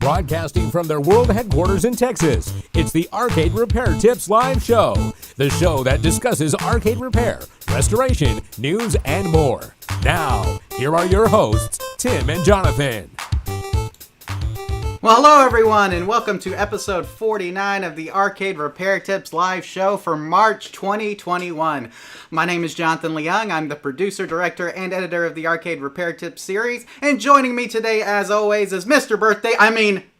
Broadcasting from their world headquarters in Texas, it's the Arcade Repair Tips Live Show. The show that discusses arcade repair, restoration, news, and more. Now, here are your hosts, Tim and Jonathan. Well, hello everyone, and welcome to episode 49 of the Arcade Repair Tips Live Show for March 2021. My name is Jonathan Leung. I'm the producer, director, and editor of the Arcade Repair Tips series. And joining me today, as always, is Mr.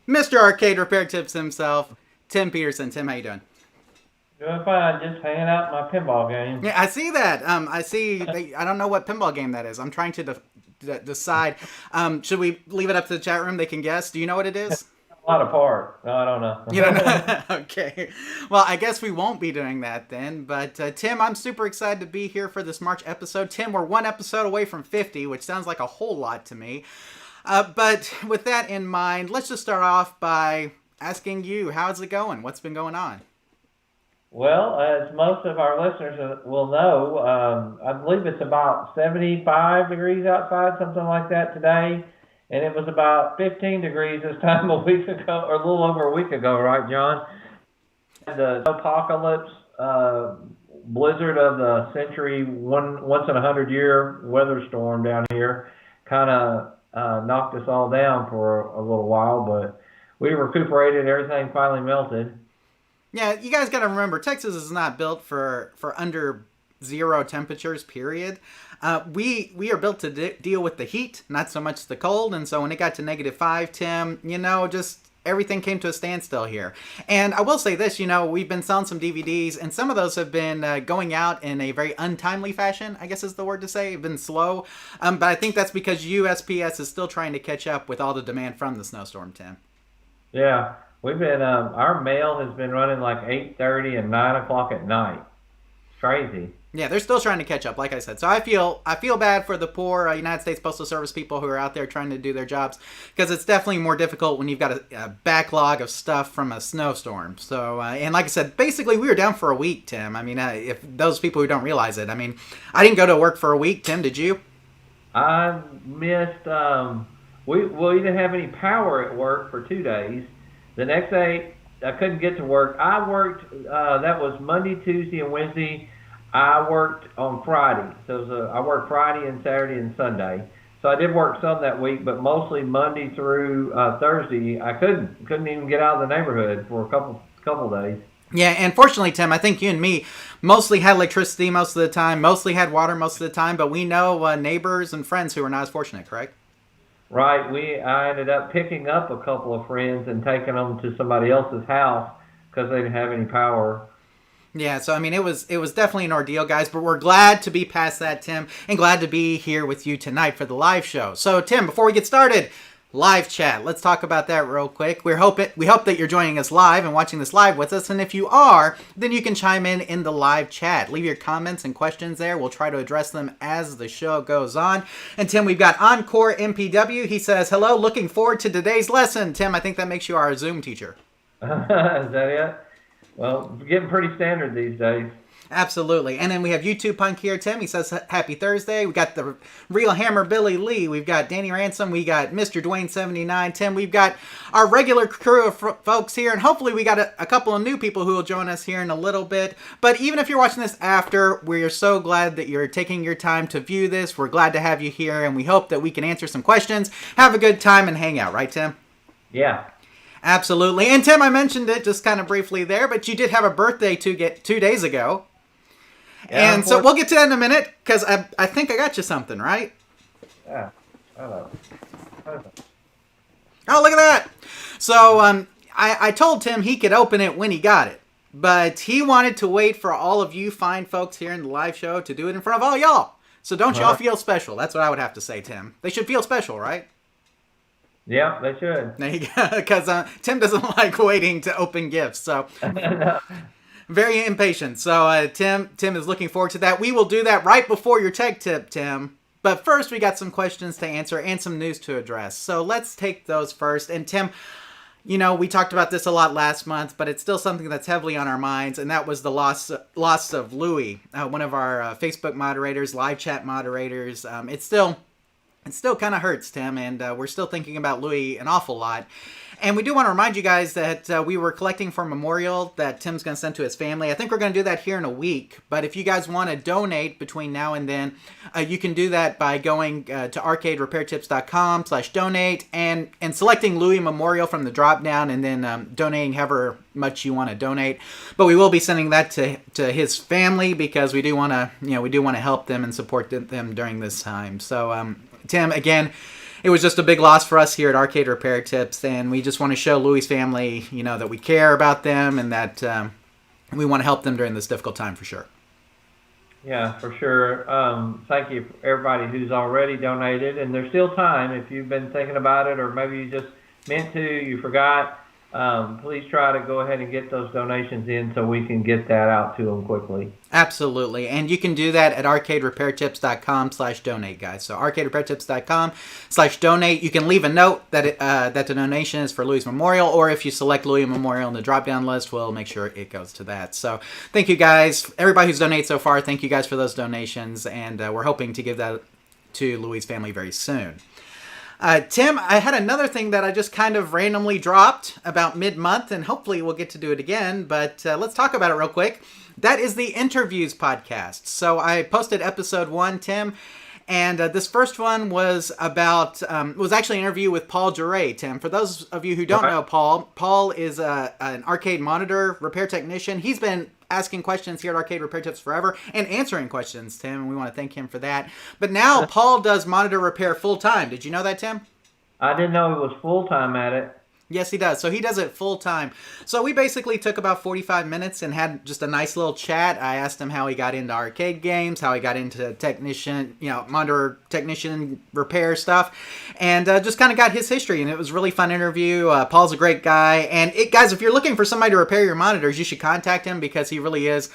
Mr. Arcade Repair Tips himself, Tim Peterson. Tim, how you doing? Doing fine, just hanging out in my pinball game. Yeah, I see that. I don't know what pinball game that is. I'm trying to decide. Should we leave it up to the chat room? They can guess. Do you know what it is? A lot apart. No, I don't know. You don't know? Okay. Well, I guess we won't be doing that then. But Tim, I'm super excited to be here for this March episode. Tim, we're one episode away from 50, which sounds like a whole lot to me. But with that in mind, let's just start off by asking you, how's it going? What's been going on? Well, as most of our listeners will know, I believe it's about 75 degrees outside, something like that today. And it was about 15 degrees this time a week ago, or a little over a week ago, right, John? The apocalypse blizzard of the century, once in a 100-year weather storm down here, kind of knocked us all down for a little while, but we recuperated. Everything finally melted. Yeah, you guys got to remember, Texas is not built for under zero temperatures, period. We are built to deal with the heat, not so much the cold, and so when it got to -5, Tim, just everything came to a standstill here. And I will say this, we've been selling some DVDs, and some of those have been going out in a very untimely fashion, I guess is the word to say. It's been slow, but I think that's because USPS is still trying to catch up with all the demand from the snowstorm, Tim. Yeah. We've been, our mail has been running like 8:30 and 9 o'clock at night. It's crazy. Yeah, they're still trying to catch up, like I said. So I feel bad for the poor United States Postal Service people who are out there trying to do their jobs, because it's definitely more difficult when you've got a backlog of stuff from a snowstorm. So, and like I said, basically we were down for a week, Tim. I mean, if those people who don't realize it, I mean, I didn't go to work for a week. Tim, did you? I missed, we didn't have any power at work for 2 days. The next day, I couldn't get to work. I worked, that was Monday, Tuesday, and Wednesday. I worked on Friday. So I worked Friday and Saturday and Sunday. So I did work some that week, but mostly Monday through Thursday, I couldn't even get out of the neighborhood for a couple days. Yeah, and fortunately, Tim, I think you and me mostly had electricity most of the time, mostly had water most of the time, but we know neighbors and friends who are not as fortunate, correct? Right. I ended up picking up a couple of friends and taking them to somebody else's house because they didn't have any power. Yeah, so I mean, it was definitely an ordeal, guys, but we're glad to be past that, Tim, and glad to be here with you tonight for the live show. So, Tim, before we get started, live chat. Let's talk about that real quick. We hope that you're joining us live and watching this live with us, and if you are, then you can chime in the live chat. Leave your comments and questions there. We'll try to address them as the show goes on. And Tim, we've got Encore MPW. He says, hello, looking forward to today's lesson. Tim, I think that makes you our Zoom teacher. Is that it? Well, it's getting pretty standard these days. Absolutely. And then we have YouTube Punk here, Tim. He says, happy Thursday. We got the Real Hammer Billy Lee. We've got Danny Ransom. We got Mr. Dwayne 79. Tim, we've got our regular crew of folks here. And hopefully we got a couple of new people who will join us here in a little bit. But even if you're watching this after, we're so glad that you're taking your time to view this. We're glad to have you here. And we hope that we can answer some questions, have a good time, and hang out. Right, Tim? Yeah. Absolutely. And Tim, I mentioned it just kind of briefly there, but you did have a birthday 2 days ago. Yeah, and so we'll get to that in a minute, because I think I got you something, right? Yeah. Hello. Oh, look at that. So I told Tim he could open it when he got it, but he wanted to wait for all of you fine folks here in the live show to do it in front of all y'all. So don't y'all feel special. That's what I would have to say, Tim. They should feel special, right? Yeah, they should. There you go, because Tim doesn't like waiting to open gifts, so... No. Very impatient. So Tim is looking forward to that. We will do that right before your tech tip, Tim. But first, we got some questions to answer and some news to address. So let's take those first. And Tim, we talked about this a lot last month, but it's still something that's heavily on our minds, and that was the loss of Louie, one of our Facebook moderators, live chat moderators. It still kind of hurts, Tim, and we're still thinking about Louie an awful lot. And we do want to remind you guys that we were collecting for a memorial that Tim's going to send to his family. I think we're going to do that here in a week. But if you guys want to donate between now and then, you can do that by going to arcaderepairtips.com/donate and selecting Louis Memorial from the drop down, and then donating however much you want to donate. But we will be sending that to his family because we do want to help them and support them during this time. So Tim, again, it was just a big loss for us here at Arcade Repair Tips, and we just want to show Louis' family, that we care about them and that we want to help them during this difficult time for sure. Yeah, for sure. Thank you for everybody who's already donated, and there's still time if you've been thinking about it, or maybe you just meant to, you forgot. Please try to go ahead and get those donations in so we can get that out to them quickly. Absolutely. And you can do that at arcaderepairtips.com/donate, guys. So arcaderepairtips.com/donate. You can leave a note that that the donation is for Louis Memorial, or if you select Louis Memorial in the drop-down list, we'll make sure it goes to that. So thank you guys. Everybody who's donated so far, thank you guys for those donations. And we're hoping to give that to Louis' family very soon. Tim, I had another thing that I just kind of randomly dropped about mid-month, and hopefully we'll get to do it again, but let's talk about it real quick. That is the Interviews podcast. So I posted episode 1, Tim, and this first one was about, was actually an interview with Paul Duray, Tim. For those of you who don't know Paul is an arcade monitor repair technician. He's been asking questions here at Arcade Repair Tips forever and answering questions, Tim, and we want to thank him for that. But now Paul does monitor repair full-time. Did you know that, Tim? I didn't know he was full-time at it. Yes, he does. So he does it full-time. So we basically took about 45 minutes and had just a nice little chat. I asked him how he got into arcade games, how he got into monitor technician repair stuff, and just kind of got his history. And it was a really fun interview. Paul's a great guy. And guys, if you're looking for somebody to repair your monitors, you should contact him because he really is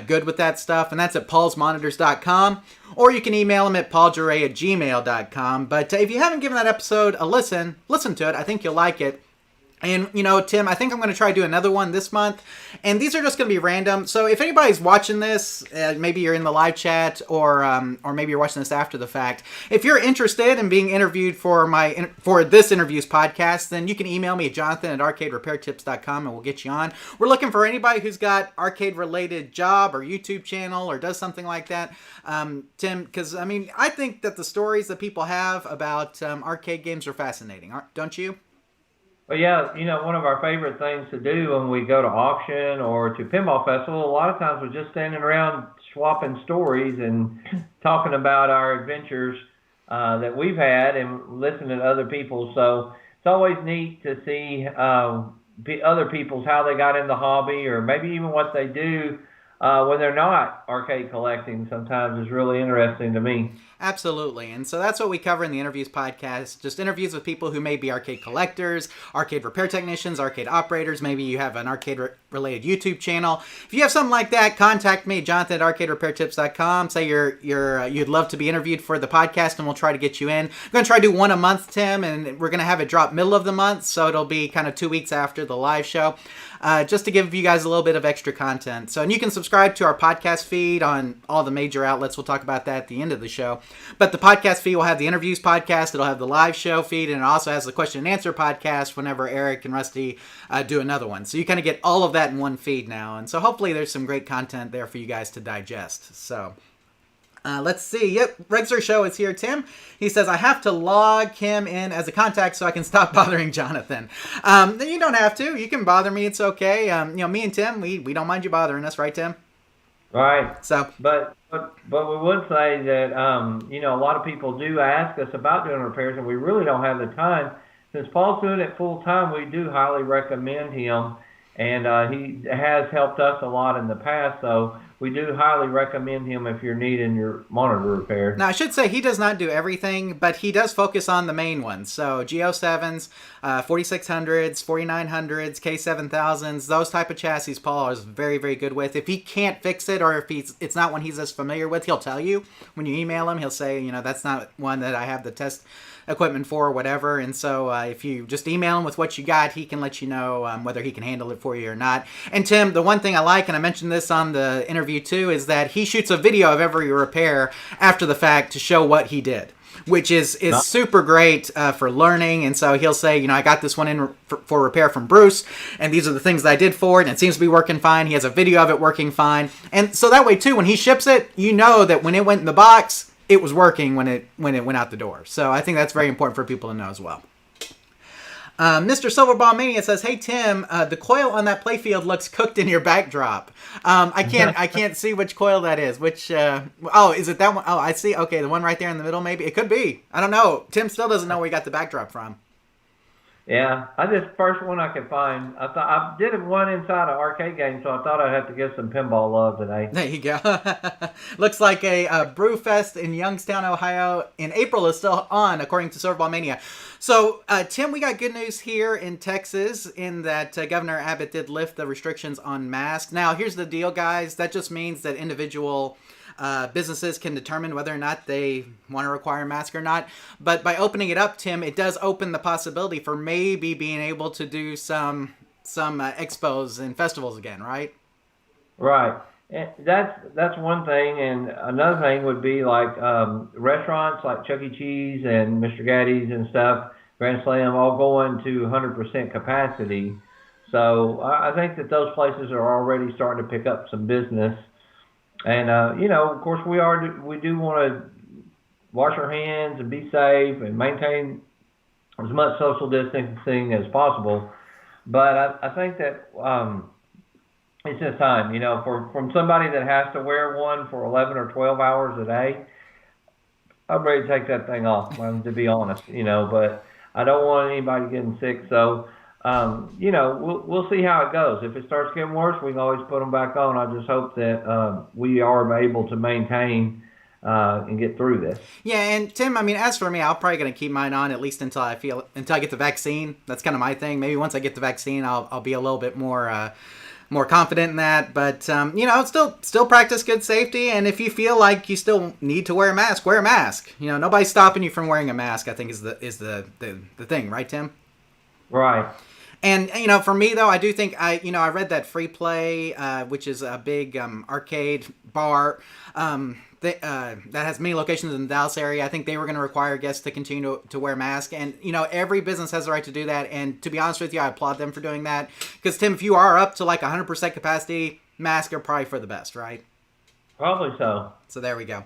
good with that stuff. And that's at paulsmonitors.com. Or you can email him at paulduray@gmail.com. But if you haven't given that episode a listen to it. I think you'll like it. And, Tim, I think I'm going to try to do another one this month. And these are just going to be random. So if anybody's watching this, maybe you're in the live chat or maybe you're watching this after the fact. If you're interested in being interviewed for this Interviews podcast, then you can email me at jonathan@arcaderepairtips.com and we'll get you on. We're looking for anybody who's got arcade-related job or YouTube channel or does something like that. Tim, because, I think that the stories that people have about arcade games are fascinating, don't you? Well, yeah, one of our favorite things to do when we go to auction or to Pinball Festival, a lot of times we're just standing around swapping stories and talking about our adventures that we've had and listening to other people. So it's always neat to see other people's, how they got in the hobby, or maybe even what they do when they're not arcade collecting. Sometimes is really interesting to me. Absolutely. And so that's what we cover in the Interviews podcast. Just interviews with people who may be arcade collectors, arcade repair technicians, arcade operators. Maybe you have an arcade-related YouTube channel. If you have something like that, contact me, jonathan@arcaderepairtips.com. Say you'd love to be interviewed for the podcast, and we'll try to get you in. I'm going to try to do one a month, Tim, and we're going to have it drop middle of the month, so it'll be kind of 2 weeks after the live show, just to give you guys a little bit of extra content. And you can subscribe to our podcast feed on all the major outlets. We'll talk about that at the end of the show. But the podcast feed will have the Interviews podcast, it'll have the live show feed, and it also has the question and answer podcast whenever Eric and Rusty do another one. So you kind of get all of that in one feed now. And so hopefully there's some great content there for you guys to digest. So let's see. Yep, Regzer Show is here, Tim. He says, I have to log him in as a contact so I can stop bothering Jonathan. You don't have to. You can bother me. It's okay. Me and Tim, we don't mind you bothering us, right, Tim? Right. So, but we would say that a lot of people do ask us about doing repairs, and we really don't have the time. Since Paul's doing it full time, we do highly recommend him, and he has helped us a lot in the past. So we do highly recommend him if you're needing your monitor repair. Now, I should say he does not do everything, but he does focus on the main ones. So G07s, 4600s, 4900s, K7000s, those type of chassis Paul is very, very good with. If he can't fix it, or if it's not one he's as familiar with, he'll tell you. When you email him, he'll say, that's not one that I have the test equipment for or whatever. And so if you just email him with what you got, he can let you know whether he can handle it for you or not. And Tim, the one thing I like, and I mentioned this on the interview too, is that he shoots a video of every repair after the fact to show what he did. which is super great for learning. And so he'll say, I got this one in for repair from Bruce, and these are the things that I did for it, and it seems to be working fine. He has a video of it working fine. And so that way, too, when he ships it, you know that when it went in the box, it was working when it went out the door. So I think that's very important for people to know as well. Mr. Silverball Mania says, "Hey Tim, the coil on that playfield looks cooked in your backdrop. I can't see which coil that is. Which is it that one? Oh, I see. Okay, the one right there in the middle. Maybe it could be. I don't know. Tim still doesn't know where he got the backdrop from. Yeah, I just first one I could find. I thought I did one inside an arcade game, so I thought I'd have to give some pinball love today. There you go. Looks like a Brewfest in Youngstown, Ohio in April is still on, according to Silverball Mania. So, Tim, we got good news here in Texas in that Governor Abbott did lift the restrictions on masks. Now, here's the deal, guys. That just means that individual businesses can determine whether or not they want to require a mask or not. But by opening it up, Tim, it does open the possibility for maybe being able to do some expos and festivals again, right? Right. That's one thing, and another thing would be like restaurants like Chuck E. Cheese and Mr. Gaddy's and stuff, Grand Slam, all going to 100% capacity. So I think that those places are already starting to pick up some business. And of course, we do want to wash our hands and be safe and maintain as much social distancing as possible. But I think that it's just time, from somebody that has to wear one for 11 or 12 hours a day. I'm ready to take that thing off, to be honest, but I don't want anybody getting sick. So, we'll see how it goes. If it starts getting worse, we can always put them back on. I just hope that we are able to maintain and get through this. Yeah, and Tim, as for me, I'm probably going to keep mine on at least until I get the vaccine. That's kind of my thing. Maybe once I get the vaccine, I'll be a little bit more confident in that. But still practice good safety. And if you feel like you still need to wear a mask, wear a mask. Nobody's stopping you from wearing a mask, I think is the thing, right, Tim? Right. And, for me, though, I do think I read that Free Play, which is a big arcade bar that has many locations in the Dallas area. I think they were going to require guests to continue to wear masks. And, every business has the right to do that. And to be honest with you, I applaud them for doing that. Because, Tim, if you are up to like 100% capacity, masks are probably for the best, right? Probably so. So there we go.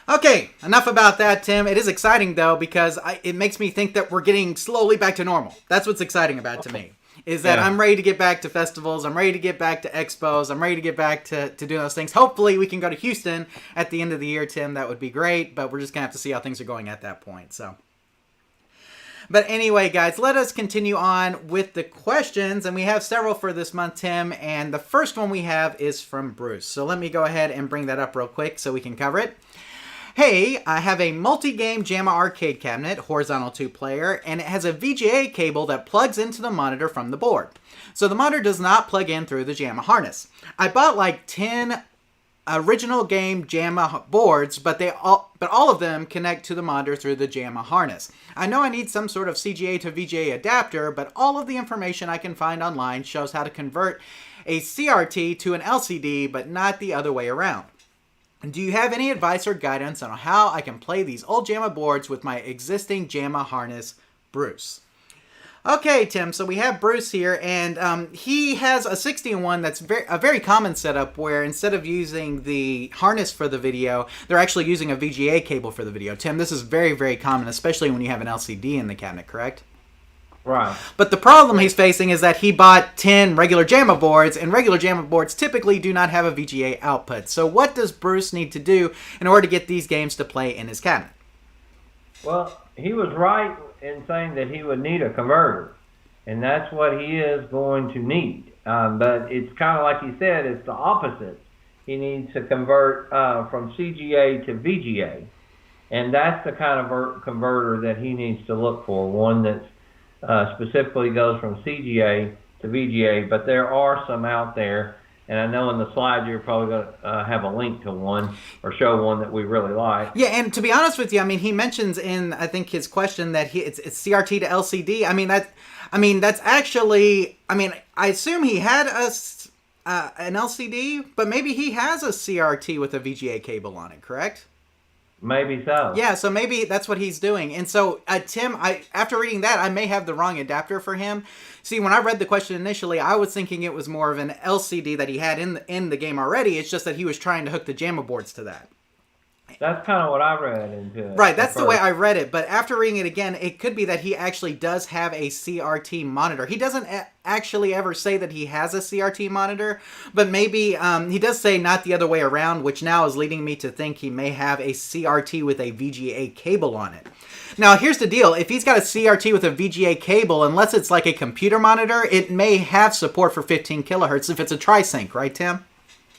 Okay, enough about that, Tim. It is exciting, though, because it makes me think that we're getting slowly back to normal. That's what's exciting about it to me, is that I'm ready to get back to festivals. I'm ready to get back to expos. I'm ready to get back to doing those things. Hopefully, we can go to Houston at the end of the year, Tim. That would be great, but we're just going to have to see how things are going at that point. So, but anyway, guys, let us continue on with the questions, and we have several for this month, Tim, and the first one we have is from Bruce. So let me go ahead and bring that up real quick so we can cover it. Hey, I have a multi-game JAMA arcade cabinet, horizontal 2-player, and it has a VGA cable that plugs into the monitor from the board. So the monitor does not plug in through the JAMA harness. I bought like 10 original game JAMA boards, but all of them connect to the monitor through the JAMA harness. I know I need some sort of CGA to VGA adapter, but all of the information I can find online shows how to convert a CRT to an LCD, but not the other way around. Do you have any advice or guidance on how I can play these old JAMA boards with my existing JAMA harness, Bruce? Okay, Tim, so we have Bruce here, and he has a 61 that's a very common setup where instead of using the harness for the video, they're actually using a VGA cable for the video. Tim, this is very, very common, especially when you have an LCD in the cabinet, correct? Right. But the problem he's facing is that he bought 10 regular JAMA boards, and regular JAMA boards typically do not have a VGA output. So what does Bruce need to do in order to get these games to play in his cabinet? Well, he was right in saying that he would need a converter, and that's what he is going to need. But it's kind of like he said, it's the opposite. He needs to convert from CGA to VGA, and that's the kind of converter that he needs to look for, one that's specifically goes from CGA to VGA, but there are some out there, and I know in the slides you're probably going to have a link to one or show one that we really like. Yeah, and to be honest with you, he mentions in, I think, his question that it's CRT to LCD. That's actually, I assume he had an LCD, but maybe he has a CRT with a VGA cable on it, correct? Maybe so. Yeah, so maybe that's what he's doing. And so, Tim, after reading that, I may have the wrong adapter for him. See, when I read the question initially, I was thinking it was more of an LCD that he had in the game already. It's just that he was trying to hook the JAMA boards to that. That's kind of what I read into it. Right, that's the way I read it. But after reading it again, it could be that he actually does have a CRT monitor. He doesn't actually ever say that he has a CRT monitor, but maybe he does say not the other way around, which now is leading me to think he may have a CRT with a VGA cable on it. Now, here's the deal. If he's got a CRT with a VGA cable, unless it's like a computer monitor, it may have support for 15 kilohertz if it's a tri-sync, right, Tim?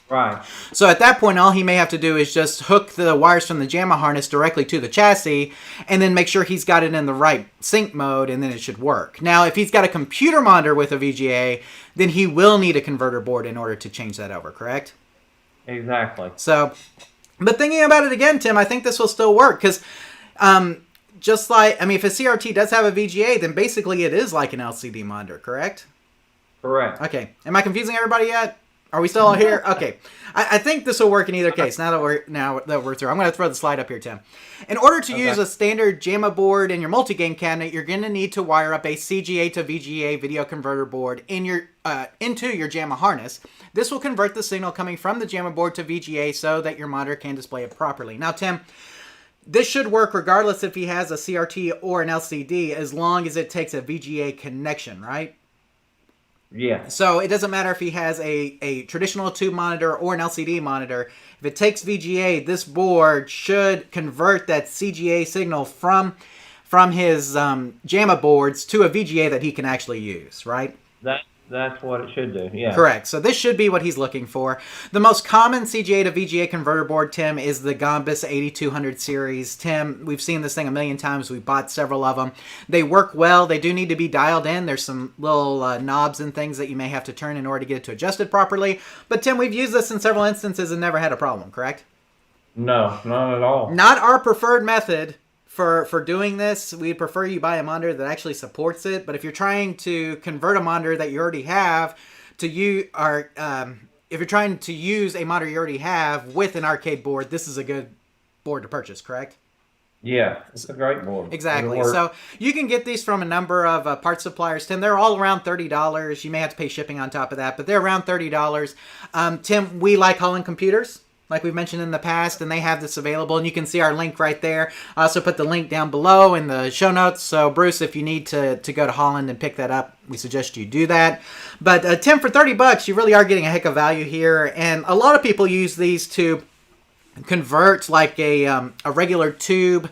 Right. So at that point, all he may have to do is just hook the wires from the JAMA harness directly to the chassis and then make sure he's got it in the right sync mode, and then it should work. Now, if he's got a computer monitor with a VGA, then he will need a converter board in order to change that over, correct? Exactly. So, but thinking about it again, Tim, I think this will still work because just like, if a CRT does have a VGA, then basically it is like an LCD monitor, correct? Correct. Okay. Am I confusing everybody yet? Are we still all here? Okay. I think this will work in either case. Now that we're through, I'm going to throw the slide up here, Tim. In order to use a standard JAMA board in your multi-game cabinet, you're going to need to wire up a CGA to VGA video converter board into your JAMA harness. This will convert the signal coming from the JAMA board to VGA so that your monitor can display it properly. Now, Tim, this should work regardless if he has a CRT or an LCD, as long as it takes a VGA connection, right? Yeah. So it doesn't matter if he has a traditional tube monitor or an LCD monitor. If it takes VGA, this board should convert that CGA signal from his JAMA boards to a VGA that he can actually use, right? That's what it should do, yeah. Correct. So this should be what he's looking for. The most common CGA to VGA converter board, Tim, is the Gombus 8200 series. Tim, we've seen this thing a million times. We bought several of them. They work well. They do need to be dialed in. There's some little knobs and things that you may have to turn in order to get it to adjust it properly. But Tim, we've used this in several instances and never had a problem, correct? No, not at all. Not our preferred method. For doing this, we'd prefer you buy a monitor that actually supports it. But if you're trying to convert a monitor that you already have to if you're trying to use a monitor you already have with an arcade board, this is a good board to purchase, correct? Yeah, it's a great board. Exactly. So you can get these from a number of parts suppliers, Tim. They're all around $30. You may have to pay shipping on top of that, but they're around $30. Tim, we like Holland Computers, like we've mentioned in the past, and they have this available, and you can see our link right there. I also put the link down below in the show notes, so Bruce, if you need to go to Holland and pick that up, we suggest you do that. But Tim, for $30, you really are getting a heck of value here, and a lot of people use these to convert like a regular tube,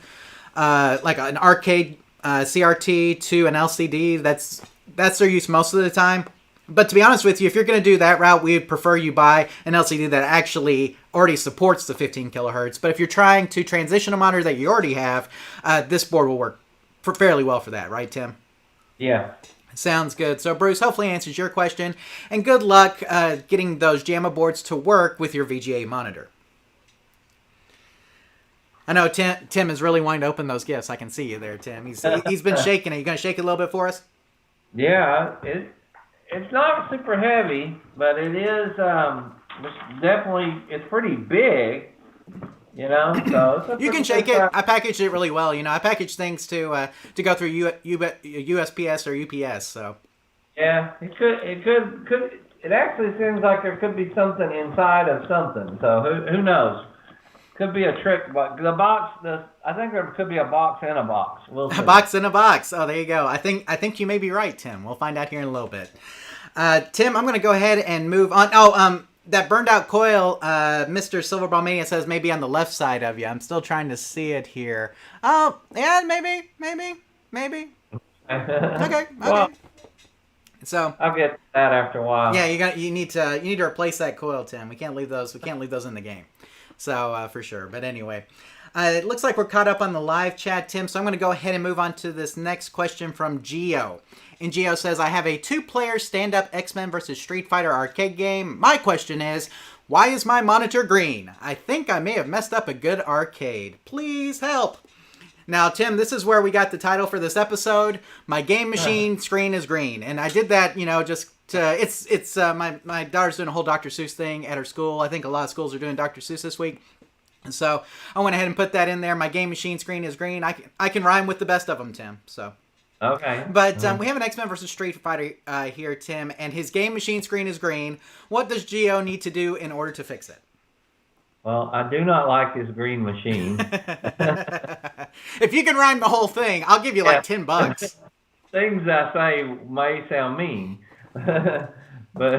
like an arcade CRT to an LCD. That's their use most of the time. But to be honest with you, if you're going to do that route, we would prefer you buy an LCD that actually already supports the 15 kilohertz. But if you're trying to transition a monitor that you already have, this board will work fairly well for that, right, Tim? Yeah. Sounds good. So, Bruce, hopefully answers your question. And good luck getting those JAMA boards to work with your VGA monitor. I know Tim is really wanting to open those gifts. I can see you there, Tim. He's been shaking. Are you going to shake it a little bit for us? Yeah, it's not super heavy, but it is it's pretty big, So you can shake it. I packaged it really well. I packaged things to go through USPS or UPS. So yeah, it could. It actually seems like there could be something inside of something. So who knows? Could be a trick, but the box. I think there could be a box in a box. We'll see. A box in a box. Oh, there you go. I think you may be right, Tim. We'll find out here in a little bit. Tim, I'm going to go ahead and move on. Oh, that burned out coil, Mr. Silverball Mania says maybe on the left side of you. I'm still trying to see it here. Oh, yeah, maybe. Okay. Well, so I'll get that after a while. Yeah, you need to replace that coil, Tim. We can't leave those in the game. So for sure. But anyway, it looks like we're caught up on the live chat, Tim. So I'm going to go ahead and move on to this next question from Geo. And Geo says, I have a 2-player stand-up X-Men vs. Street Fighter arcade game. My question is, why is my monitor green? I think I may have messed up a good arcade. Please help. Now, Tim, this is where we got the title for this episode. My game machine screen is green. And I did that, just to, my daughter's doing a whole Dr. Seuss thing at her school. I think a lot of schools are doing Dr. Seuss this week. So I went ahead and put that in there. My game machine screen is green. I can rhyme with the best of them, Tim. So. Okay. But we have an X-Men versus Street Fighter here, Tim, and his game machine screen is green. What does Geo need to do in order to fix it? Well, I do not like this green machine. If you can rhyme the whole thing, I'll give you like $10. Things I say may sound mean. But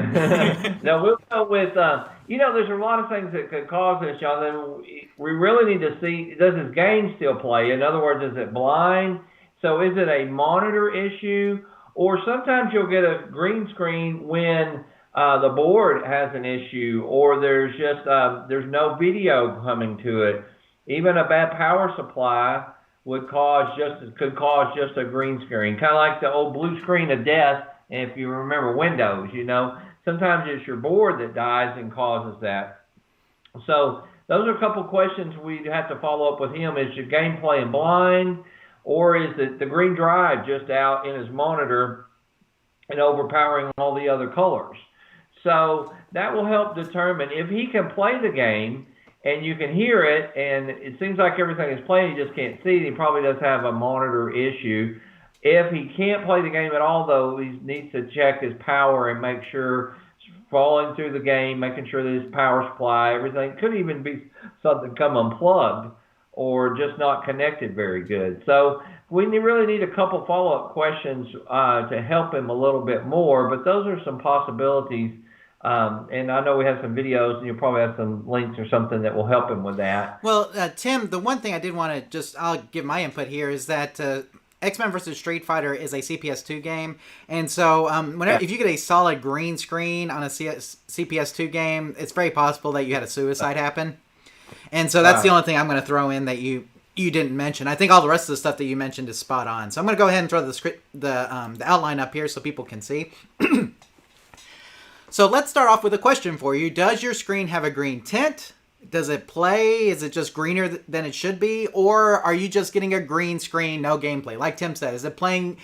no, we'll go with, there's a lot of things that could cause this, Jonathan. We really need to see, does his game still play? In other words, is it blind? So is it a monitor issue? Or sometimes you'll get a green screen when the board has an issue, or there's just there's no video coming to it. Even a bad power supply could cause just a green screen, kind of like the old blue screen of death. And if you remember Windows, sometimes it's your board that dies and causes that. So those are a couple questions we'd have to follow up with him. Is your game playing blind, or is it the green drive just out in his monitor and overpowering all the other colors? So that will help determine if he can play the game and you can hear it and it seems like everything is playing, you just can't see it. He probably does have a monitor issue. If he can't play the game at all, though, he needs to check his power and make sure it's falling through the game, making sure that his power supply, everything. Could even be something come unplugged or just not connected very good. So we really need a couple follow-up questions to help him a little bit more, but those are some possibilities. And I know we have some videos, and you'll probably have some links or something that will help him with that. Well, Tim, the one thing I did want to I'll give my input here is that X-Men vs. Street Fighter is a CPS2 game. And so if you get a solid green screen on a CPS2 game, it's very possible that you had a suicide happen. And so that's the only thing I'm going to throw in that you didn't mention. I think all the rest of the stuff that you mentioned is spot on. So I'm going to go ahead and throw the outline up here so people can see. So let's start off with a question for you. Does your screen have a green tint? Does it play? Is it just greener than it should be? Or are you just getting a green screen, no gameplay? Like Tim said, is it playing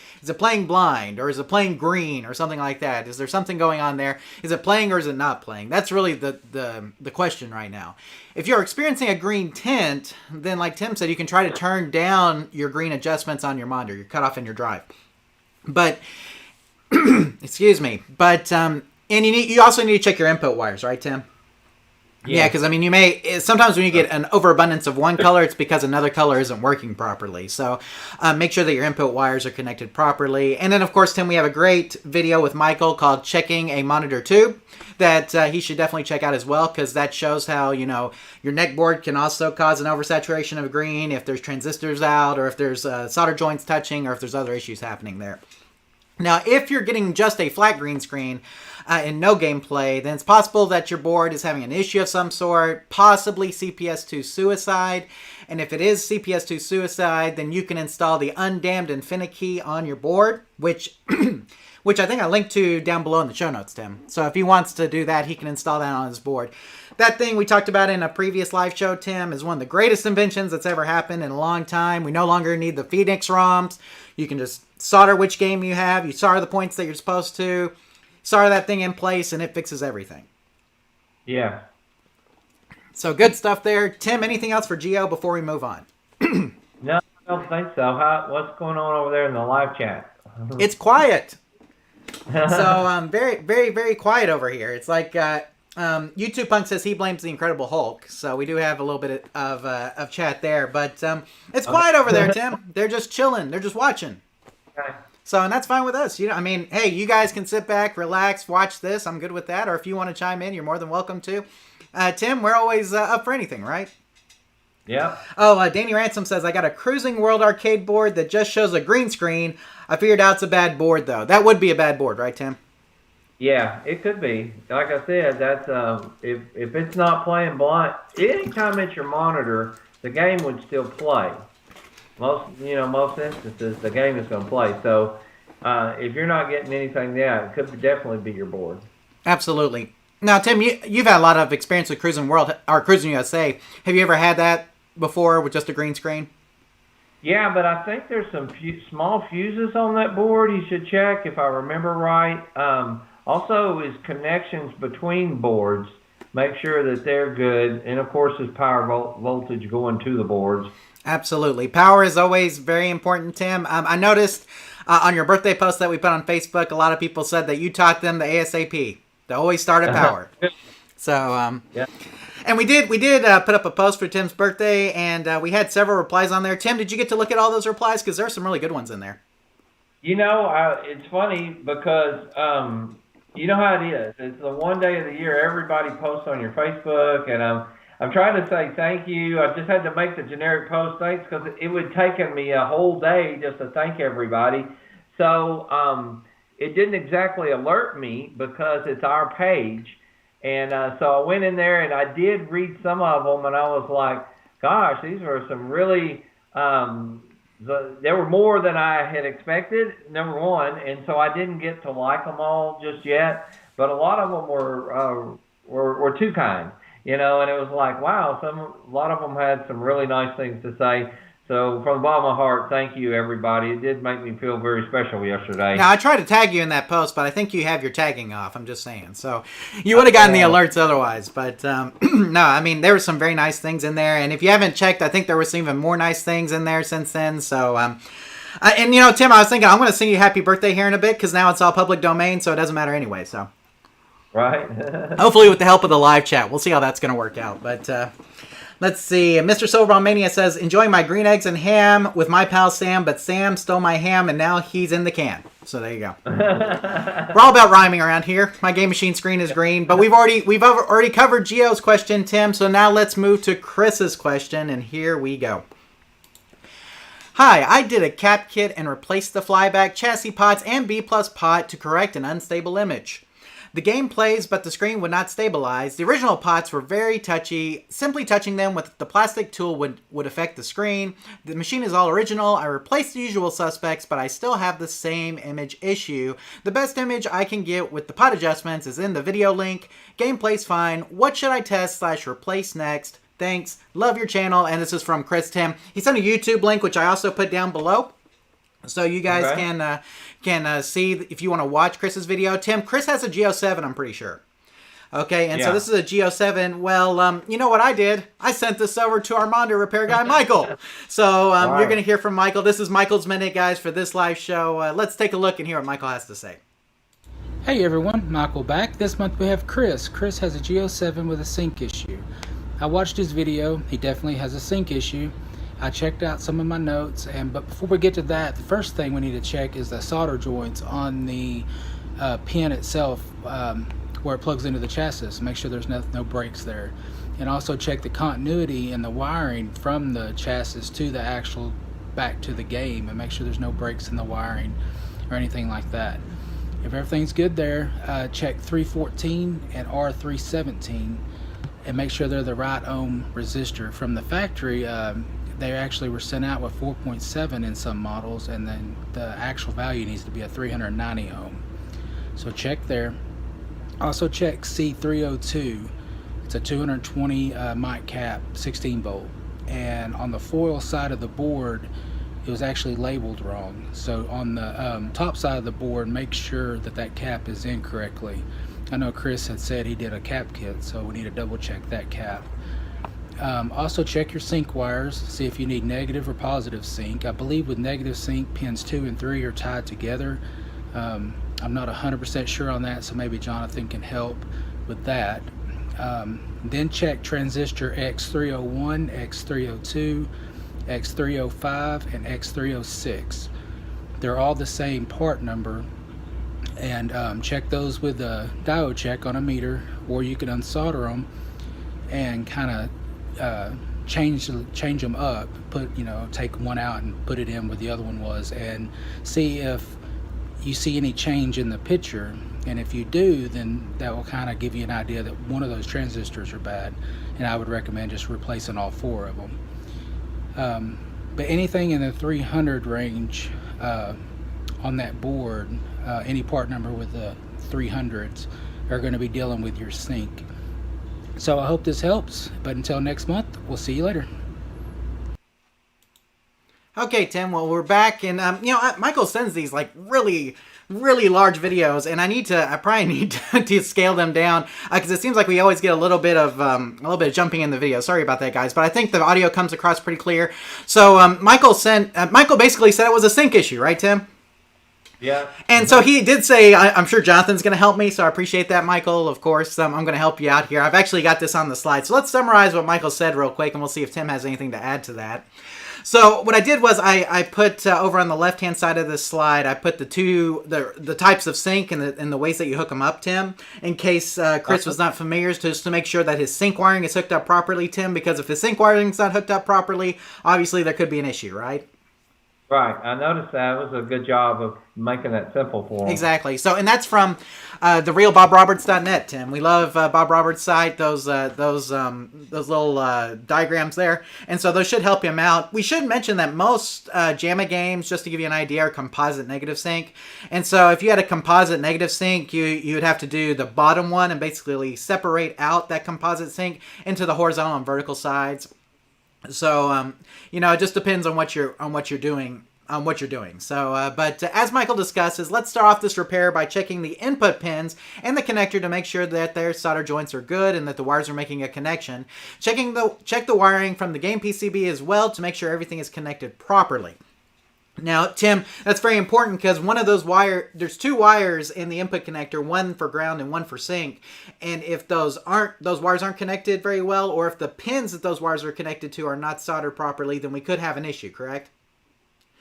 blind? Or is it playing green or something like that? Is there something going on there? Is it playing or is it not playing? That's really the question right now. If you're experiencing a green tint, then like Tim said, you can try to turn down your green adjustments on your monitor, your cutoff and your drive. But, excuse me, and you also need to check your input wires, right, Tim? Yeah, because, sometimes when you get an overabundance of one color, it's because another color isn't working properly. So make sure that your input wires are connected properly. And then, of course, Tim, we have a great video with Michael called Checking a Monitor Tube that he should definitely check out as well, because that shows how, your neck board can also cause an oversaturation of green if there's transistors out, or if there's solder joints touching, or if there's other issues happening there. Now, if you're getting just a flat green screen and no gameplay, then it's possible that your board is having an issue of some sort, possibly CPS2 suicide. And if it is CPS2 suicide, then you can install the undammed Infinikey on your board, which I think I linked to down below in the show notes, Tim. So if he wants to do that, he can install that on his board. That thing we talked about in a previous live show, Tim, is one of the greatest inventions that's ever happened in a long time. We no longer need the Phoenix ROMs. You can just solder which game you have. You solder the points that you're supposed to. Solder that thing in place, and it fixes everything. Yeah. So good stuff there. Tim, anything else for Geo before we move on? No, I don't think so. What's going on over there in the live chat? It's quiet. So very, very, very quiet over here. It's like YouTube Punk says he blames the Incredible Hulk. So we do have a little bit of chat there. But it's quiet over there, Tim. They're just chilling. They're just watching. Okay. So, and that's fine with us. Hey, you guys can sit back, relax, watch this. I'm good with that. Or if you want to chime in, you're more than welcome to. Tim, we're always up for anything, right? Yeah. Oh, Danny Ransom says, I got a Cruising World arcade board that just shows a green screen. I figured out it's a bad board, though. That would be a bad board, right, Tim? Yeah, it could be. Like I said, that's if it's not playing blind, anytime it's your monitor, the game would still play. Most instances, the game is going to play. So if you're not getting anything there, it could definitely be your board. Absolutely. Now, Tim, you've had a lot of experience with Cruising World or Cruising USA. Have you ever had that before with just a green screen? Yeah, but I think there's some small fuses on that board you should check, if I remember right. Also, is connections between boards. make sure that they're good, and of course, there's power voltage going to the boards. Absolutely. Power is always very important, Tim. I noticed on your birthday post that we put on Facebook, a lot of people said that you taught them the ASAP. They always start at power. So, yeah. And we did put up a post for Tim's birthday, and we had several replies on there. Tim, did you get to look at all those replies? Because there are some really good ones in there. You know, it's funny because you know how it is. It's the one day of the year everybody posts on your Facebook, and I'm trying to say thank you. I just had to make the generic post thanks because it would have taken me a whole day just to thank everybody. So it didn't exactly alert me because it's our page. And so I went in there and I did read some of them, and I was like, gosh, these were some really, there were more than I had expected, number one. And so I didn't get to like them all just yet. But a lot of them were too kind. You know, and it was like, wow, a lot of them had some really nice things to say. So from the bottom of my heart, thank you, everybody. It did make me feel very special yesterday. Now, I tried to tag you in that post, but I think you have your tagging off. I'm just saying. So you would have gotten the alerts otherwise. But no, I mean, there were some very nice things in there. And if you haven't checked, I think there were some even more nice things in there since then. So, and, you know, Tim, I was thinking I'm going to sing you happy birthday here in a bit because now it's all public domain, so it doesn't matter anyway. So. Right. Hopefully with the help of the live chat. We'll see how that's going to work out. But let's see. Mr. Silverball Mania says, enjoying my green eggs and ham with my pal Sam, but Sam stole my ham and now he's in the can. So there you go. We're all about rhyming around here. My game machine screen is green, but we've already covered Gio's question, Tim. So now let's move to Chris's question, and here we go. Hi, I did a cap kit and replaced the flyback chassis pots and B+ pot to correct an unstable image. The game plays, but the screen would not stabilize. The original pots were very touchy. Simply touching them with the plastic tool would affect the screen. The machine is all original. I replaced the usual suspects, but I still have the same image issue. The best image I can get with the pot adjustments is in the video link. Game plays fine. What should I test/replace next? Thanks. Love your channel. And this is from Chris Tim. He sent a YouTube link, which I also put down below. So you guys can see if you want to watch Chris's video. Tim, Chris has a Geo7, I'm pretty sure. Okay, and so this is a Geo7. Well, you know what I did? I sent this over to our monitor repair guy, Michael. So you're going to hear from Michael. This is Michael's Minute, guys, for this live show. Let's take a look and hear what Michael has to say. Hey everyone, Michael back. This month we have Chris. Chris has a Geo7 with a sync issue. I watched his video. He definitely has a sync issue. I checked out some of my notes, but before we get to that, the first thing we need to check is the solder joints on the pin itself, where it plugs into the chassis. Make sure there's no breaks there, and also check the continuity and the wiring from the chassis to the actual back to the game, and make sure there's no breaks in the wiring or anything like that. If everything's good there, check 314 and R317, and make sure they're the right ohm resistor from the factory. They actually were sent out with 4.7 in some models, and then the actual value needs to be a 390 ohm. So check there. Also check C302. It's a 220 mic cap, 16 volt. And on the foil side of the board, it was actually labeled wrong. So on the top side of the board, make sure that cap is in correctly. I know Chris had said he did a cap kit, so we need to double check that cap. Also check your sync wires, see if you need negative or positive sync. I believe with negative sync, pins 2 and 3 are tied together. I'm not 100% sure on that, so maybe Jonathan can help with that. Then check transistor X301, X302, X305, and X306. They're all the same part number, and check those with a diode check on a meter, or you can unsolder them and kind of change them up, take one out and put it in where the other one was, and see if you see any change in the picture. And if you do, then that will kind of give you an idea that one of those transistors are bad, and I would recommend just replacing all 4 of them. But anything in the 300 range on that board, any part number with the 300s are going to be dealing with your sync. So I hope this helps, but until next month, we'll see you later. Okay, Tim. Well, we're back, and Michael sends these like really, really large videos, and I probably need to scale them down because it seems like we always get a little bit of jumping in the video. Sorry about that, guys, but I think the audio comes across pretty clear. So Michael basically said it was a sync issue, right, Tim? Yeah. And so he did say, I'm sure Jonathan's going to help me, so I appreciate that, Michael. Of course, I'm going to help you out here. I've actually got this on the slide. So let's summarize what Michael said real quick, and we'll see if Tim has anything to add to that. So what I did was I put over on the left-hand side of this slide, I put the types of sink and the ways that you hook them up, Tim, in case Chris was not familiar, just to make sure that his sink wiring is hooked up properly, Tim, because if his sink wiring is not hooked up properly, obviously there could be an issue, right? Right. I noticed that. It was a good job of making that simple for him. Exactly. So, and that's from therealbobroberts.net, Tim. We love Bob Roberts' site, those little diagrams there. And so those should help him out. We should mention that most JAMA games, just to give you an idea, are composite negative sync. And so if you had a composite negative sync, you would have to do the bottom one and basically separate out that composite sync into the horizontal and vertical sides. So, it just depends on what you're doing. So, but as Michael discusses, let's start off this repair by checking the input pins and the connector to make sure that their solder joints are good and that the wires are making a connection. Check the wiring from the game PCB as well to make sure everything is connected properly. Now, Tim, that's very important because one of those there's two wires in the input connector, one for ground and one for sync. And if those wires aren't connected very well, or if the pins that those wires are connected to are not soldered properly, then we could have an issue, correct?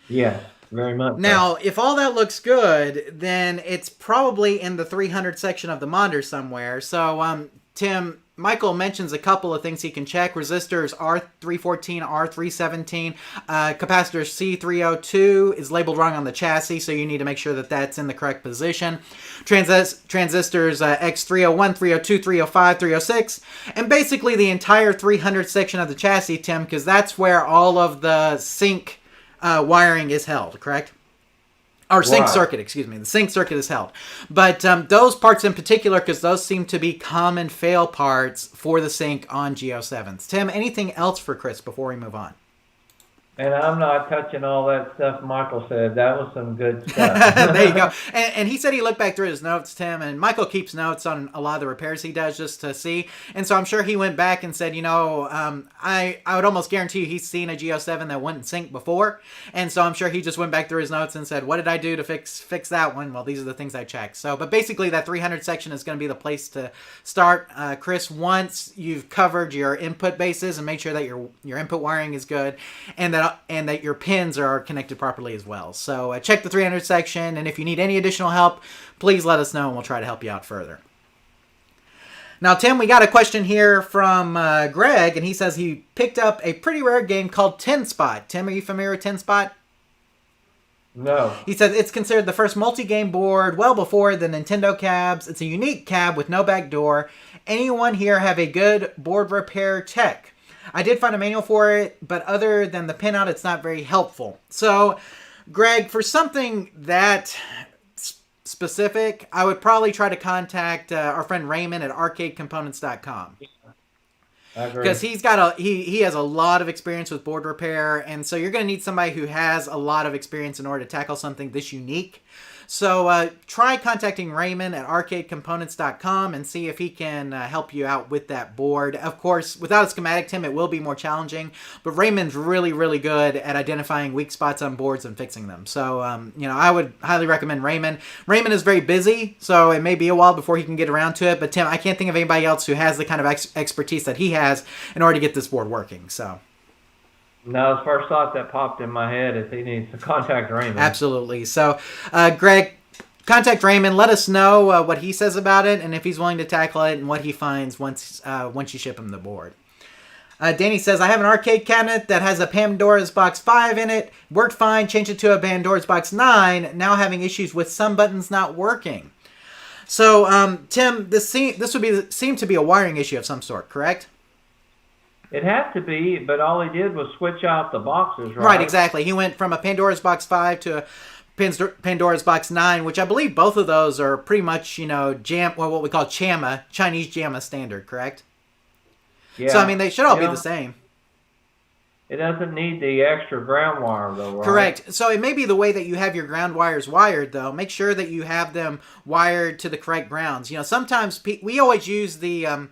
Yes, very much. Now, if all that looks good, then it's probably in the 300 section of the monitor somewhere. So, Tim, Michael mentions a couple of things he can check. Resistors R314, R317, capacitor C302 is labeled wrong on the chassis, so you need to make sure that that's in the correct position. Transistors X301, 302, 305, 306, and basically the entire 300 section of the chassis, Tim, because that's where all of the sync wiring is held, correct? Or sync circuit, excuse me. The sync circuit is held. But those parts in particular, because those seem to be common fail parts for the sync on G07s. Tim, anything else for Chris before we move on? And I'm not touching all that stuff Michael said. That was some good stuff. There you go. And he said he looked back through his notes, Tim, and Michael keeps notes on a lot of the repairs he does just to see. And so I'm sure he went back and said, I would almost guarantee you he's seen a G07 that wouldn't sync before. And so I'm sure he just went back through his notes and said, what did I do to fix that one? Well, these are the things I checked. So, but basically that 300 section is going to be the place to start. Chris, once you've covered your input bases and made sure that your input wiring is good and that your pins are connected properly as well. So check the 300 section, and if you need any additional help, please let us know, and we'll try to help you out further. Now, Tim, we got a question here from Greg, and he says he picked up a pretty rare game called 10 Spot. Tim, are you familiar with 10 Spot? No. He says it's considered the first multi-game board well before the Nintendo cabs. It's a unique cab with no back door. Anyone here have a good board repair tech? I did find a manual for it, but other than the pinout, it's not very helpful. So, Greg, for something that specific, I would probably try to contact our friend Raymond at arcadecomponents.com. I agree. Because he has a lot of experience with board repair, and so you're going to need somebody who has a lot of experience in order to tackle something this unique. So try contacting Raymond at arcadecomponents.com and see if he can help you out with that board. Of course, without a schematic, Tim, it will be more challenging, but Raymond's really, really good at identifying weak spots on boards and fixing them. So, I would highly recommend Raymond. Raymond is very busy, so it may be a while before he can get around to it, but Tim, I can't think of anybody else who has the kind of expertise that he has in order to get this board working, so... No, the first thought that popped in my head is he needs to contact Raymond. Absolutely. So, Greg, contact Raymond. Let us know what he says about it and if he's willing to tackle it and what he finds once you ship him the board. Danny says, I have an arcade cabinet that has a Pandora's Box 5 in it. Worked fine. Changed it to a Pandora's Box 9. Now having issues with some buttons not working. So, Tim, this would seem to be a wiring issue of some sort, correct? It has to be, but all he did was switch out the boxes, right? Right, exactly. He went from a Pandora's Box 5 to a Pandora's Box 9, which I believe both of those are pretty much, what we call JAMA, Chinese JAMA standard, correct? Yeah. So, I mean, they should all be the same. It doesn't need the extra ground wire, though, right? Correct. So it may be the way that you have your ground wires wired, though. Make sure that you have them wired to the correct grounds. Sometimes we always use the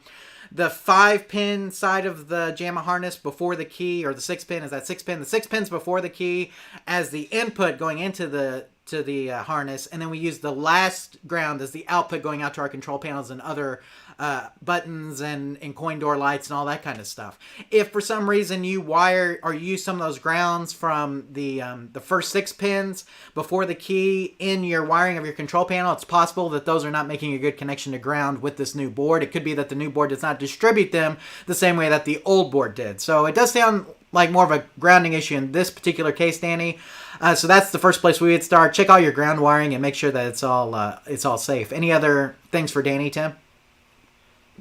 5-pin side of the JAMA harness before the key, or the 6-pin is that 6-pin. The 6 pins before the key as the input going into the harness, and then we use the last ground as the output going out to our control panels and other buttons and coin door lights and all that kind of stuff. If for some reason you wire or use some of those grounds from the first 6 pins before the key in your wiring of your control panel, it's possible that those are not making a good connection to ground with this new board. It could be that the new board does not distribute them the same way that the old board did. So it does sound like more of a grounding issue in this particular case, Danny. So that's the first place we would start. Check all your ground wiring and make sure that it's all safe. Any other things for Danny, Tim?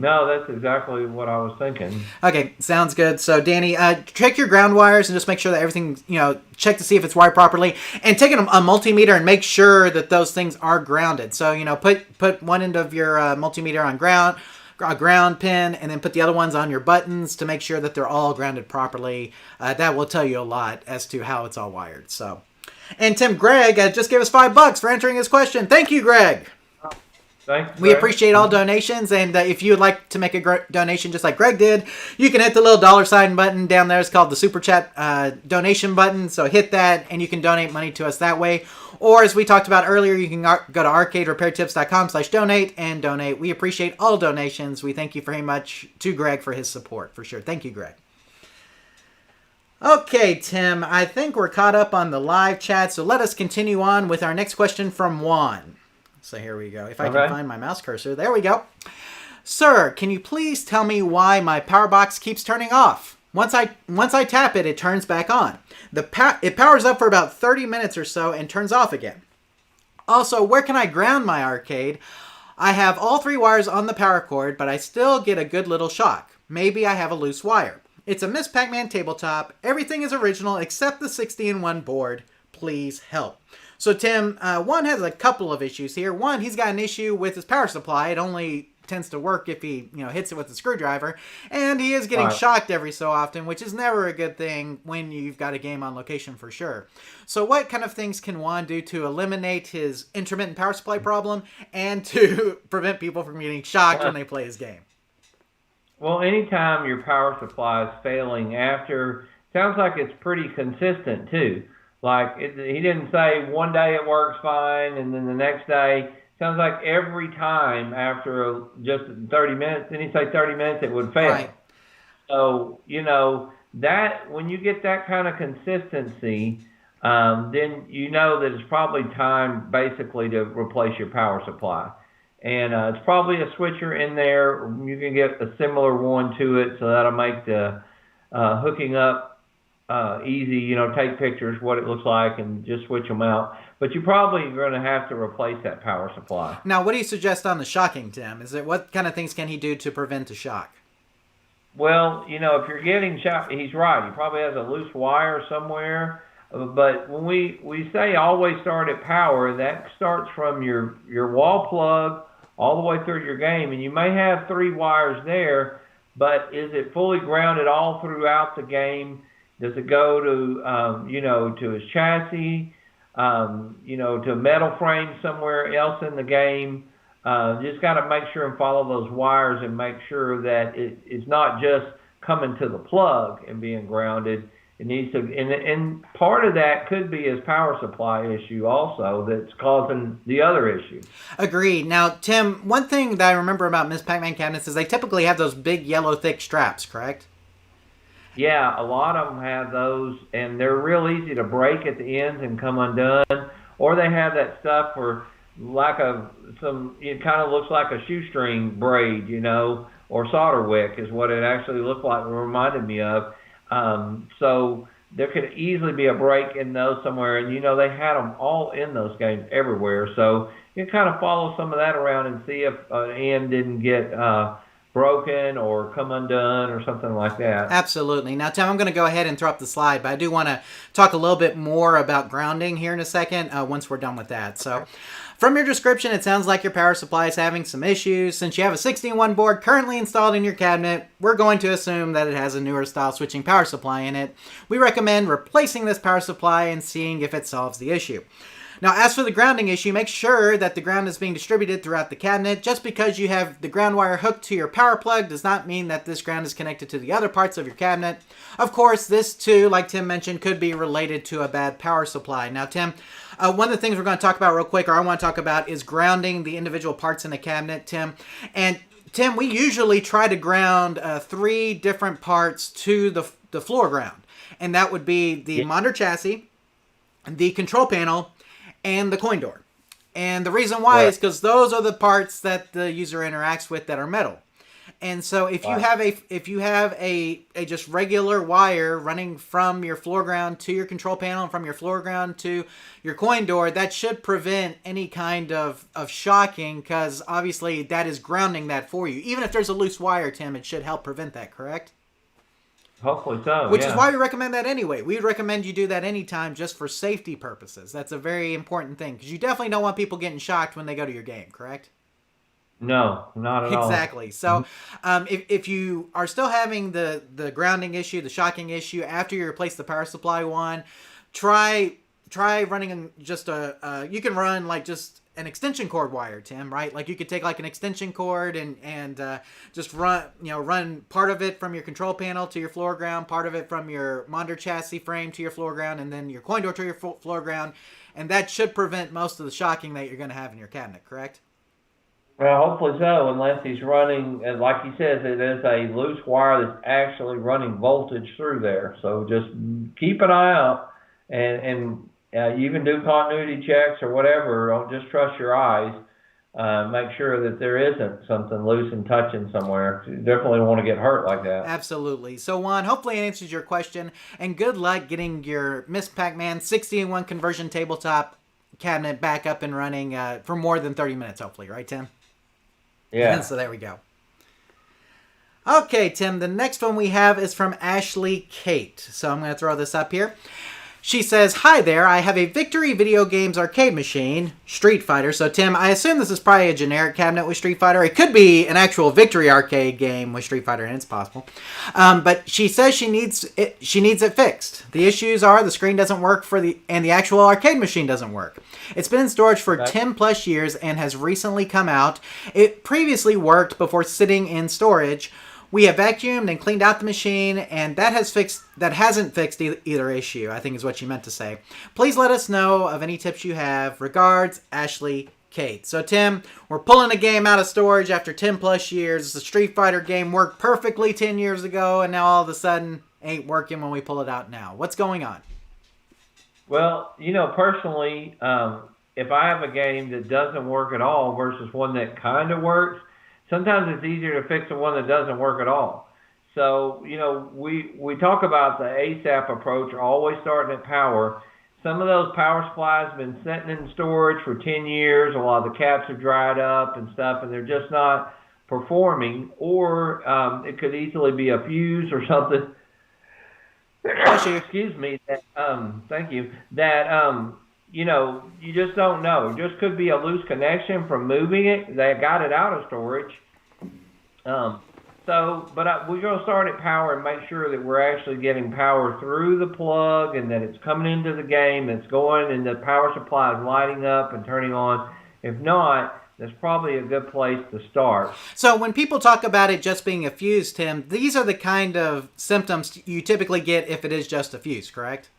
No, that's exactly what I was thinking. Okay, sounds good. So, Danny, check your ground wires and just make sure that everything, check to see if it's wired properly. And take a multimeter and make sure that those things are grounded. So, put one end of your multimeter on a ground pin, and then put the other ones on your buttons to make sure that they're all grounded properly. That will tell you a lot as to how it's all wired. So, and Tim, Greg just gave us $5 for answering his question. Thank you, Greg. Thanks, we appreciate all donations, and if you would like to make a donation just like Greg did, you can hit the little $sign button down there. It's called the Super Chat donation button, so hit that, and you can donate money to us that way. Or, as we talked about earlier, you can go to arcaderepairtips.com/donate and donate. We appreciate all donations. We thank you very much to Greg for his support, for sure. Thank you, Greg. Okay, Tim, I think we're caught up on the live chat, so let us continue on with our next question from Juan. So here we go. If I can find my mouse cursor. There we go. Sir, can you please tell me why my power box keeps turning off? Once I tap it, it turns back on. It powers up for about 30 minutes or so and turns off again. Also, where can I ground my arcade? I have all 3 wires on the power cord, but I still get a good little shock. Maybe I have a loose wire. It's a Miss Pac-Man tabletop. Everything is original except the 60-in-1 board. Please help. So, Tim, Juan has a couple of issues here. One, he's got an issue with his power supply. It only tends to work if he hits it with a screwdriver. And he is getting shocked every so often, which is never a good thing when you've got a game on location for sure. So what kind of things can Juan do to eliminate his intermittent power supply problem and to prevent people from getting shocked when they play his game? Well, anytime your power supply is failing sounds like it's pretty consistent too. Like, he didn't say one day it works fine, and then the next day, sounds like every time after just 30 minutes, didn't he say 30 minutes, it would fail. Right. So, that when you get that kind of consistency, then you know that it's probably time basically to replace your power supply. And it's probably a switcher in there. You can get a similar one to it, so that'll make the hooking up easy, take pictures, what it looks like, and just switch them out. But you're probably going to have to replace that power supply. Now, what do you suggest on the shocking, Tim? What kind of things can he do to prevent a shock? Well, if you're getting shocked, he's right. He probably has a loose wire somewhere. But when we say always start at power, that starts from your wall plug all the way through your game. And you may have 3 wires there, but is it fully grounded all throughout the game? Does it go to his chassis, to a metal frame somewhere else in the game? Just got to make sure and follow those wires and make sure that it's not just coming to the plug and being grounded. It needs to, and part of that could be his power supply issue also that's causing the other issue. Agreed. Now, Tim, one thing that I remember about Miss Pac-Man cabinets is they typically have those big yellow thick straps, correct? Yeah, a lot of them have those, and they're real easy to break at the ends and come undone. Or they have that stuff for it kind of looks like a shoestring braid, or solder wick is what it actually looked like. It reminded me of. So there could easily be a break in those somewhere, and they had them all in those games everywhere. So you can kind of follow some of that around and see if an end didn't get broken or come undone or something like that. Absolutely. Now, Tim, I'm going to go ahead and throw up the slide, but I do want to talk a little bit more about grounding here in a second once we're done with that. So From your description, it sounds like your power supply is having some issues. Since you have a 16-1 board currently installed in your cabinet, we're going to assume that it has a newer style switching power supply in it. We recommend replacing this power supply and seeing if it solves the issue. Now, as for the grounding issue, make sure that the ground is being distributed throughout the cabinet. Just because you have the ground wire hooked to your power plug does not mean that this ground is connected to the other parts of your cabinet. Of course, this too, like Tim mentioned, could be related to a bad power supply. Now, Tim, one of the things we're going to talk about real quick, or I want to talk about, is grounding the individual parts in a cabinet, Tim. And Tim, we usually try to ground 3 different parts to the floor ground. And that would be the monitor chassis, the control panel, and the coin door. And the reason why is because those are the parts that the user interacts with that are metal. And so if you have a just regular wire running from your floor ground to your control panel and from your floor ground to your coin door, that should prevent any kind of shocking, because obviously that is grounding that for you. Even if there's a loose wire, Tim, it should help prevent that, correct? Hopefully so, Which is why we recommend that anyway. We would recommend you do that anytime just for safety purposes. That's a very important thing, because you definitely don't want people getting shocked when they go to your game, correct? No, not at all. Exactly. So if you are still having the grounding issue, the shocking issue, after you replace the power supply one, try running just you can run like just an extension cord wire, Tim, right? Like you could take like an extension cord and just run part of it from your control panel to your floor ground, part of it from your monitor chassis frame to your floor ground, and then your coin door to your floor ground. And that should prevent most of the shocking that you're going to have in your cabinet, correct? Well, hopefully so, unless he's running, like he says, it is a loose wire that's actually running voltage through there. So just keep an eye out, and you can do continuity checks or whatever. Don't just trust your eyes. Make sure that there isn't something loose and touching somewhere. You definitely don't want to get hurt like that. Absolutely. So, Juan, hopefully it answers your question, and good luck getting your Miss Pac-Man 60-in-1 conversion tabletop cabinet back up and running for more than 30 minutes, hopefully. Right, Tim? Yeah. So there we go. Okay, Tim, the next one we have is from Ashley Kate. So I'm going to throw this up here. She says, "Hi there, I have a Victory Video Games arcade machine, Street Fighter." So, Tim, I assume this is probably a generic cabinet with Street Fighter. It could be an actual Victory arcade game with Street Fighter, and it's possible. But she says she needs it fixed. The issues are the screen doesn't work and the actual arcade machine doesn't work. It's been in storage for 10 plus years and has recently come out. It previously worked before sitting in storage. We have vacuumed and cleaned out the machine, and that hasn't fixed either issue, I think is what you meant to say. Please let us know of any tips you have. Regards, Ashley Kate. So, Tim, we're pulling a game out of storage after 10 plus years. The Street Fighter game worked perfectly 10 years ago, and now all of a sudden ain't working when we pull it out now. What's going on? Well, personally, if I have a game that doesn't work at all versus one that kind of works, sometimes it's easier to fix the one that doesn't work at all. So, we talk about the ASAP approach, always starting at power. Some of those power supplies have been sitting in storage for 10 years. A lot of the caps have dried up and stuff, and they're just not performing. Or it could easily be a fuse or something. Excuse me. Thank you. That, you just don't know. It just could be a loose connection from moving it. They got it out of storage. But we're going to start at power and make sure that we're actually getting power through the plug and that it's coming into the game, it's going, and the power supply is lighting up and turning on. If not, that's probably a good place to start. So when people talk about it just being a fuse, Tim, these are the kind of symptoms you typically get if it is just a fuse, correct?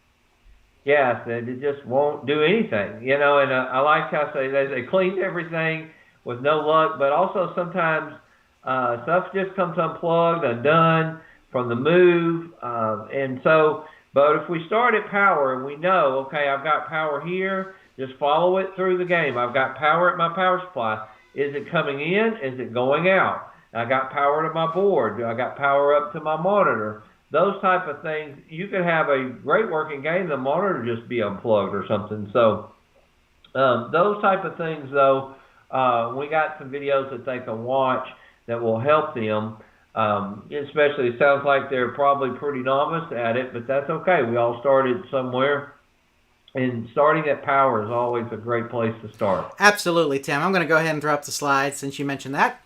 Yes, it just won't do anything, and I like how they cleaned everything with no luck, but also sometimes stuff just comes unplugged, undone from the move, but if we start at power and we know, okay, I've got power here, just follow it through the game. I've got power at my power supply. Is it coming in? Is it going out? I got power to my board. I got power up to my monitor. Those type of things, you could have a great working game, the monitor just be unplugged or something. So those type of things, though, we got some videos that they can watch that will help them. Especially, it sounds like they're probably pretty novice at it, but that's okay. We all started somewhere. And starting at power is always a great place to start. Absolutely, Tim. I'm going to go ahead and throw up the slides since you mentioned that.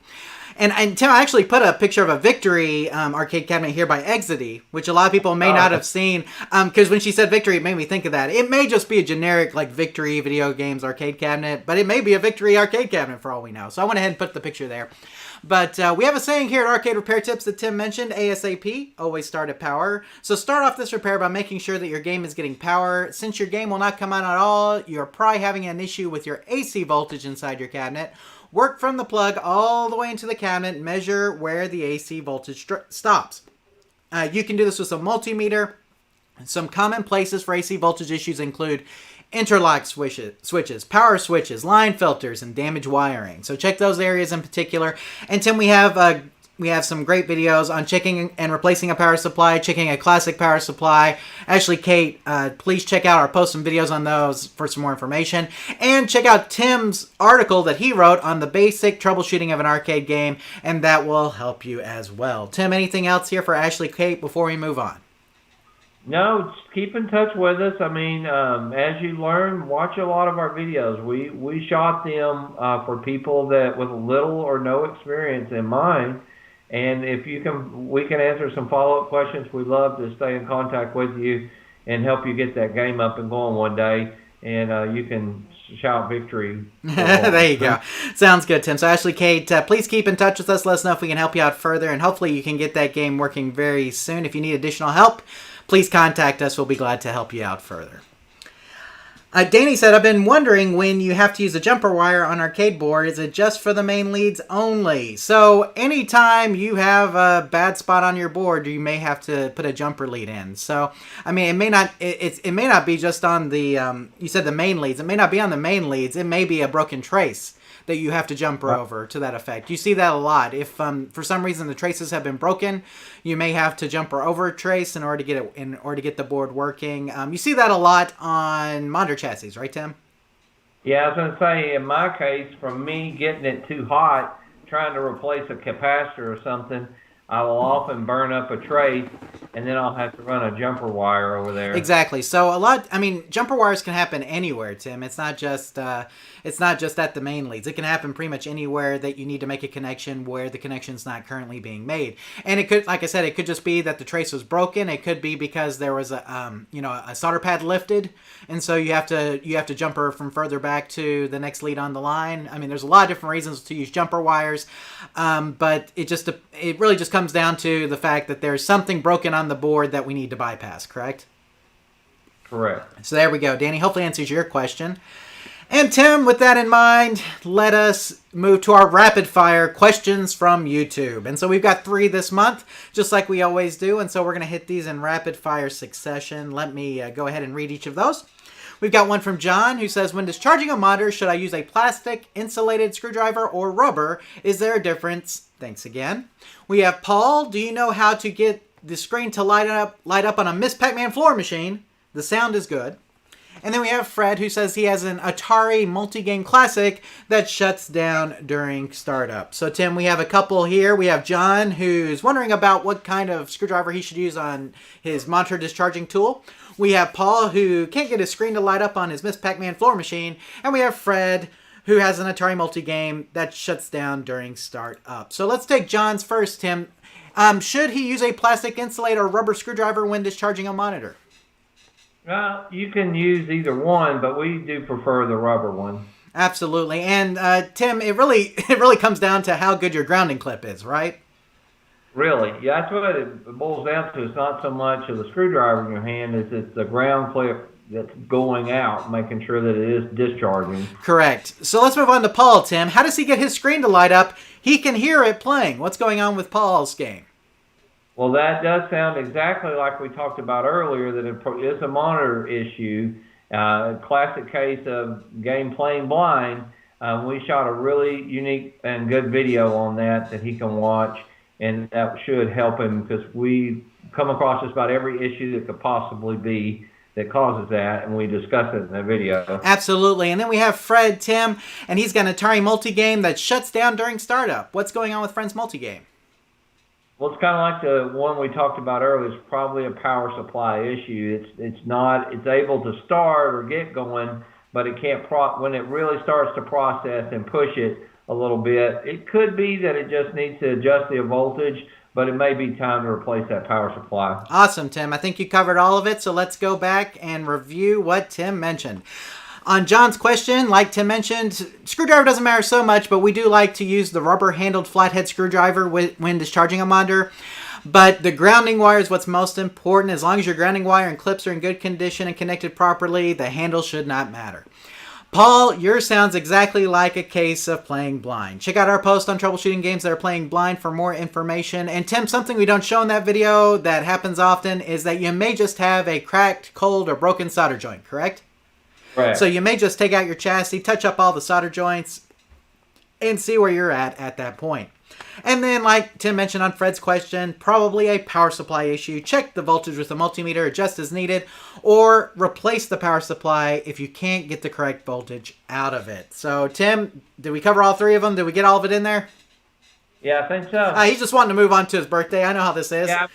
And Tim, I actually put a picture of a Victory arcade cabinet here by Exity, which a lot of people may not have seen. Because when she said Victory, it made me think of that. It may just be a generic like Victory video games arcade cabinet, but it may be a Victory arcade cabinet for all we know. So I went ahead and put the picture there. But we have a saying here at Arcade Repair Tips that Tim mentioned, ASAP, always start at power. So start off this repair by making sure that your game is getting power. Since your game will not come on at all, you're probably having an issue with your AC voltage inside your cabinet. Work from the plug all the way into the cabinet, measure where the AC voltage stops. You can do this with some multimeter. Some common places for AC voltage issues include interlock switches, power switches, line filters, and damaged wiring. So check those areas in particular. And Tim, we have some great videos on checking and replacing a power supply, checking a classic power supply. Actually, Kate, please check out or post some videos on those for some more information. And check out Tim's article that he wrote on the basic troubleshooting of an arcade game, and that will help you as well. Tim, anything else here for Ashley, Kate, before we move on? No, just keep in touch with us. I mean, as you learn, watch a lot of our videos. We shot them for people that with little or no experience in mind. And if you can, we can answer some follow-up questions. We'd love to stay in contact with you and help you get that game up and going one day. And you can shout victory. There you go. Sounds good, Tim. So Ashley, Kate, please keep in touch with us. Let us know if we can help you out further. And hopefully you can get that game working very soon. If you need additional help, please contact us. We'll be glad to help you out further. Danny said, I've been wondering when you have to use a jumper wire on arcade board, is it just for the main leads only? So anytime you have a bad spot on your board, you may have to put a jumper lead in. So, I mean, it may not be just on the, you said the main leads. It may not be on the main leads. It may be a broken trace that you have to jumper over to that effect. You see that a lot. If for some reason the traces have been broken, you may have to jumper over a trace in order to get the board working. You see that a lot on monitor chassis, right, Tim? Yeah, I was going to say, in my case, from me getting it too hot, trying to replace a capacitor or something, I will often burn up a trace, and then I'll have to run a jumper wire over there. Exactly. So jumper wires can happen anywhere, Tim. It's not just at the main leads. It can happen pretty much anywhere that you need to make a connection where the connection's not currently being made. And it could, like I said, it could just be that the trace was broken. It could be because there was a solder pad lifted, and so you have to jumper from further back to the next lead on the line. I mean, there's a lot of different reasons to use jumper wires, but it really just comes down to the fact that there's something broken on the board that we need to bypass, correct? Correct. So there we go. Danny, hopefully answers your question. And Tim, with that in mind, let us move to our rapid fire questions from YouTube. And so we've got 3 this month, just like we always do. And so we're going to hit these in rapid fire succession. Let me go ahead and read each of those. We've got one from John who says, when discharging a monitor, should I use a plastic, insulated screwdriver, or rubber? Is there a difference? Thanks again. We have Paul. Do you know how to get the screen to light up on a Miss Pac-Man floor machine? The sound is good. And then we have Fred who says he has an Atari multi-game classic that shuts down during startup. So Tim, we have a couple here. We have John who's wondering about what kind of screwdriver he should use on his monitor discharging tool. We have Paul who can't get his screen to light up on his Miss Pac-Man floor machine. And we have Fred who has an Atari multi-game that shuts down during startup. So let's take John's first, Tim. Should he use a plastic insulator or rubber screwdriver when discharging a monitor? Well, you can use either one, but we do prefer the rubber one. Absolutely. And Tim, it really comes down to how good your grounding clip is, right? Really, yeah, that's what it boils down to. It's not so much of the screwdriver in your hand as it's the ground clip that's going out, making sure that it is discharging. Correct. So let's move on to Paul, Tim. How does he get his screen to light up? He can hear it playing. What's going on with Paul's game? Well, that does sound exactly like we talked about earlier, that it is a monitor issue. Classic case of game playing blind. We shot a really unique and good video on that he can watch, and that should help him because we come across just about every issue that could possibly be that causes that, and we discuss it in the video. Absolutely. And then we have Fred, Tim, and he's got an Atari multi-game that shuts down during startup. What's going on with Fred's multi-game? Well, it's kind of like the one we talked about earlier. It's probably a power supply issue. It's able to start or get going, but it can't when it really starts to process and push it a little bit. It could be that it just needs to adjust the voltage, but it may be time to replace that power supply. Awesome, Tim. I think you covered all of it, so let's go back and review what Tim mentioned. On John's question, like Tim mentioned, screwdriver doesn't matter so much, but we do like to use the rubber-handled flathead screwdriver when discharging a monitor. But the grounding wire is what's most important. As long as your grounding wire and clips are in good condition and connected properly, the handle should not matter. Paul, yours sounds exactly like a case of playing blind. Check out our post on troubleshooting games that are playing blind for more information. And Tim, something we don't show in that video that happens often is that you may just have a cracked, cold, or broken solder joint, correct? Right. So you may just take out your chassis, touch up all the solder joints, and see where you're at that point. And then, like Tim mentioned on Fred's question, probably a power supply issue. Check the voltage with a multimeter, adjust as needed, or replace the power supply if you can't get the correct voltage out of it. So, Tim, did we cover all three of them? Did we get all of it in there? Yeah, I think so. He's just wanting to move on to his birthday. I know how this is. Yeah,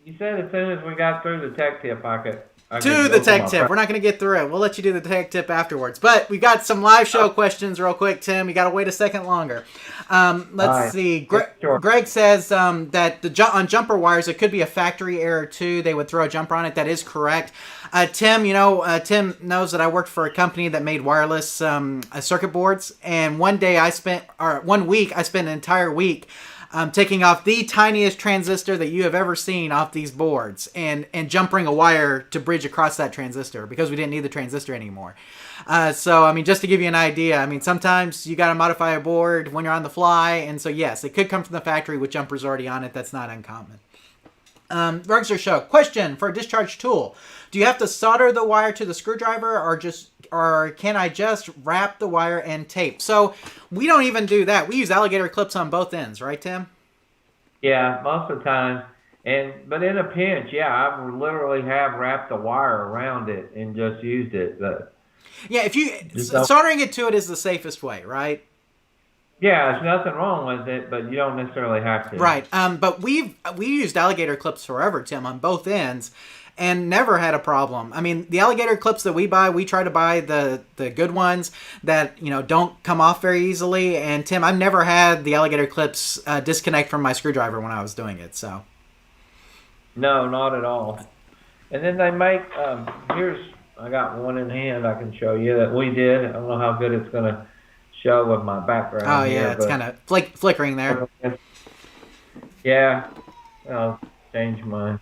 you said as soon as we got through the tech tip, I could to the tech tip. We're not going to get through it. We'll let you do the tech tip afterwards. But we got some live show questions real quick, Tim. You got to wait a second longer. Let's see. Greg says that on jumper wires, it could be a factory error too. They would throw a jumper on it. That is correct. Tim, Tim knows that I worked for a company that made wireless circuit boards. And one week, I spent an entire week taking off the tiniest transistor that you have ever seen off these boards and jumpering a wire to bridge across that transistor because we didn't need the transistor anymore. So, I mean, just to give you an idea, I mean, sometimes you got to modify a board when you're on the fly. And so, yes, it could come from the factory with jumpers already on it. That's not uncommon. Verge Show. Question for a discharge tool. Do you have to solder the wire to the screwdriver or can I just wrap the wire and tape? So we don't even do that. We use alligator clips on both ends, right, Tim? Yeah, most of the time. But in a pinch, yeah, I literally have wrapped the wire around it and just used it. But yeah, soldering it to it is the safest way, right? Yeah, there's nothing wrong with it, but you don't necessarily have to. Right. But we used alligator clips forever, Tim, on both ends, and never had a problem. I mean, the alligator clips that we buy, we try to buy the good ones that don't come off very easily. And Tim, I've never had the alligator clips disconnect from my screwdriver when I was doing it. So. No, not at all. And then they make I got one in hand I can show you that we did. I don't know how good it's going to show with my background. Oh, yeah, it's kind of flickering there. Yeah, I'll change mine.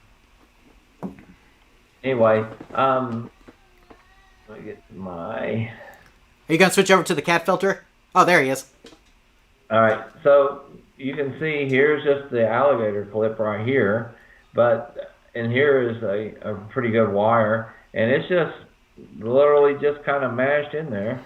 Anyway, let me get my... Are you going to switch over to the cat filter? Oh, there he is. All right, so you can see here's just the alligator clip right here, and here is a pretty good wire, and it's just literally just kind of mashed in there.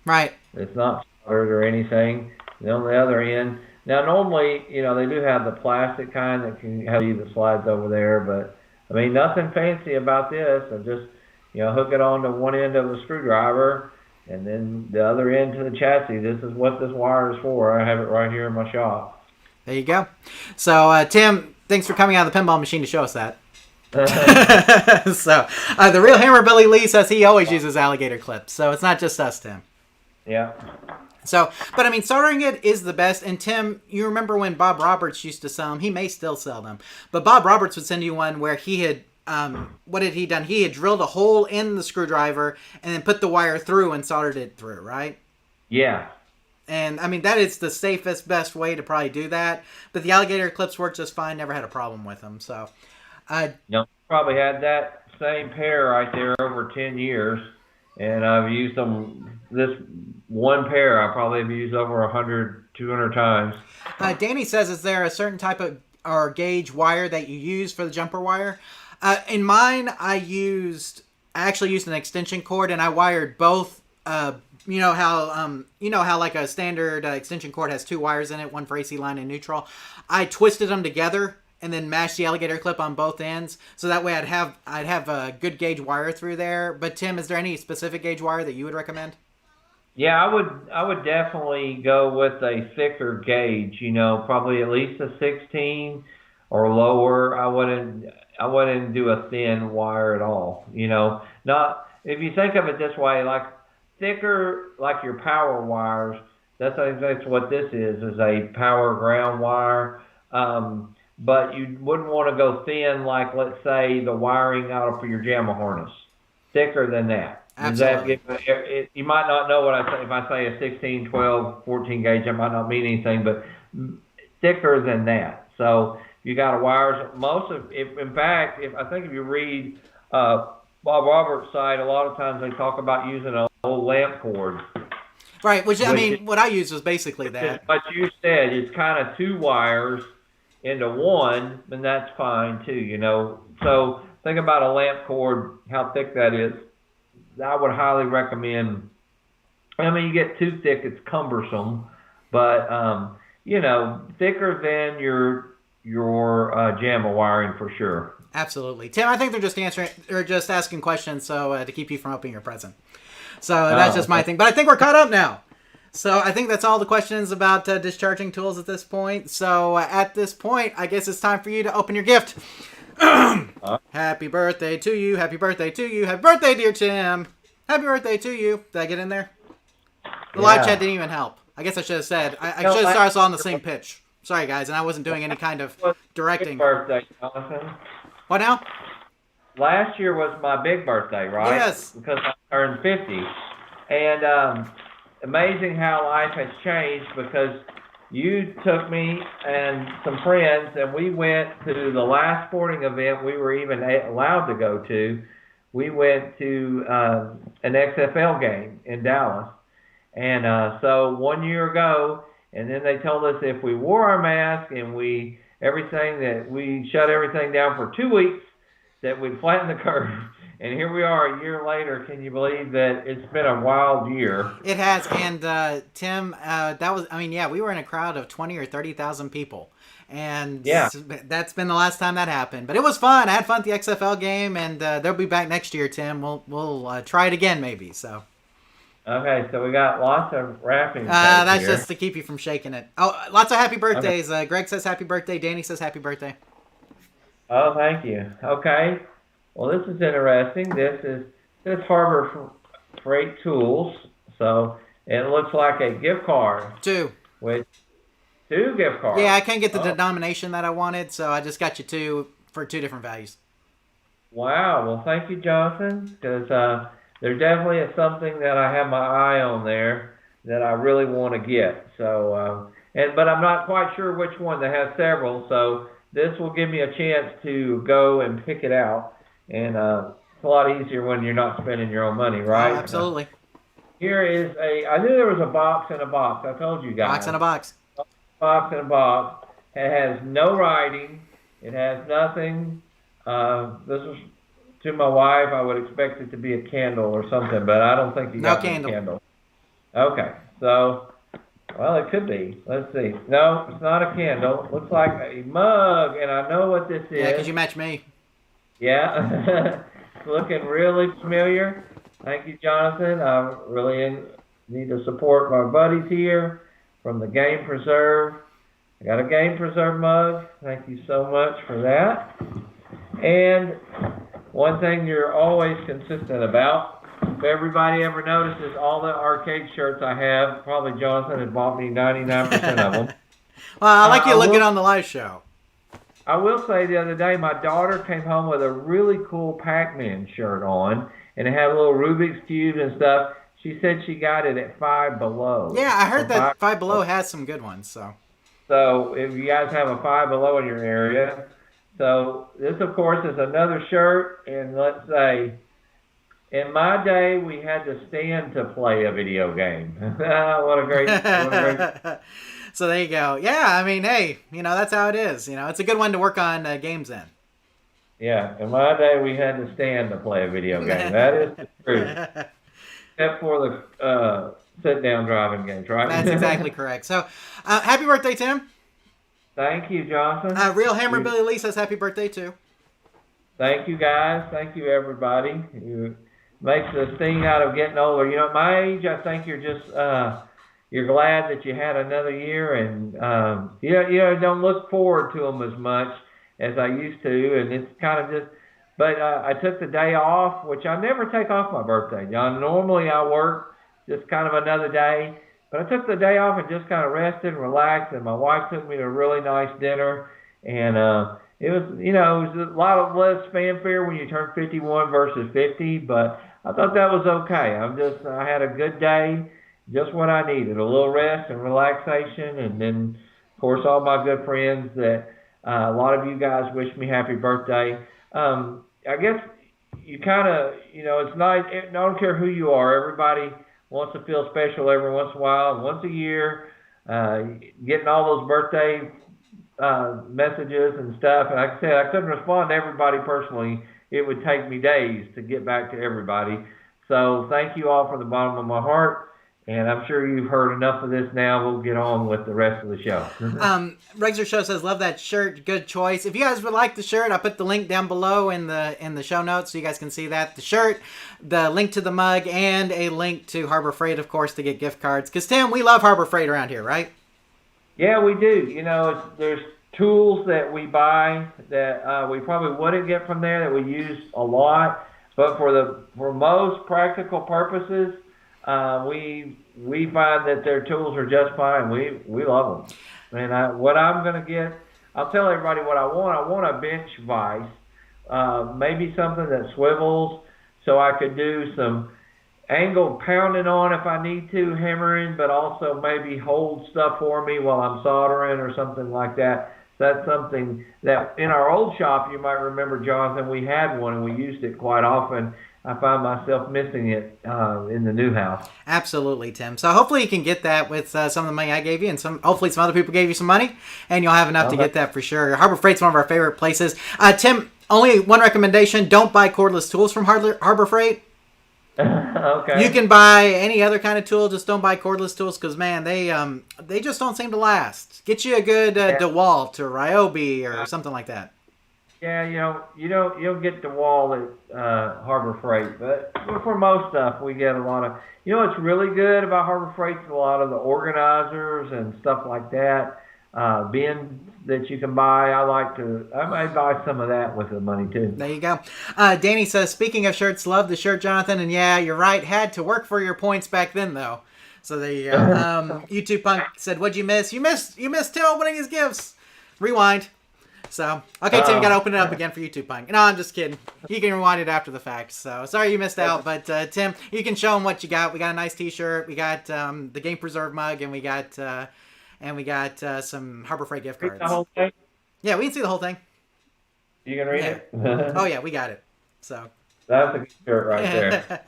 Right. It's not soldered or anything. And on the other end, now normally, they do have the plastic kind that can have you that slides over there, but I mean, nothing fancy about this. I just, hook it on to one end of a screwdriver and then the other end to the chassis. This is what this wire is for. I have it right here in my shop. There you go. So, Tim, thanks for coming out of the pinball machine to show us that. So, the real Hammer Billy Lee says he always uses alligator clips. So it's not just us, Tim. Yeah. So, but I mean, soldering it is the best. And Tim, you remember when Bob Roberts used to sell them? He may still sell them. But Bob Roberts would send you one where he had, what had he done? He had drilled a hole in the screwdriver and then put the wire through and soldered it through, right? Yeah. And I mean, that is the safest, best way to probably do that. But the alligator clips work just fine. Never had a problem with them. So, probably had that same pair right there over 10 years. And I've used them, this one pair I probably have used over 100, 200 times. Danny says, is there a certain type of or gauge wire that you use for the jumper wire? In mine, I actually used an extension cord, and I wired both. You know how like a standard extension cord has two wires in it, one for AC line and neutral. I twisted them together and then mashed the alligator clip on both ends, so that way I'd have a good gauge wire through there. But Tim, is there any specific gauge wire that you would recommend? Yeah, I would definitely go with a thicker gauge, probably at least a 16 or lower. I wouldn't do a thin wire at all. Not if you think of it this way, like thicker, like your power wires. That's what this is a power ground wire. But you wouldn't want to go thin, like let's say the wiring out for your JAMA harness. Thicker than that. Does that Absolutely. you might not know what I say if I say a 16, 12, 14 gauge. That might not mean anything, but thicker than that. So you got a wires. In fact, if you read Bob Roberts' site, a lot of times they talk about using an old lamp cord. Right, what I used was basically that. But you said it's kind of two wires into one, and that's fine too. So think about a lamp cord, how thick that is. I would highly recommend. I mean, you get too thick, it's cumbersome, but thicker than your JAMA wiring for sure. Absolutely, Tim. I think they're just asking questions to keep you from opening your present. So that's just my thing. But I think we're caught up now. So I think that's all the questions about discharging tools at this point. So at this point, I guess it's time for you to open your gift. Happy birthday to you. Happy birthday to you. Happy birthday, dear Tim. Happy birthday to you. Did I get in there? The live chat didn't even help. I guess I should have said. I should have started us all on the same pitch. Sorry, guys. And I wasn't doing any kind of directing. Birthday, Jonathan. What now? Last year was my big birthday, right? Yes. Because I turned 50. And amazing how life has changed because you took me and some friends, and we went to the last sporting event we were even allowed to go to. We went to an XFL game in Dallas. And so 1 year ago, and then they told us if we wore our mask and we shut everything down for 2 weeks, that we'd flatten the curve. And here we are a year later. Can you believe that it's been a wild year? It has. And Tim, we were in a crowd of 20 or 30,000 people. And that's been the last time that happened. But it was fun. I had fun at the XFL game, and they'll be back next year, Tim. We'll try it again maybe. So. Okay, so we got lots of wrapping. That's just to keep you from shaking it. Oh, lots of happy birthdays. Okay. Greg says happy birthday. Danny says happy birthday. Oh, thank you. Okay. Well, this is interesting. This is Harbor Freight Tools. So it looks like a gift card. Two gift cards. Yeah, I can't get the denomination that I wanted, so I just got you two for two different values. Wow. Well, thank you, Jonathan, because there definitely is something that I have my eye on there that I really want to get. So, but I'm not quite sure which one. They have several, so this will give me a chance to go and pick it out. And it's a lot easier when you're not spending your own money, right? Oh, absolutely. Here is I knew there was a box in a box. I told you guys. Box in a box. Box in a box. It has no writing. It has nothing. This was to my wife. I would expect it to be a candle or something, but I don't think you got a candle. Okay, so, well, it could be. Let's see. No, it's not a candle. It looks like a mug, and I know what this is. Yeah, because you match me. Yeah, it's looking really familiar. Thank you, Jonathan. I really need to support my buddies here from the Game Preserve. I got a Game Preserve mug. Thank you so much for that. And one thing you're always consistent about, if everybody ever notices all the arcade shirts I have, probably Jonathan has bought me 99% of them. Well, I like you looking on the live show. I will say the other day, my daughter came home with a really cool Pac-Man shirt on, and it had a little Rubik's Cube and stuff. She said she got it at Five Below. Yeah, I heard that Five Below has some good ones. So if you guys have a Five Below in your area, so this, of course, is another shirt, and let's say, in my day, we had to stand to play a video game. What a great... So there you go. Yeah, I mean, hey, that's how it is. It's a good one to work on games in. Yeah, in my day, we had to stand to play a video game. That is the truth. Except for the sit-down driving games, right? That's exactly correct. So, happy birthday, Tim. Thank you, Johnson. Real Hammer Billy Lee says happy birthday, too. Thank you, guys. Thank you, everybody. You makes a thing out of getting older. You know, at my age, I think you're just you're glad that you had another year, and don't look forward to them as much as I used to, and it's kind of just. But I took the day off, which I never take off my birthday, John. Normally I work just kind of another day, but I took the day off and just kind of rested and relaxed. And my wife took me to a really nice dinner, and it was a lot of less fanfare when you turn 51 versus 50, but I thought that was okay. I had a good day, just what I needed, a little rest and relaxation, and then of course all my good friends that a lot of you guys wish me happy birthday. I guess you kind of, it's nice. I don't care who you are. Everybody wants to feel special every once in a while. And once a year, getting all those birthday messages and stuff. And like I said, I couldn't respond to everybody personally. It would take me days to get back to everybody. So thank you all from the bottom of my heart. And I'm sure you've heard enough of this now. We'll get on with the rest of the show. Regular Show says, love that shirt. Good choice. If you guys would like the shirt, I put the link down below in the show notes so you guys can see that. The shirt, the link to the mug, and a link to Harbor Freight, of course, to get gift cards. Because, Tim, we love Harbor Freight around here, right? Yeah, we do. There's tools that we buy that we probably wouldn't get from there that we use a lot. But for most practical purposes, we find that their tools are just fine. We love them. And what I'm going to get, I'll tell everybody what I want. I want a bench vise, maybe something that swivels so I could do some angled pounding on if I need to, hammering, but also maybe hold stuff for me while I'm soldering or something like that. That's something that in our old shop, you might remember, Jonathan, we had one and we used it quite often. I find myself missing it in the new house. Absolutely, Tim. So hopefully you can get that with some of the money I gave you, and hopefully some other people gave you some money, and you'll have enough to get that for sure. Harbor Freight's one of our favorite places. Tim, only one recommendation: don't buy cordless tools from Harbor Freight. Okay. You can buy any other kind of tool, just don't buy cordless tools because, man, they just don't seem to last. Get you a good DeWalt or Ryobi or something like that. Yeah, you don't get DeWalt at Harbor Freight, but for most stuff we get a lot of. What's really good about Harbor Freight is a lot of the organizers and stuff like that. Bins that you can buy. I might buy some of that with the money too. There you go. Danny says, speaking of shirts, love the shirt, Jonathan. And yeah, you're right. Had to work for your points back then, though. So there you go. YouTube Punk said, what'd you miss? You missed Tim opening his gifts. Rewind. So, okay, Tim, you got to open it up again for YouTube Punk. No, I'm just kidding. You can rewind it after the fact. So, sorry you missed out. But, Tim, you can show them what you got. We got a nice t-shirt. We got the Game Preserve mug. And we got some Harbor Freight gift cards. The whole thing? Yeah, we can see the whole thing. You can read it? Oh, yeah, we got it. So that's a good shirt right there.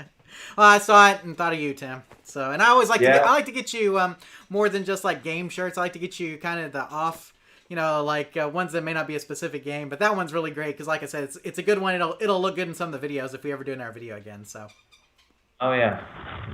Well, I saw it and thought of you, Tim. So, and I always like I like to get you more than just like game shirts. I like to get you kind of the off, ones that may not be a specific game. But that one's really great because, like I said, it's a good one. It'll look good in some of the videos if we ever do another video again. So. Oh, yeah.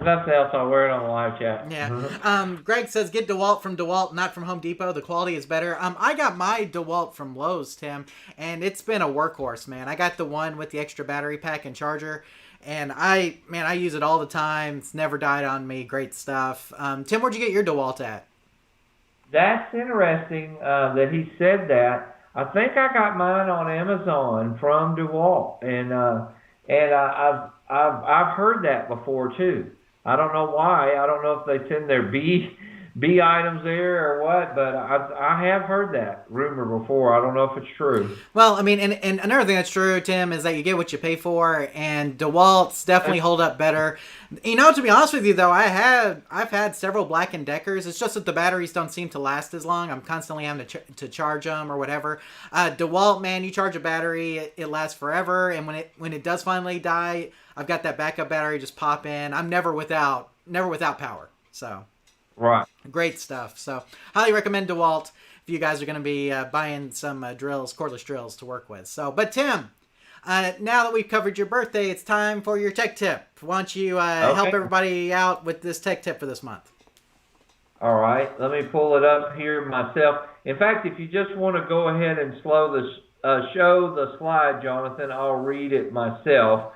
Nothing else. I'll wear it on the live chat. Yeah. Greg says, get DeWalt from DeWalt, not from Home Depot. The quality is better. I got my DeWalt from Lowe's, Tim, and it's been a workhorse, man. I got the one with the extra battery pack and charger, and I use it all the time. It's never died on me. Great stuff. Tim, where'd you get your DeWalt at? That's interesting that he said that. I think I got mine on Amazon from DeWalt, and I've heard that before too. I don't know why. I don't know if they send their B items there or what, but I have heard that rumor before. I don't know if it's true. Well, I mean, and another thing that's true, Tim, is that you get what you pay for, and DeWalt's definitely hold up better. To be honest with you, though, I've had several Black & Deckers. It's just that the batteries don't seem to last as long. I'm constantly having to charge them or whatever. DeWalt, man, you charge a battery, it lasts forever, and when it does finally die, I've got that backup battery just pop in. I'm never without power. So. Right. Great stuff. So, highly recommend DeWalt if you guys are going to be buying some cordless drills to work with. So, but Tim, now that we've covered your birthday, it's time for your tech tip. Why don't you help everybody out with this tech tip for this month? All right. Let me pull it up here myself. In fact, if you just want to go ahead and show the slide, Jonathan, I'll read it myself.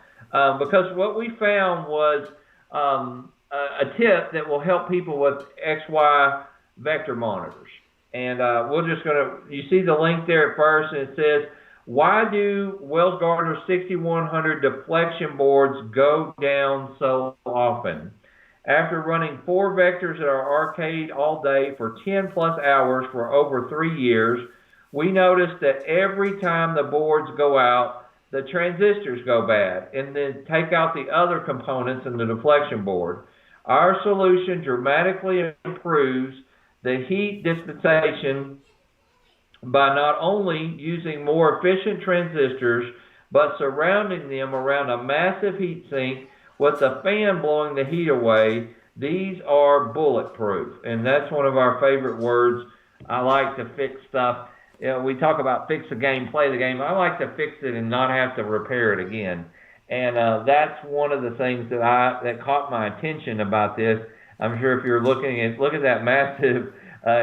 because what we found was a tip that will help people with XY vector monitors. And you see the link there at first, and it says, why do Wells Gardner 6100 deflection boards go down so often? After running 4 vectors at our arcade all day for 10 plus hours for over 3 years, we noticed that every time the boards go out, the transistors go bad, and then take out the other components in the deflection board. Our solution dramatically improves the heat dissipation by not only using more efficient transistors, but surrounding them around a massive heat sink with a fan blowing the heat away. These are bulletproof, and that's one of our favorite words. I like to fix stuff. You know, we talk about fix the game, play the game. I like to fix it and not have to repair it again. And that's one of the things that caught my attention about this. I'm sure if you're look at that massive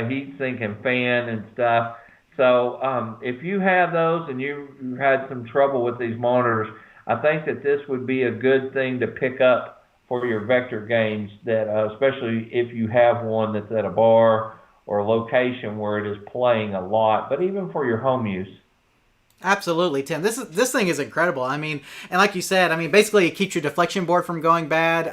heat sink and fan and stuff. So if you have those and you've had some trouble with these monitors, I think that this would be a good thing to pick up for your vector games, that especially if you have one that's at a bar or a location where it is playing a lot, but even for your home use. Absolutely, Tim. This thing is incredible. I mean, and like you said, I mean, basically it keeps your deflection board from going bad.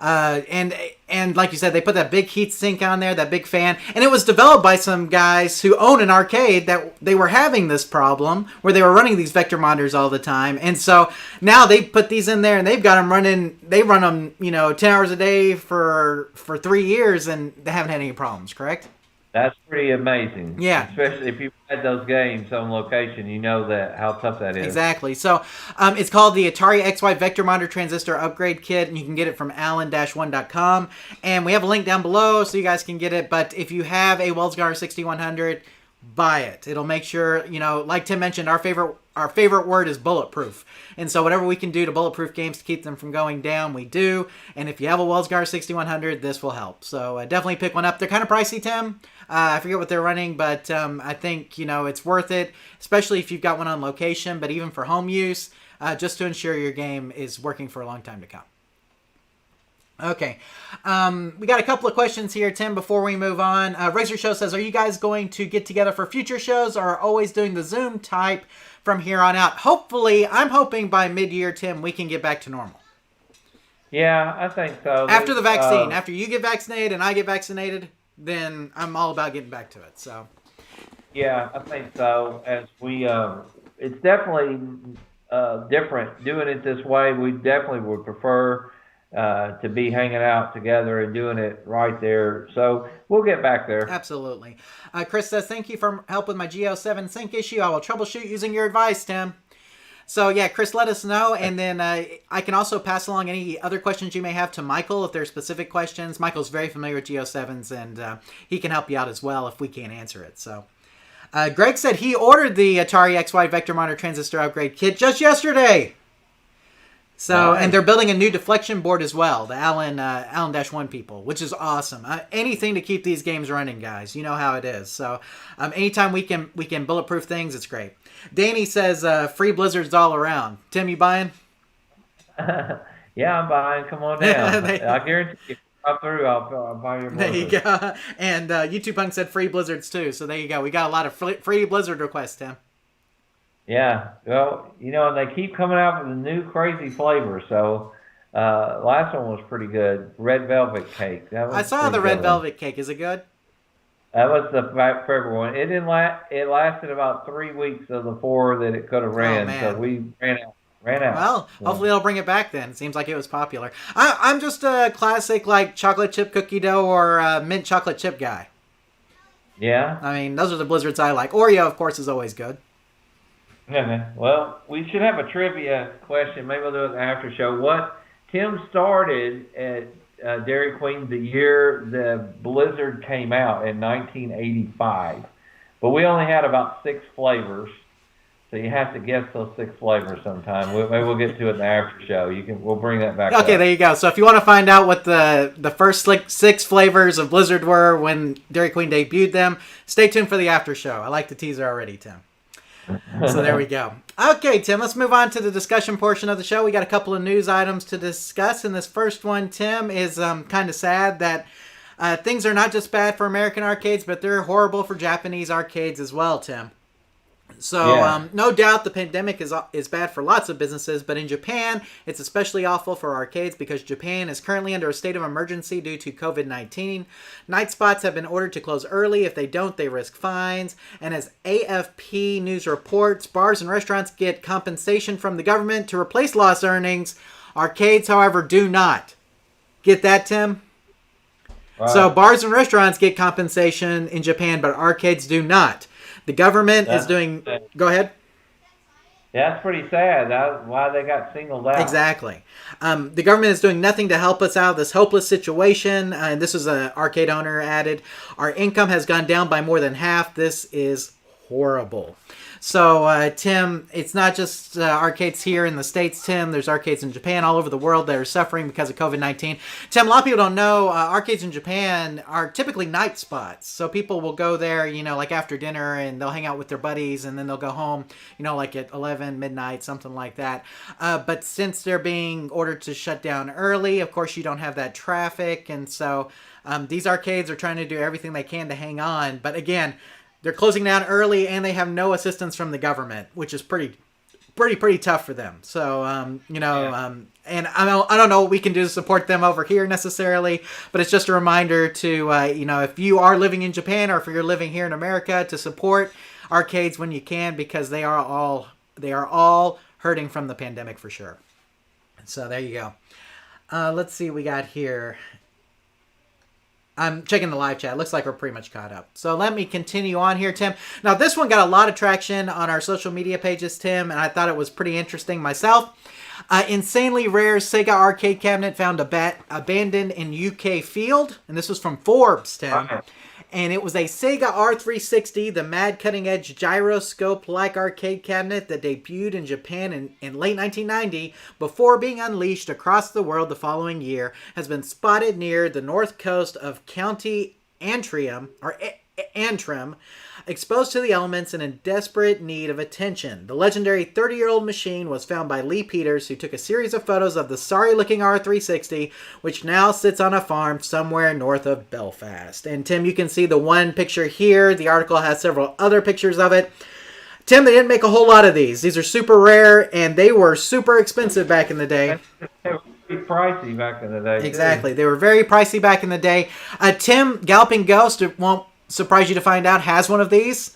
And like you said, they put that big heat sink on there, that big fan, and it was developed by some guys who own an arcade that they were having this problem where they were running these vector monitors all the time, and so now they put these in there and they've got them running. They run them, 10 hours a day for 3 years, and they haven't had any problems. Correct? That's pretty amazing. Yeah. Especially if you've had those games on location, you know how tough that is. Exactly. So it's called the Atari XY Vector Monitor Transistor Upgrade Kit, and you can get it from allen-1.com. And we have a link down below so you guys can get it. But if you have a Wells Gardner 6100, buy it. It'll make sure, like Tim mentioned, our favorite word is bulletproof. And so whatever we can do to bulletproof games to keep them from going down, we do. And if you have a Wells Gardner 6100, this will help. So definitely pick one up. They're kind of pricey, Tim. I forget what they're running, but I think, it's worth it, especially if you've got one on location, but even for home use, just to ensure your game is working for a long time to come. Okay. We got a couple of questions here, Tim, before we move on. Razor Show says, are you guys going to get together for future shows, or are always doing the Zoom type from here on out? Hopefully, I'm hoping by mid-year, Tim, we can get back to normal. Yeah, I think so. After the vaccine, after you get vaccinated and I get vaccinated, then I'm all about getting back to it. So. Yeah, I think so. As we, it's definitely different doing it this way. We definitely would prefer to be hanging out together and doing it right there. So we'll get back there. Absolutely. Chris says, thank you for help with my G07 sync issue. I will troubleshoot using your advice, Tim. So yeah, Chris, let us know. And then I can also pass along any other questions you may have to Michael if there's specific questions. Michael's very familiar with G07s, and he can help you out as well if we can't answer it. So Greg said he ordered the Atari XY Vector Monitor Transistor Upgrade Kit just yesterday. So, and they're building a new deflection board as well, the Allen-1 people, which is awesome. Anything to keep these games running, guys. You know how it is. So, anytime we can bulletproof things, it's great. Danny says, free blizzards all around. Tim, you buying? Yeah, I'm buying. Come on down. I guarantee you, if I come through, I'll buy your blizzard. There you go. And YouTube Punk said free blizzards too. So there you go. We got a lot of free blizzard requests, Tim. Yeah, well, and they keep coming out with a new crazy flavor. So last one was pretty good. Red velvet cake. I saw the red velvet cake. Is it good? That was the favorite one. It didn't it lasted about 3 weeks of the 4 that it could have ran. So we ran out. Well, hopefully they'll bring it back then. It seems like it was popular. I'm just a classic like chocolate chip cookie dough or mint chocolate chip guy. Yeah. I mean, those are the blizzards I like. Oreo, of course, is always good. Well, we should have a trivia question. Maybe we'll do it in the after show. What Tim started at Dairy Queen the year the Blizzard came out in 1985, but we only had about 6 flavors, so you have to guess those 6 flavors sometime. Maybe we'll get to it in the after show. We'll bring that back. Okay, there you go. So if you want to find out what the first 6 flavors of Blizzard were when Dairy Queen debuted them, stay tuned for the after show. I like the teaser already, Tim. So there we go. Okay, Tim, let's move on to the discussion portion of the show. We got a couple of news items to discuss, and this first one, Tim, is kind of sad that things are not just bad for American arcades, but they're horrible for Japanese arcades as well, Tim. So, no doubt the pandemic is bad for lots of businesses, but in Japan, it's especially awful for arcades because Japan is currently under a state of emergency due to COVID-19. Night spots have been ordered to close early. If they don't, they risk fines. And as AFP News reports, bars and restaurants get compensation from the government to replace lost earnings. Arcades, however, do not. Get that, Tim? Right. So, bars and restaurants get compensation in Japan, but arcades do not. The government is doing... Go ahead. That's pretty sad. That's why they got singled out. Exactly. The government is doing nothing to help us out of this hopeless situation. And this is an arcade owner added. Our income has gone down by more than half. This is horrible. So, Tim, it's not just arcades here in the States, Tim. There's arcades in Japan, all over the world that are suffering because of COVID-19. Tim, a lot of people don't know arcades in Japan are typically night spots. So people will go there, you know, like after dinner, and they'll hang out with their buddies, and then they'll go home, you know, like at 11, midnight, something like that. But since they're being ordered to shut down early, of course, you don't have that traffic. And so these arcades are trying to do everything they can to hang on. But again, they're closing down early, and they have no assistance from the government, which is pretty tough for them. So, and I don't know what we can do to support them over here necessarily, but it's just a reminder to, if you are living in Japan or if you're living here in America, to support arcades when you can, because they are all hurting from the pandemic for sure. So there you go. Let's see what we got here. I'm checking the live chat. Looks like we're pretty much caught up. So let me continue on here, Tim. Now, this one got a lot of traction on our social media pages, Tim, and I thought it was pretty interesting myself. Insanely rare Sega arcade cabinet found abandoned in UK field. And this was from Forbes, Tim. Okay. And it was a Sega R360, the mad cutting-edge gyroscope-like arcade cabinet that debuted in Japan in late 1990 before being unleashed across the world the following year, has been spotted near the north coast of County Antrim, exposed to the elements and in desperate need of attention. The legendary 30-year-old machine was found by Lee Peters, who took a series of photos of the sorry-looking R360, which now sits on a farm somewhere north of Belfast. And Tim, you can see the one picture here. The article has several other pictures of it. Tim, they didn't make a whole lot of these. These are super rare, and they were super expensive back in the day. They were pretty pricey back in the day. Exactly. They were very pricey back in the day. Tim, Galloping Ghost, it won't surprise you to find out, has one of these,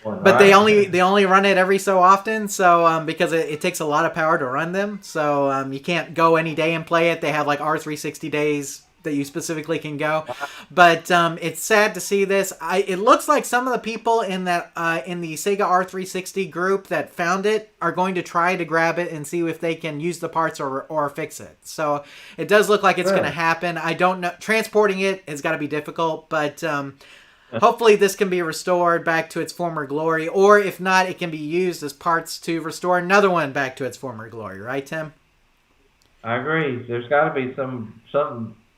but they only run it every so often, so because it takes a lot of power to run them, so you can't go any day and play it. They have like R360 days that you specifically can go, but it's sad to see this. It looks like some of the people in that in the Sega R360 group that found it are going to try to grab it and see if they can use the parts or fix it. So it does look like it's going to happen. I don't know. Transporting it has got to be difficult, but hopefully this can be restored back to its former glory, or if not, it can be used as parts to restore another one back to its former glory. Right, Tim? I agree. There's got to be some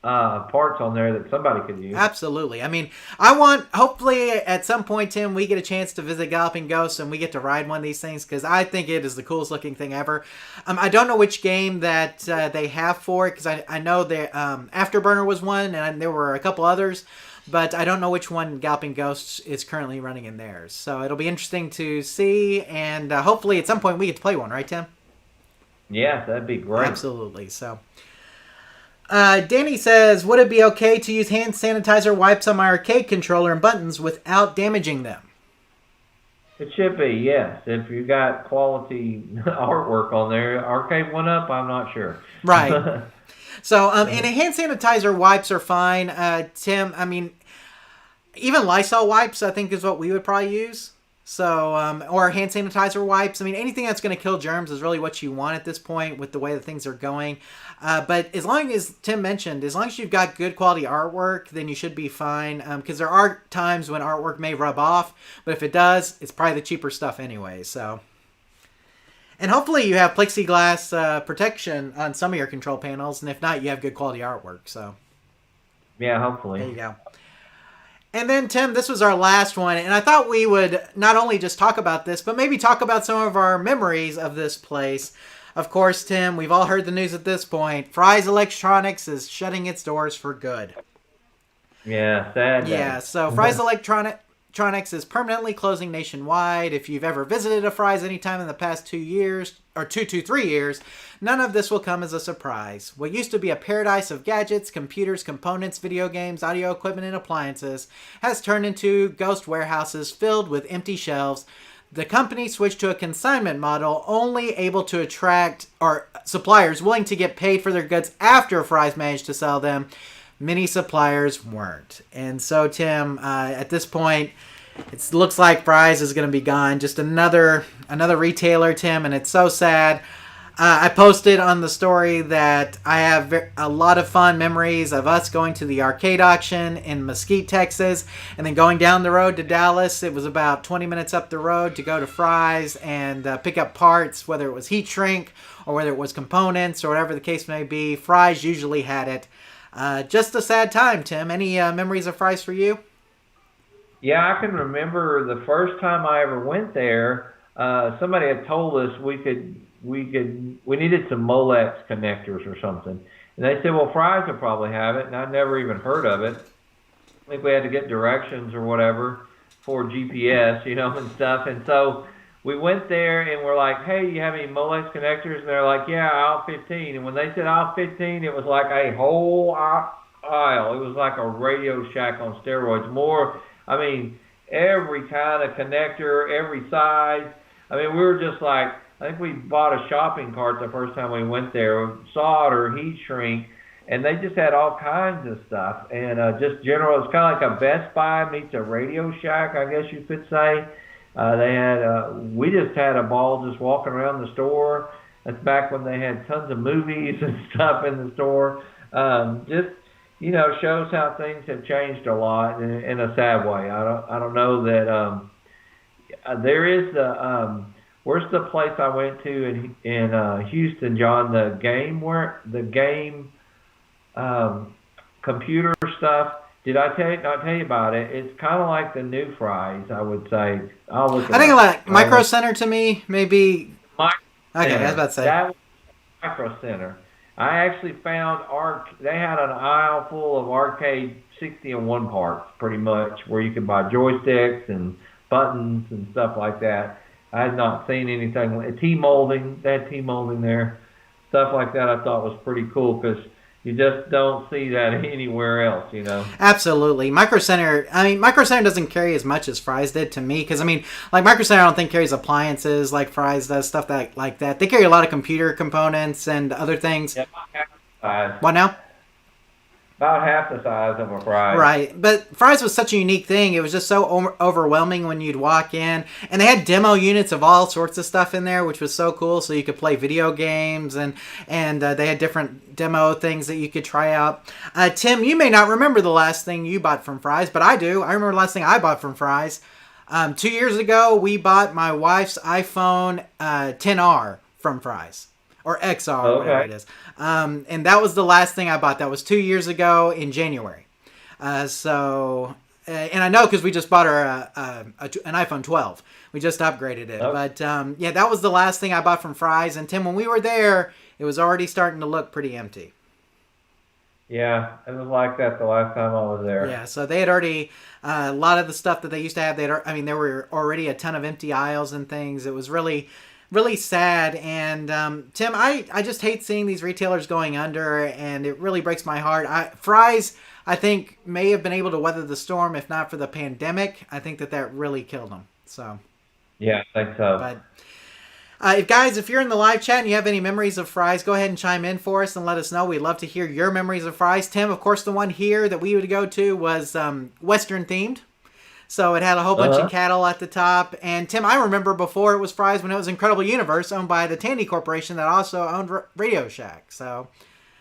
parts on there that somebody could use. Absolutely. I mean, hopefully at some point, Tim, we get a chance to visit Galloping Ghost and we get to ride one of these things, because I think it is the coolest looking thing ever. I don't know which game that they have for it, because I know Afterburner was one, and there were a couple others, but I don't know which one Galloping Ghost is currently running in theirs. So it'll be interesting to see, and hopefully at some point we get to play one, right, Tim? Yeah, that'd be great. Absolutely. So, Danny says, would it be okay to use hand sanitizer wipes on my arcade controller and buttons without damaging them? It should be, yes. If you got quality artwork on there. Arcade One Up, I'm not sure. Right. So, and hand sanitizer wipes are fine. Tim, I mean, even Lysol wipes, I think, is what we would probably use. So, or hand sanitizer wipes. I mean, anything that's going to kill germs is really what you want at this point with the way that things are going. But as long as, Tim mentioned, as long as you've got good quality artwork, then you should be fine. Because there are times when artwork may rub off. But if it does, it's probably the cheaper stuff anyway. So, and hopefully you have plexiglass protection on some of your control panels. And if not, you have good quality artwork. So, yeah, hopefully. There you go. And then, Tim, this was our last one, and I thought we would not only just talk about this, but maybe talk about some of our memories of this place. Of course, Tim, we've all heard the news at this point. Fry's Electronics is shutting its doors for good. Yeah, sad. Yeah, so Fry's Electronics is permanently closing nationwide. If you've ever visited a Fry's anytime in the past 2 years, or 2 to 3 years, none of this will come as a surprise. What used to be a paradise of gadgets, computers, components, video games, audio equipment, and appliances has turned into ghost warehouses filled with empty shelves. The company switched to a consignment model, only able to attract suppliers willing to get paid for their goods after Fry's managed to sell them. Many suppliers weren't. And so, Tim, at this point, it looks like Fry's is going to be gone. Just another retailer, Tim, and it's so sad. I posted on the story that I have a lot of fun memories of us going to the arcade auction in Mesquite, Texas, and then going down the road to Dallas. It was about 20 minutes up the road to go to Fry's and pick up parts, whether it was heat shrink or whether it was components or whatever the case may be. Fry's usually had it. Just a sad time, Tim. Any memories of Fry's for you? Yeah, I can remember the first time I ever went there. Somebody had told us we needed some Molex connectors or something, and they said, "Well, Fry's will probably have it," and I'd never even heard of it. I think we had to get directions or whatever for GPS, and stuff. And so we went there and we're like, "Hey, you have any Molex connectors?" And they're like, "Yeah, aisle 15." And when they said aisle 15, it was like a whole aisle. It was like a Radio Shack on steroids. Every kind of connector, every size. We were just like, I think we bought a shopping cart the first time we went there, solder, heat shrink, and they just had all kinds of stuff. And just general, it's kind of like a Best Buy meets a Radio Shack, I guess you could say. We just had a ball just walking around the store. That's back when they had tons of movies and stuff in the store. Shows how things have changed a lot in a sad way. I don't know that there is where's the place I went to in Houston, John? The game computer stuff. Did I not tell you about it? It's kind of like the new Fry's, I would say. I think like Micro Center to me, maybe. Okay, I was about to say. That was Micro Center. I actually found they had an aisle full of arcade 60-in-1 parts, pretty much, where you could buy joysticks and buttons and stuff like that. I had not seen anything. T-molding, they had T-molding there. Stuff like that I thought was pretty cool because you just don't see that anywhere else, Absolutely. Micro Center doesn't carry as much as Fry's did to me because, Micro Center I don't think carries appliances like Fry's does, stuff like that. They carry a lot of computer components and other things. Yeah, about half the size. What now? About half the size of a Fry's. Right. But Fry's was such a unique thing. It was just so overwhelming when you'd walk in. And they had demo units of all sorts of stuff in there, which was so cool. So you could play video games and they had different demo things that you could try out. Tim, you may not remember the last thing you bought from Fry's, but I do. I remember the last thing I bought from Fry's. 2 years ago, we bought my wife's iPhone XR from Fry's. Or XR, or whatever it is. And that was the last thing I bought. That was 2 years ago in January. And I know because we just bought her an iPhone 12. We just upgraded it. Oh. But that was the last thing I bought from Fry's. And Tim, when we were there, it was already starting to look pretty empty. Yeah, it was like that the last time I was there. Yeah, so they had already, a lot of the stuff that they used to have, there were already a ton of empty aisles and things. It was really sad. And Tim, I just hate seeing these retailers going under, and it really breaks my heart. Fry's, I think, may have been able to weather the storm if not for the pandemic. I think that really killed them. So yeah, I think so. But if you're in the live chat and you have any memories of Fry's, go ahead and chime in for us and let us know. We'd love to hear your memories of Fry's. Tim, of course, the one here that we would go to was Western themed. So it had a whole bunch of cattle at the top. And Tim, I remember before it was Fry's when it was Incredible Universe, owned by the Tandy Corporation that also owned Radio Shack. So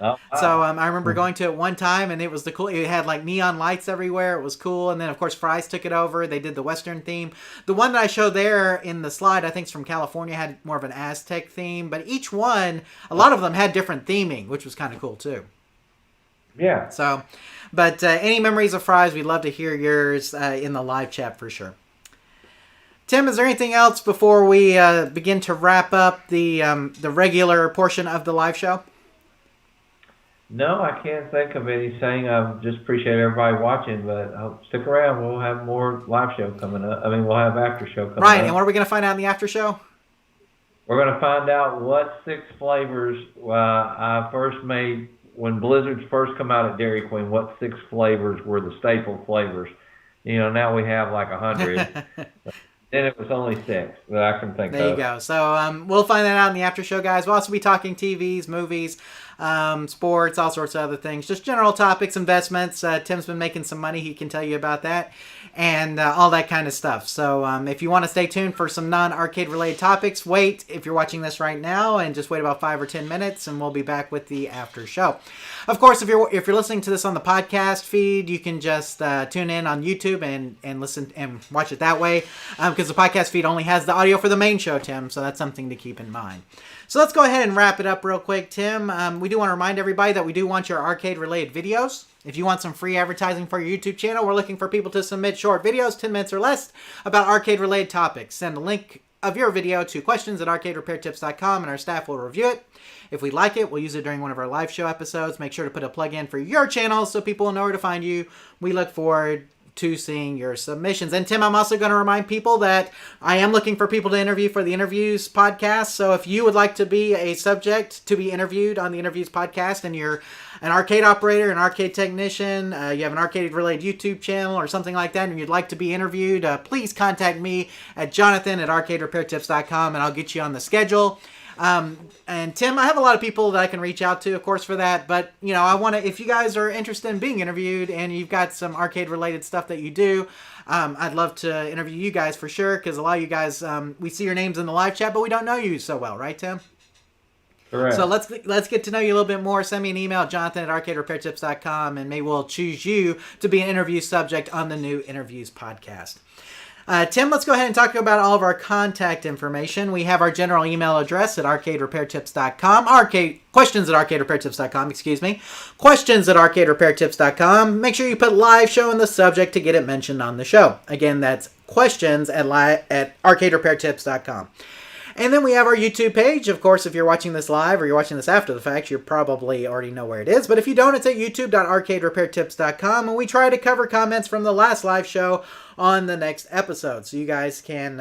I remember going to it one time, and it was it had like neon lights everywhere. It was cool. And then, of course, Fry's took it over. They did the Western theme. The one that I showed there in the slide, I think it's from California, had more of an Aztec theme. But each one, a lot of them had different theming, which was kind of cool too. Yeah. So, but any memories of fries, we'd love to hear yours in the live chat for sure. Tim, is there anything else before we begin to wrap up the regular portion of the live show? No, I can't think of anything. I just appreciate everybody watching, but stick around. We'll have more live show coming up. We'll have after show coming up. Right, and what are we going to find out in the after show? We're going to find out what 6 flavors I first made when Blizzards first come out at Dairy Queen. What 6 flavors were the staple flavors? Now we have like 100. Then it was only 6 that I can think of. There you go. So we'll find that out in the after show, guys. We'll also be talking TVs, movies, sports, all sorts of other things. Just general topics, investments. Tim's been making some money. He can tell you about that. And all that kind of stuff. So if you want to stay tuned for some non-arcade related topics, wait if you're watching this right now and just wait about 5 or 10 minutes and we'll be back with the after show. Of course, if you're listening to this on the podcast feed, you can just tune in on YouTube and listen and watch it that way because the podcast feed only has the audio for the main show, Tim. So that's something to keep in mind. So let's go ahead and wrap it up real quick, Tim. We do want to remind everybody that we do want your arcade-related videos. If you want some free advertising for your YouTube channel, we're looking for people to submit short videos, 10 minutes or less, about arcade-related topics. Send a link of your video to questions@arcaderepairtips.com and our staff will review it. If we like it, we'll use it during one of our live show episodes. Make sure to put a plug in for your channel so people will know where to find you. We look forward to seeing your submissions. And Tim, I'm also going to remind people that I am looking for people to interview for the Interviews podcast. So if you would like to be a subject to be interviewed on the Interviews podcast and you're an arcade operator, an arcade technician, you have an arcade-related YouTube channel or something like that, and you'd like to be interviewed, please contact me at jonathan@arcaderepairtips.com and I'll get you on the schedule. And Tim, I have a lot of people that I can reach out to, of course, for that. But, I want to, if you guys are interested in being interviewed and you've got some arcade-related stuff that you do, I'd love to interview you guys for sure. Because a lot of you guys, we see your names in the live chat, but we don't know you so well, right, Tim? Correct. So let's get to know you a little bit more. Send me an email, jonathan@arcaderepairtips.com, and maybe we'll choose you to be an interview subject on the new Interviews podcast. Tim, let's go ahead and talk about all of our contact information. We have our general email address at arcaderepairtips.com. Questions@arcaderepairtips.com, excuse me. Questions@arcaderepairtips.com. Make sure you put live show in the subject to get it mentioned on the show. Again, that's questions at arcaderepairtips.com. And then we have our YouTube page. Of course, if you're watching this live or you're watching this after the fact, you probably already know where it is. But if you don't, it's at youtube.arcaderepairtips.com. And we try to cover comments from the last live show on the next episode. So you guys can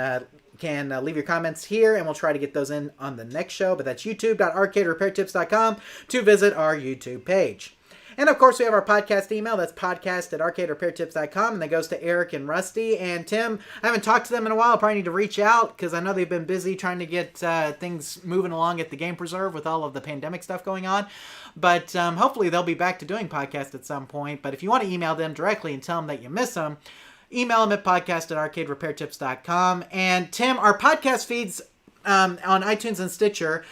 leave your comments here, and we'll try to get those in on the next show. But that's youtube.arcaderepairtips.com to visit our YouTube page. And, of course, we have our podcast email. That's podcast@arcaderepairtips.com, and that goes to Eric and Rusty. And, Tim, I haven't talked to them in a while. I probably need to reach out because I know they've been busy trying to get things moving along at the Game Preserve with all of the pandemic stuff going on. But hopefully they'll be back to doing podcasts at some point. But if you want to email them directly and tell them that you miss them, email them at podcast@arcaderepairtips.com. And, Tim, our podcast feeds on iTunes and Stitcher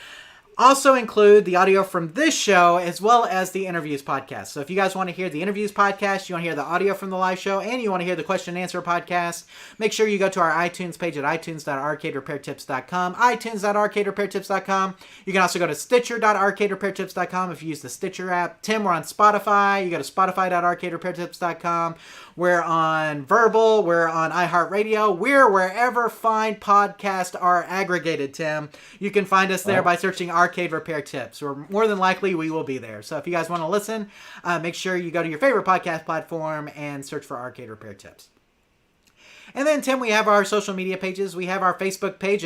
also include the audio from this show as well as the Interviews podcast. So if you guys want to hear the Interviews podcast, you want to hear the audio from the live show, and you want to hear the question and answer podcast, make sure you go to our iTunes page at itunes.arcaderepairtips.com, itunes.arcaderepairtips.com. You can also go to stitcher.arcaderepairtips.com if you use the Stitcher app. Tim, we're on Spotify. You go to spotify.arcaderepairtips.com. We're on Verbal. We're on iHeartRadio. We're wherever fine podcasts are aggregated, Tim. You can find us there by searching Arcade Repair Tips. Or more than likely, we will be there. So if you guys want to listen, make sure you go to your favorite podcast platform and search for Arcade Repair Tips. And then, Tim, we have our social media pages. We have our Facebook page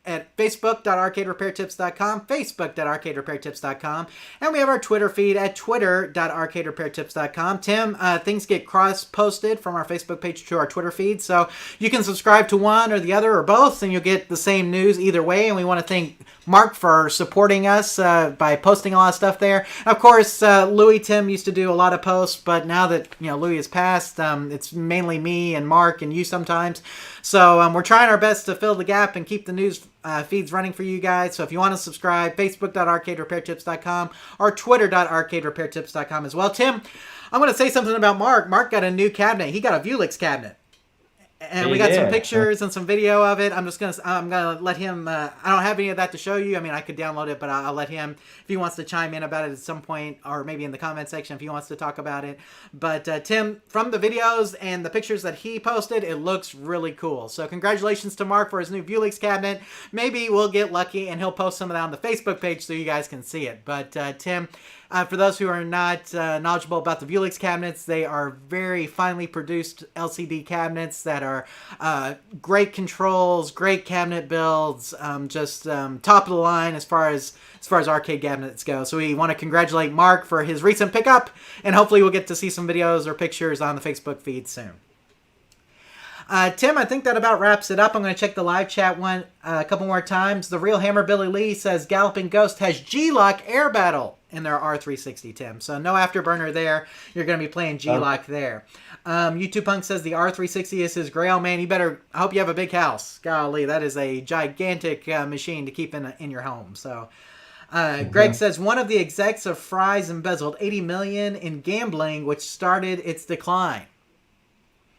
at facebook.arcaderepairtips.com, facebook.arcaderepairtips.com, and we have our Twitter feed at twitter.arcaderepairtips.com. Tim, things get cross-posted from our Facebook page to our Twitter feed, so you can subscribe to one or the other or both, and you'll get the same news either way, and we want to thank Mark for supporting us by posting a lot of stuff there. Of course, Louis, Tim used to do a lot of posts, but now that Louis has passed, it's mainly me and Mark and you sometimes. So we're trying our best to fill the gap and keep the news feeds running for you guys. So if you want to subscribe, facebook.arcaderepairtips.com or twitter.arcaderepairtips.com as well. Tim, I'm going to say something about Mark. Mark got a new cabinet. He got a Vuelix cabinet. and He we got some did. pictures and some video of it. I'm gonna let him. I don't have any of that to show you. I mean, I could download it, but I'll let him if he wants to chime in about it at some point, or maybe in the comment section if he wants to talk about it. But Tim, from the videos and the pictures that he posted, it looks really cool. So congratulations to Mark for his new Vuelix cabinet. Maybe we'll get lucky and he'll post some of that on the Facebook page so you guys can see it. But Tim, for those who are not knowledgeable about the Vuelix cabinets, they are very finely produced LCD cabinets that are great controls, great cabinet builds, just top of the line as far as arcade cabinets go. So we want to congratulate Mark for his recent pickup, and hopefully we'll get to see some videos or pictures on the Facebook feed soon. Tim, I think that about wraps it up. I'm going to check the live chat one a couple more times. The Real Hammer Billy Lee says Galloping Ghost has G-Lock Air Battle in their R360, Tim. So no afterburner there. You're going to be playing G-Lock there. YouTube Punk says the R360 is his grail. Man, I hope you have a big house. Golly, that is a gigantic machine to keep in your home. So Greg says one of the execs of Fry's embezzled $80 million in gambling, which started its decline.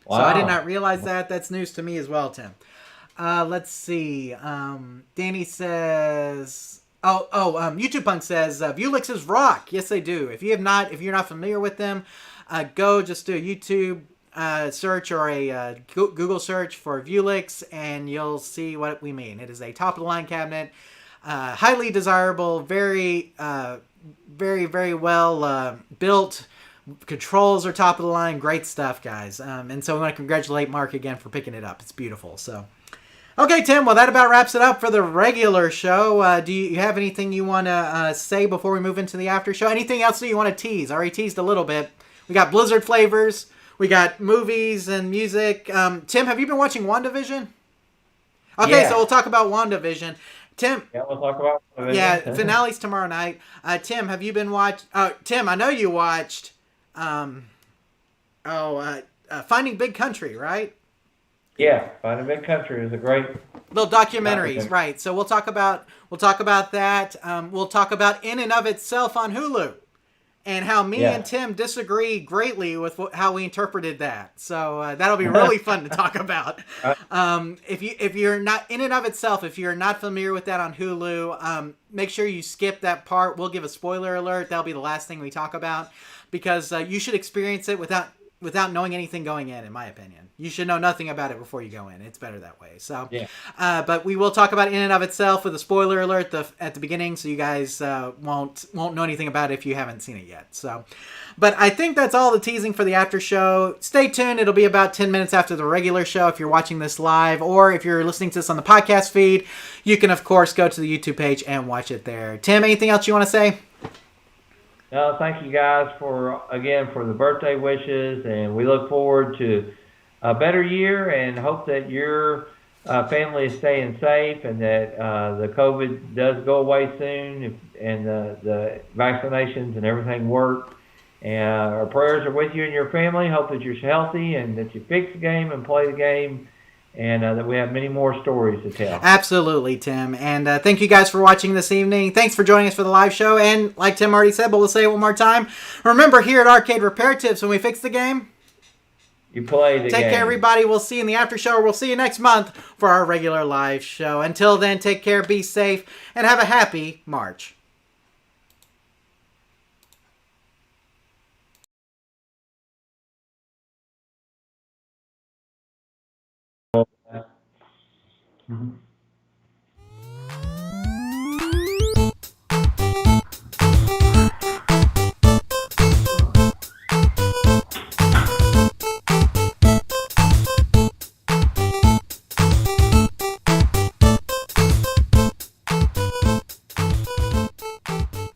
Wow. So I did not realize that. That's news to me as well, Tim. Let's see. Danny says, YouTube Punk says, Vuelixes rock. Yes, they do. If you're not familiar with them, go just do a YouTube search or a Google search for Vuelix, and you'll see what we mean. It is a top-of-the-line cabinet, highly desirable, very, very well built. Controls are top of the line. Great stuff, guys. And so we want to congratulate Mark again for picking it up. It's beautiful. So, okay, Tim. Well, that about wraps it up for the regular show. Do you have anything you want to say before we move into the after show? Anything else that you want to tease? I already teased a little bit. We got Blizzard flavors. We got movies and music. Tim, have you been watching WandaVision? Okay, yeah. So we'll talk about WandaVision. Tim. Yeah, we'll talk about WandaVision. Yeah, finale's tomorrow night. Tim, have you been watching? Tim, I know you watched. Finding Big Country, right? Yeah, Finding Big Country is a great little documentaries, right? So we'll talk about that. We'll talk about In and of Itself on Hulu, and how me and Tim disagree greatly with how we interpreted that. So that'll be really fun to talk about. If you're not In and of Itself, if you're not familiar with that on Hulu, make sure you skip that part. We'll give a spoiler alert. That'll be the last thing we talk about. Because you should experience it without knowing anything going in my opinion. You should know nothing about it before you go in. It's better that way. So, but we will talk about In and of Itself with a spoiler alert at the beginning, so you guys won't know anything about it if you haven't seen it yet. So, but I think that's all the teasing for the after show. Stay tuned. It'll be about 10 minutes after the regular show if you're watching this live, or if you're listening to this on the podcast feed, you can of course go to the YouTube page and watch it there. Tim, anything else you want to say? No, thank you guys for the birthday wishes, and we look forward to a better year and hope that your family is staying safe and that the COVID does go away soon and the vaccinations and everything work. And our prayers are with you and your family. Hope that you're healthy and that you fix the game and play the game. And that we have many more stories to tell. Absolutely, Tim. And thank you guys for watching this evening. Thanks for joining us for the live show. And like Tim already said, but we'll say it one more time. Remember, here at Arcade Repair Tips, when we fix the game, you play the game. Take care, everybody. We'll see you in the after show, or we'll see you next month for our regular live show. Until then, take care, be safe, and have a happy March. Mm-hmm.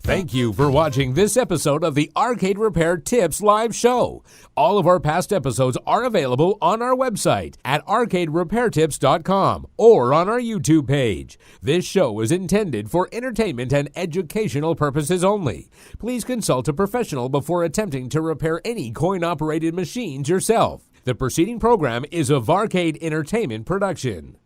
Thank you for watching this episode of the Arcade Repair Tips live show. All of our past episodes are available on our website at arcaderepairtips.com or on our YouTube page. This show is intended for entertainment and educational purposes only. Please consult a professional before attempting to repair any coin-operated machines yourself. The preceding program is a Varcade Entertainment production.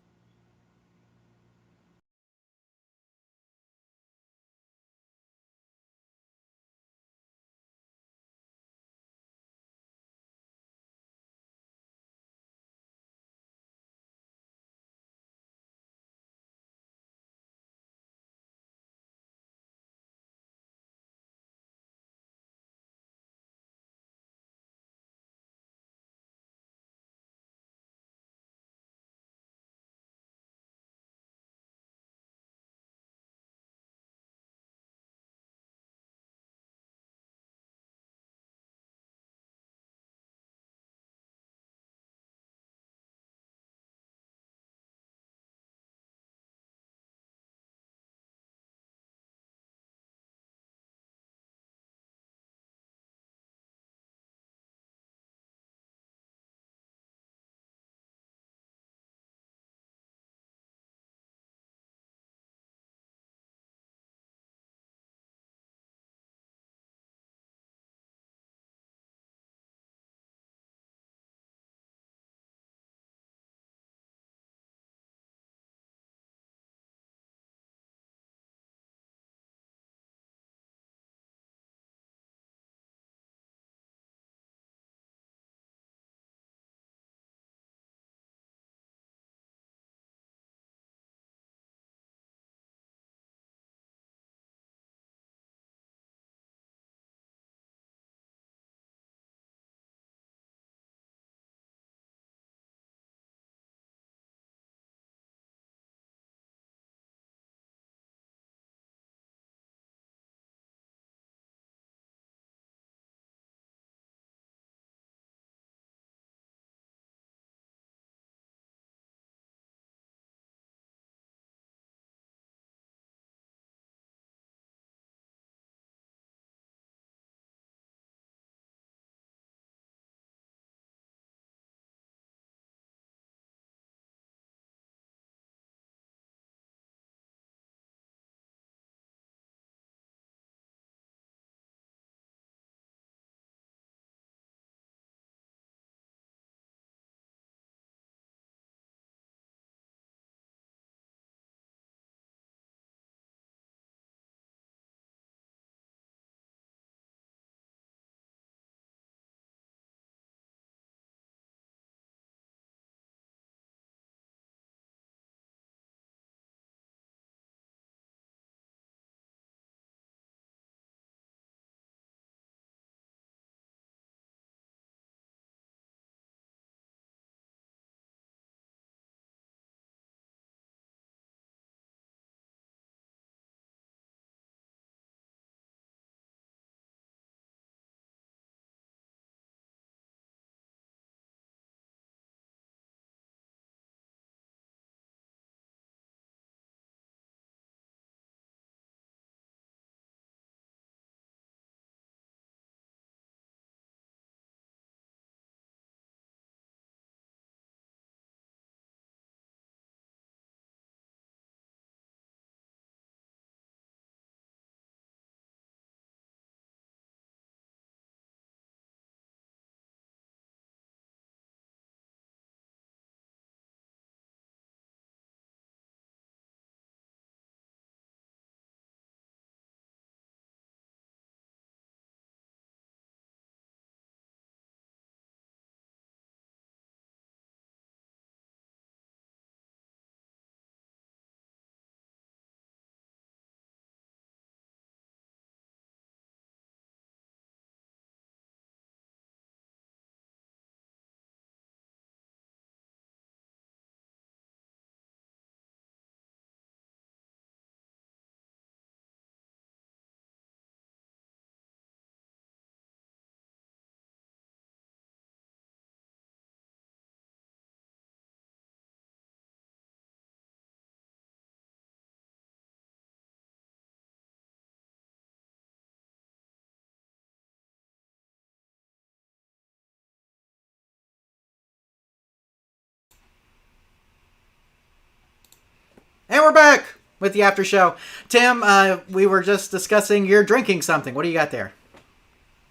And we're back with the after show. Tim, we were just discussing you're drinking something. What do you got there?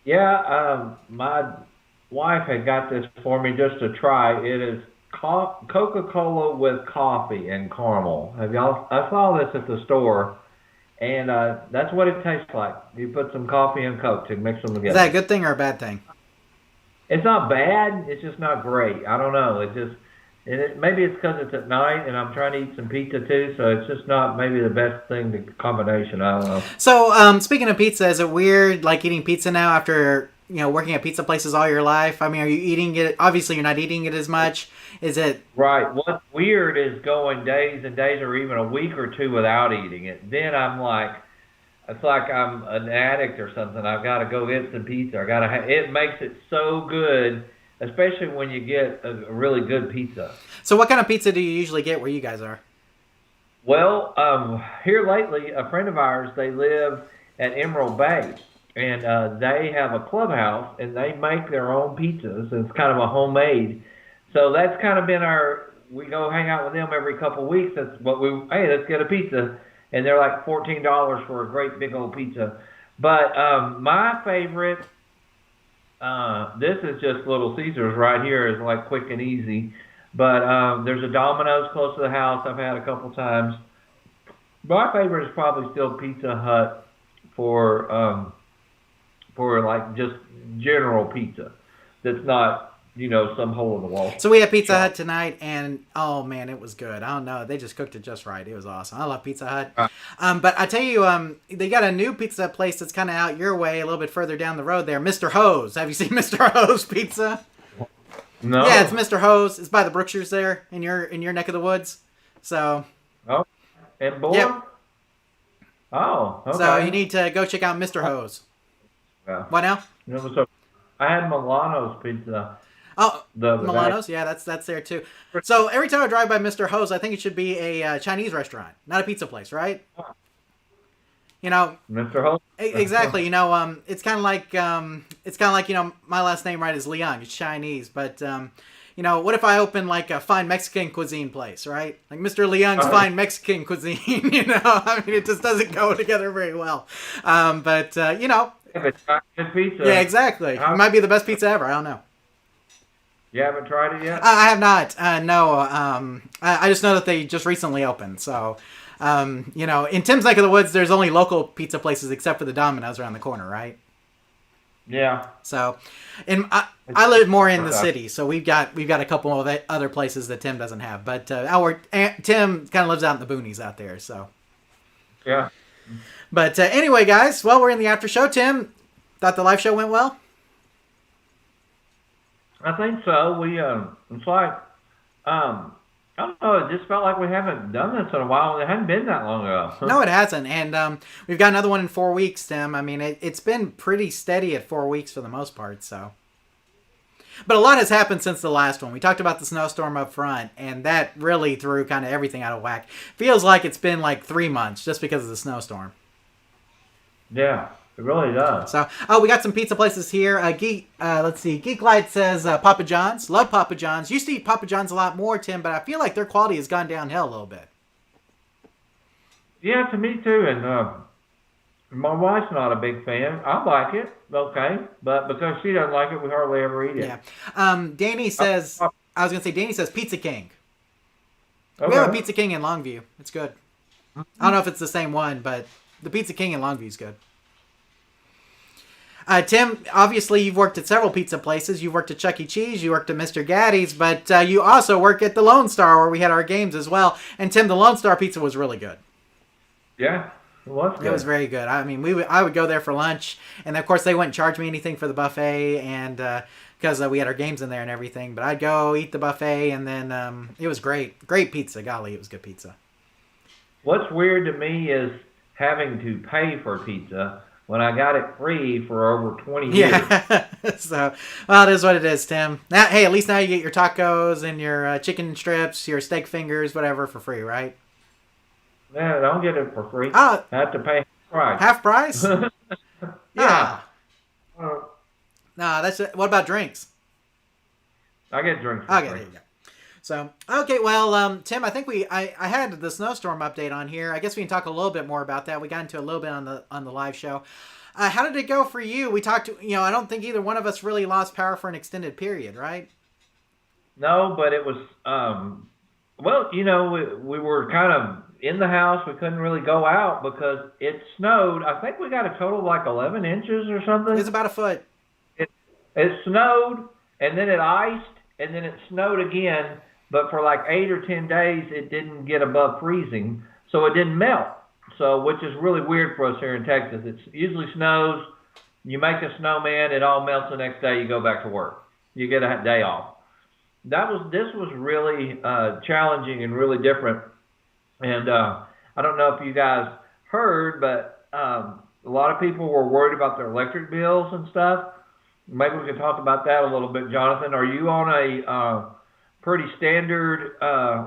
Yeah, my wife had got this for me just to try. It is Coca-Cola with coffee and caramel. I saw this at the store, and that's what it tastes like. You put some coffee and Coke to mix them together. Is that a good thing or a bad thing? It's not bad. It's just not great. I don't know. Maybe it's because it's at night and I'm trying to eat some pizza too, so it's just not maybe the best thing, the combination. I don't know. So, speaking of pizza, is it weird like eating pizza now after working at pizza places all your life? I mean, are you eating it? Obviously, you're not eating it as much. Is it right? What's weird is going days and days, or even a week or two without eating it. Then I'm like, it's like I'm an addict or something. I've got to go get some pizza. It makes it so good. Especially when you get a really good pizza. So what kind of pizza do you usually get where you guys are? Well, here lately, a friend of ours, they live at Emerald Bay. And they have a clubhouse, and they make their own pizzas. And it's kind of a homemade. So that's kind of been we go hang out with them every couple of weeks. That's what hey, let's get a pizza. And they're like $14 for a great big old pizza. But my favorite... this is just Little Caesars right here. Is like quick and easy. But there's a Domino's close to the house I've had a couple times. My favorite is probably still Pizza Hut for like just general pizza. That's not, some hole in the wall. So we had Pizza Hut tonight, and oh man, it was good. I don't know, they just cooked it just right. It was awesome. I love Pizza Hut. But I tell you, they got a new pizza place that's kind of out your way, a little bit further down the road there. Mr. Ho's. Have you seen Mr. Ho's Pizza? No. Yeah, it's Mr. Ho's. It's by the Brookshires there in your neck of the woods. So. Oh, and boy. Yep. Oh, okay. So you need to go check out Mr. Ho's. Yeah. What now? So I had Milano's Pizza. Oh, Milano's? Yeah, that's there too. So every time I drive by Mr. Ho's, I think it should be a Chinese restaurant, not a pizza place, right? Mr. Ho's? Exactly. It's kind of like my last name, right, is Liang. It's Chinese, but what if I open like a fine Mexican cuisine place, right? Like Mr. Liang's fine Mexican cuisine. I mean, it just doesn't go together very well. But pizza. Yeah, exactly. It might be the best pizza ever. I don't know. You haven't tried it yet? I have not. No. I just know that they just recently opened. So, in Tim's neck of the woods, there's only local pizza places except for the Domino's around the corner, right? Yeah. So, I live more in the city, so we've got a couple of other places that Tim doesn't have. But Tim kind of lives out in the boonies out there. So. Yeah. But anyway, guys, we're in the after show. Tim, thought the live show went well? I think so. It's like, I don't know, it just felt like we haven't done this in a while. It hadn't been that long ago. No, it hasn't. And we've got another one in 4 weeks, Tim. I mean, it's been pretty steady at 4 weeks for the most part, so. But a lot has happened since the last one. We talked about the snowstorm up front, and that really threw kind of everything out of whack. Feels like it's been like 3 months just because of the snowstorm. Yeah. It really does. So, we got some pizza places here. Let's see. Geek Light says Papa John's. Love Papa John's. Used to eat Papa John's a lot more, Tim, but I feel like their quality has gone downhill a little bit. Yeah, to me too. And my wife's not a big fan. I like it, okay, but because she doesn't like it, we hardly ever eat it. Yeah. Danny says. I was gonna say Danny says Pizza King. Okay. We have a Pizza King in Longview. It's good. I don't know if it's the same one, but the Pizza King in Longview is good. Tim, obviously you've worked at several pizza places. You've worked at Chuck E. Cheese, you worked at Mr. Gaddy's, but you also work at the Lone Star where we had our games as well. And Tim, the Lone Star pizza was really good. Yeah, it was good. It was very good. I mean, I would go there for lunch, and of course they wouldn't charge me anything for the buffet, and because we had our games in there and everything. But I'd go eat the buffet, and then it was great. Great pizza. Golly, it was good pizza. What's weird to me is having to pay for pizza when I got it free for over 20 years. Yeah. So, well, it is what it is, Tim. Now, hey, at least now you get your tacos and your chicken strips, your steak fingers, whatever, for free, right? Yeah, I don't get it for free. Oh, I have to pay half price? Yeah. No, No, that's it. What about drinks? I get drinks for Okay, free. there you go. So, okay, well, Tim, I think I had the snowstorm update on here. I guess we can talk a little bit more about that. We got into a little bit on the live show. How did it go for you? We talked, I don't think either one of us really lost power for an extended period, right? No, but it was, we were kind of in the house. We couldn't really go out because it snowed. I think we got a total of like 11 inches or something. It's about a foot. It snowed, and then it iced, and then it snowed again. But for like 8 or 10 days, it didn't get above freezing, so it didn't melt. So, which is really weird for us here in Texas. It usually snows, you make a snowman, it all melts the next day, you go back to work. You get a day off. This was really challenging and really different. And I don't know if you guys heard, but a lot of people were worried about their electric bills and stuff. Maybe we can talk about that a little bit, Jonathan. Are you on a pretty standard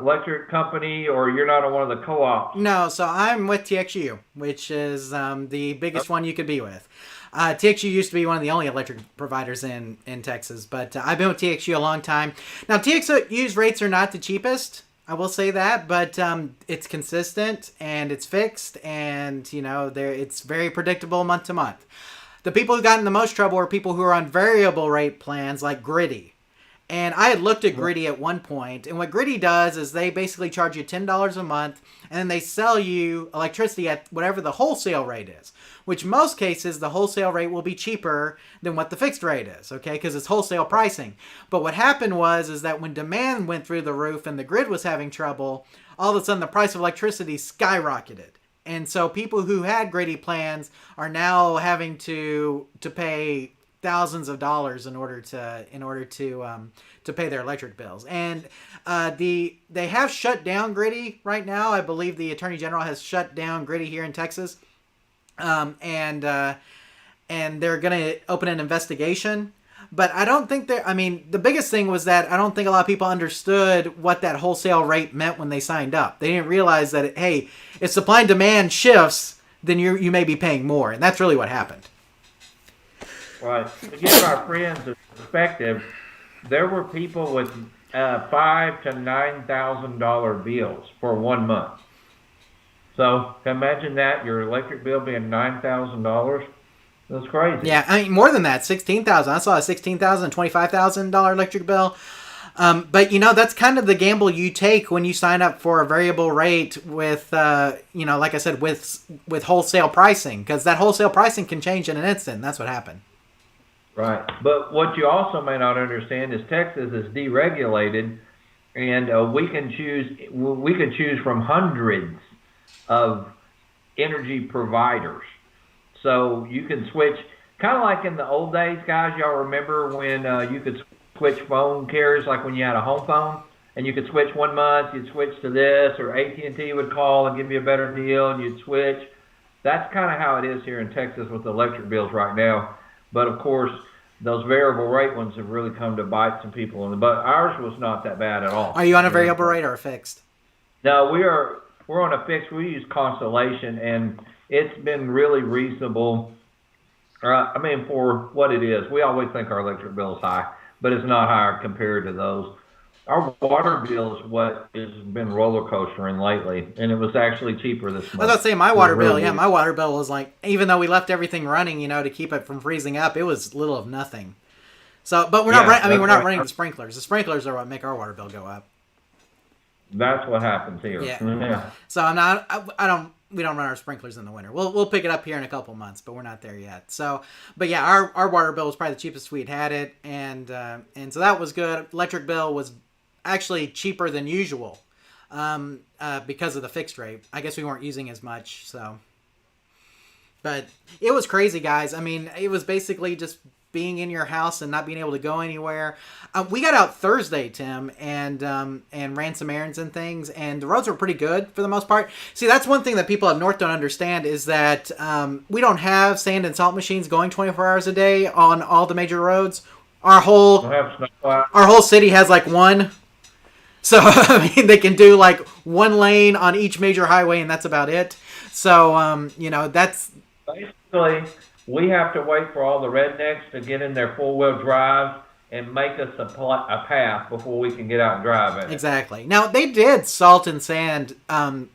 electric company, or you're not on one of the co-ops? No, so I'm with TXU, which is the biggest one you could be with. TXU used to be one of the only electric providers in Texas, but I've been with TXU a long time. Now, TXU's rates are not the cheapest, I will say that, but it's consistent and it's fixed, and it's very predictable month to month. The people who got in the most trouble are people who are on variable rate plans like Griddy. And I had looked at Griddy at one point, and what Griddy does is they basically charge you $10 a month, and then they sell you electricity at whatever the wholesale rate is, which most cases the wholesale rate will be cheaper than what the fixed rate is, okay, because it's wholesale pricing. But what happened is that when demand went through the roof and the grid was having trouble, all of a sudden the price of electricity skyrocketed. And so people who had Griddy plans are now having to pay thousands of dollars in order to pay their electric bills. And they have shut down Griddy right now. I believe the Attorney General has shut down Griddy here in Texas, and they're going to open an investigation. But I don't think the biggest thing was that I don't think a lot of people understood what that wholesale rate meant when they signed up. They didn't realize that, hey, if supply and demand shifts, then you may be paying more. And that's really what happened. Right. To give our friends a perspective, there were people with $5,000 to $9,000 bills for 1 month. So imagine that, your electric bill being $9,000. That's crazy. Yeah, I mean more than that, $16,000. I saw a $16,000, $25,000 electric bill. But that's kind of the gamble you take when you sign up for a variable rate with, like I said, with wholesale pricing, because that wholesale pricing can change in an instant. That's what happened. Right. But what you also may not understand is Texas is deregulated, and we can choose from hundreds of energy providers. So you can switch, kind of like in the old days, guys. Y'all remember when you could switch phone carriers, like when you had a home phone, and you could switch 1 month, you'd switch to this, or AT&T would call and give you a better deal, and you'd switch. That's kind of how it is here in Texas with the electric bills right now. But of course, those variable rate ones have really come to bite some people in the butt. Ours was not that bad at all. Are you on a variable rate or a fixed? No, we're on a fixed. We use Constellation, and it's been really reasonable. For what it is, we always think our electric bill is high, but it's not higher compared to those. Our water bill is what has been roller coastering lately, and it was actually cheaper this month. I was about to say my water bill. Yeah, my water bill was like, even though we left everything running, to keep it from freezing up, it was little of nothing. So, but we're not running the sprinklers. The sprinklers are what make our water bill go up. That's what happens here. Yeah. So we don't run our sprinklers in the winter. We'll pick it up here in a couple months, but we're not there yet. So, but yeah, our water bill was probably the cheapest we'd had it, and so that was good. Electric bill was actually cheaper than usual because of the fixed rate. I guess we weren't using as much, so. But it was crazy, guys. I mean, it was basically just being in your house and not being able to go anywhere. We got out Thursday, Tim, and ran some errands and things, and the roads were pretty good for the most part. See, that's one thing that people up north don't understand is that we don't have sand and salt machines going 24 hours a day on all the major roads. Our whole city has like one. So, I mean, they can do like one lane on each major highway, and that's about it. So, that's... Basically, we have to wait for all the rednecks to get in their four-wheel drive and make us a path before we can get out and drive in it. Exactly. Now, they did salt and sand some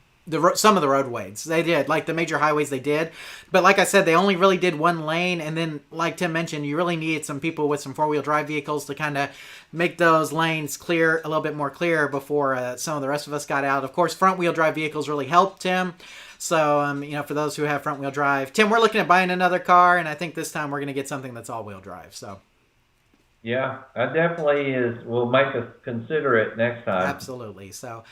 of the roadways. They did. Like the major highways, they did. But like I said, they only really did one lane. And then, like Tim mentioned, you really needed some people with some four-wheel drive vehicles to kind of make those lanes clear, a little bit more clear before some of the rest of us got out. Of course, front-wheel drive vehicles really helped Tim. So, for those who have front-wheel drive. Tim, we're looking at buying another car, and I think this time we're going to get something that's all-wheel drive. So. Yeah, that definitely will make us consider it next time. Absolutely. So,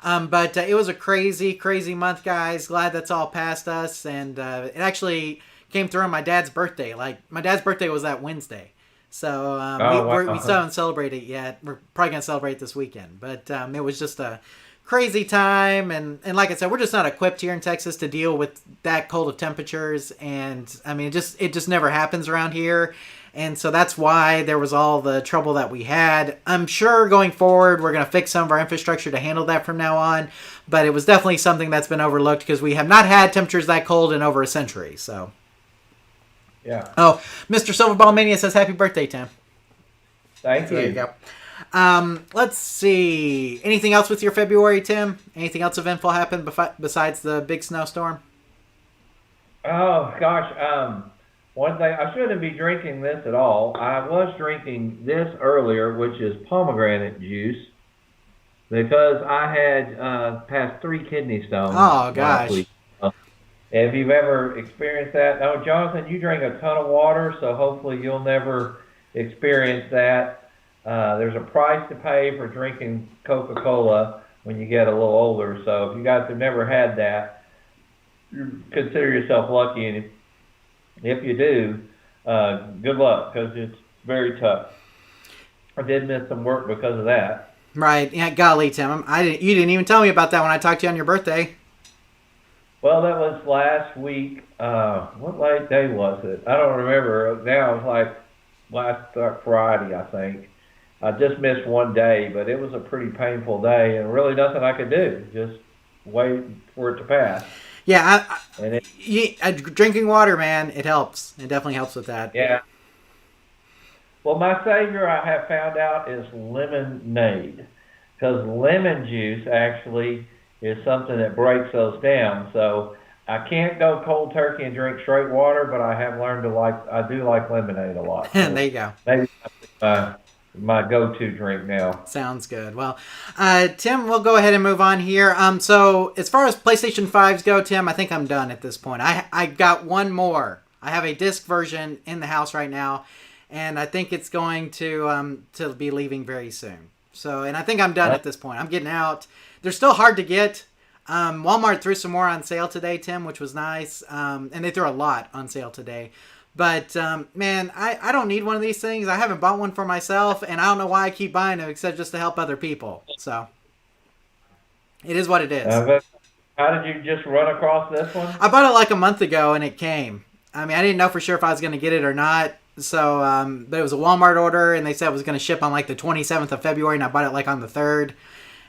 but it was a crazy, crazy month, guys. Glad that's all past us. And it actually came through on my dad's birthday. Like, my dad's birthday was that Wednesday. So we still haven't celebrated it yet. We're probably going to celebrate this weekend. But it was just a crazy time. And like I said, we're just not equipped here in Texas to deal with that cold of temperatures. And, I mean, it just never happens around here. And so that's why there was all the trouble that we had. I'm sure going forward, we're going to fix some of our infrastructure to handle that from now on. But it was definitely something that's been overlooked because we have not had temperatures that cold in over a century. So, yeah. Oh, Mr. Silverball Mania says happy birthday, Tim. Thank you. There you go. Let's see. Anything else with your February, Tim? Anything else eventful happened besides the big snowstorm? Oh, gosh. One thing, I shouldn't be drinking this at all. I was drinking this earlier, which is pomegranate juice, because I had passed 3 kidney stones. Oh, gosh. If you've ever experienced that. Oh, Jonathan, you drink a ton of water, so hopefully you'll never experience that. There's a price to pay for drinking Coca-Cola when you get a little older. So if you guys have never had that, consider yourself lucky. And if you do, good luck, because it's very tough. I did miss some work because of that. Right. Yeah, golly, Tim. You didn't even tell me about that when I talked to you on your birthday. Well, that was last week. What late day was it? I don't remember. Now it was like last Friday, I think. I just missed one day, but it was a pretty painful day, and really nothing I could do. Just wait for it to pass. Yeah, drinking water, man, it helps. It definitely helps with that. Yeah. Well, my savior, I have found out, is lemonade, because lemon juice actually is something that breaks those down. So I can't go cold turkey and drink straight water, but I have learned to I do like lemonade a lot. So there you go. Maybe my go-to drink now. Sounds good. Well, Tim, we'll go ahead and move on here. So as far as PlayStation 5s go, Tim, I think I'm done at this point. I got one more. I have a disc version in the house right now, and I think it's going to be leaving very soon. So, and I think I'm done at this point. I'm getting out. They're still hard to get. Walmart threw some more on sale today, Tim, which was nice. And they threw a lot on sale today. But, man, I don't need one of these things. I haven't bought one for myself, and I don't know why I keep buying them except just to help other people. So, it is what it is. How did you just run across this one? I bought it like a month ago, and it came. I mean, I didn't know for sure if I was going to get it or not. So, but it was a Walmart order, and they said it was going to ship on like the 27th of February, and I bought it like on the 3rd.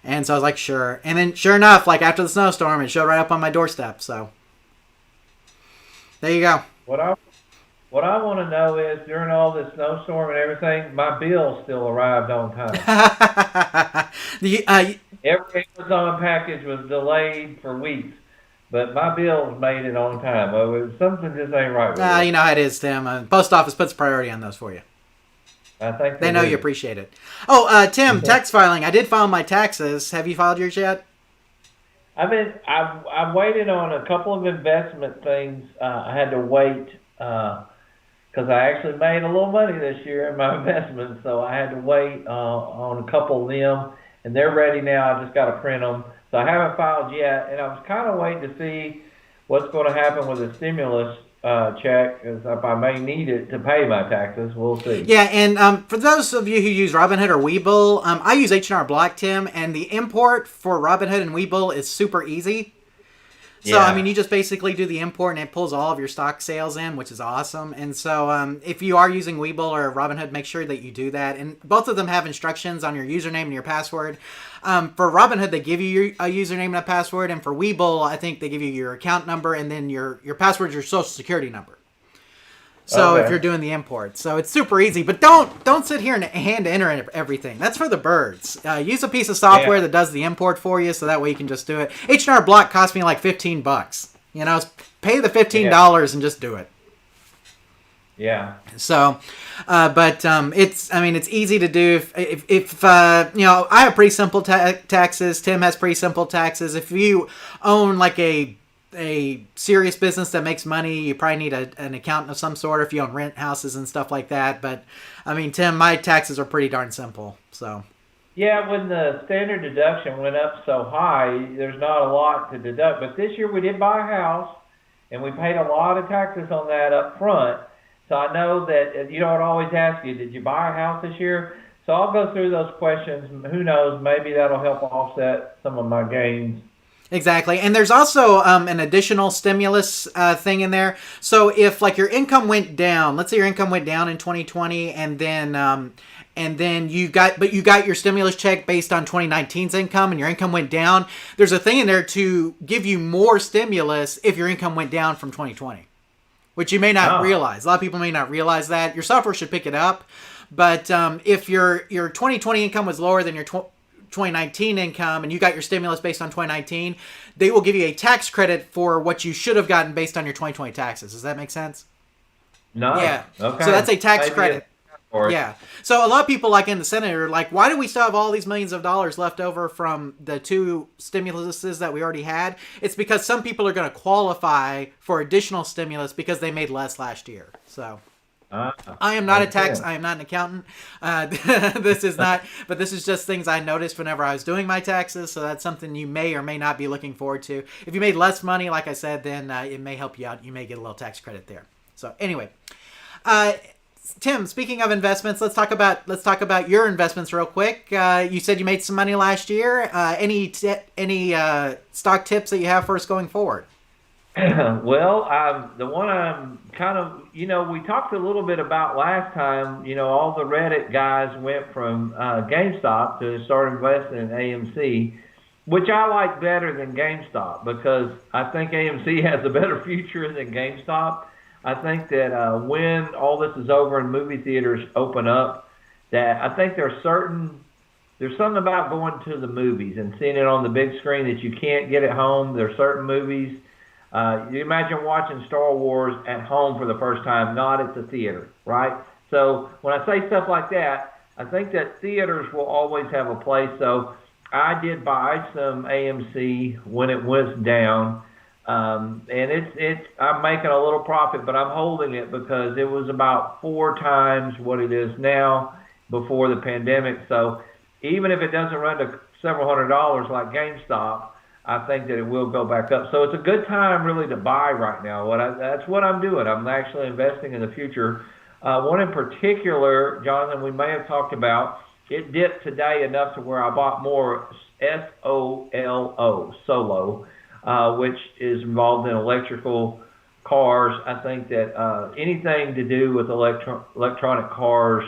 And so I was like, sure. And then sure enough, like after the snowstorm, it showed right up on my doorstep. So, there you go. What I want to know is, during all this snowstorm and everything, my bill still arrived on time. Every Amazon package was delayed for weeks, but my bills made it on time. Something just ain't right with it. You know how it is, Tim. Post office puts priority on those for you. I think they know you appreciate it. Oh, Tim, tax filing. I did file my taxes. Have you filed yours yet? I waited on a couple of investment things. I had to wait because I actually made a little money this year in my investments, so I had to wait on a couple of them, and they're ready now. I just got to print them. So I haven't filed yet, and I was kind of waiting to see what's going to happen with the stimulus check, if I may need it to pay my taxes. We'll see. Yeah, and for those of you who use Robinhood or Webull, I use H&R Block, Tim, and the import for Robinhood and Webull is super easy. So, yeah. I mean, you just basically do the import and it pulls all of your stock sales in, which is awesome. And so if you are using Webull or Robinhood, make sure that you do that. And both of them have instructions on your username and your password. For Robinhood, they give you a username and a password. And for Webull, I think they give you your account number and then your password is your social security number. So if Okay. you're doing the import, so it's super easy. But don't sit here and hand enter everything. That's for the birds. Use a piece of software that does the import for you, so that way you can just do it. H&R Block cost me like $15. You know, pay the $15 and just do it. Yeah. So, it's easy to do. If I have pretty simple taxes. Tim has pretty simple taxes. If you own like a serious business that makes money, you probably need an accountant of some sort, or if you own rent houses and stuff like that. But Tim, my taxes are pretty darn simple. So Yeah, when the standard deduction went up so high, there's not a lot to deduct. But this year we did buy a house, and we paid a lot of taxes on that up front. So I know that, I'd always ask you, did you buy a house this year? So I'll go through those questions. Who knows, maybe that'll help offset some of my gains. exactly. And there's also an additional stimulus thing in there. So if like your income went down, let's say your income went down in 2020, and then you got your stimulus check based on 2019's income, and your income went down, there's a thing in there to give you more stimulus if your income went down from 2020, which you may not realize. A lot of people may not realize that. Your software should pick it up. But if your 2020 income was lower than your 2019 income, and you got your stimulus based on 2019, they will give you a tax credit for what you should have gotten based on your 2020 taxes. Does that make sense? No. Yeah. Okay. So that's a tax Maybe credit. Yeah. So a lot of people like in the Senate are like, why do we still have all these millions of dollars left over from the two stimuluses that we already had? It's because some people are going to qualify for additional stimulus because they made less last year. So I am not I am not an accountant. This is not, but this is just things I noticed whenever I was doing my taxes. So that's something you may or may not be looking forward to. If you made less money, like I said, then it may help you out. You may get a little tax credit there. So anyway, Tim, speaking of investments, let's talk about your investments real quick. You said you made some money last year. Any stock tips that you have for us going forward? Well, the one I'm kind of, we talked a little bit about last time, all the Reddit guys went from GameStop to start investing in AMC, which I like better than GameStop because I think AMC has a better future than GameStop. I think that when all this is over and movie theaters open up, that I think there's something about going to the movies and seeing it on the big screen that you can't get at home. There's certain movies. You imagine watching Star Wars at home for the first time, not at the theater, right? So when I say stuff like that, I think that theaters will always have a place. So I did buy some AMC when it went down. And I'm making a little profit, but I'm holding it because it was about 4 times what it is now before the pandemic. So even if it doesn't run to several $100s like GameStop, I think that it will go back up. So it's a good time really to buy right now. That's what I'm doing. I'm actually investing in the future. One in particular, Jonathan, we may have talked about, it dipped today enough to where I bought more Solo, which is involved in electrical cars. I think that anything to do with electronic cars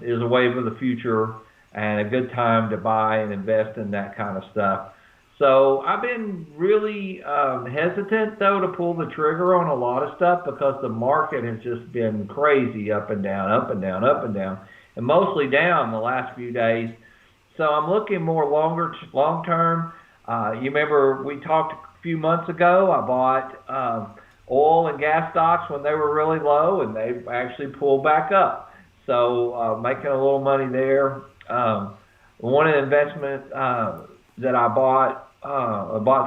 is a wave of the future and a good time to buy and invest in that kind of stuff. So I've been really hesitant, though, to pull the trigger on a lot of stuff because the market has just been crazy up and down, up and down, up and down, and mostly down the last few days. So I'm looking more long term. You remember we talked a few months ago. I bought oil and gas stocks when they were really low, and they actually pulled back up. So making a little money there. One of the investment that I bought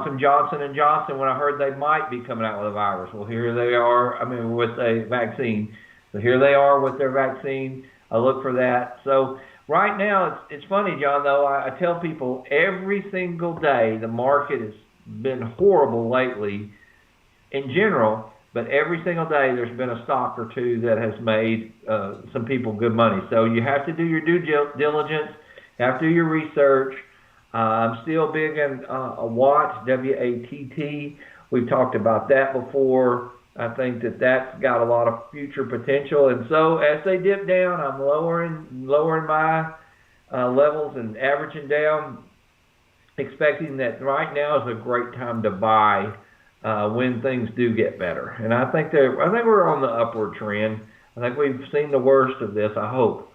some Johnson & Johnson when I heard they might be coming out with a virus. Well, here they are, with a vaccine. So here they are with their vaccine. I look for that. So right now, it's funny, John, though. I tell people every single day the market has been horrible lately in general, but every single day there's been a stock or two that has made some people good money. So you have to do your due diligence, you have to do your research. I'm still big in a WATT, W-A-T-T. We've talked about that before. I think that that's got a lot of future potential. And so as they dip down, I'm lowering my levels and averaging down, expecting that right now is a great time to buy when things do get better. And I think we're on the upward trend. I think we've seen the worst of this, I hope.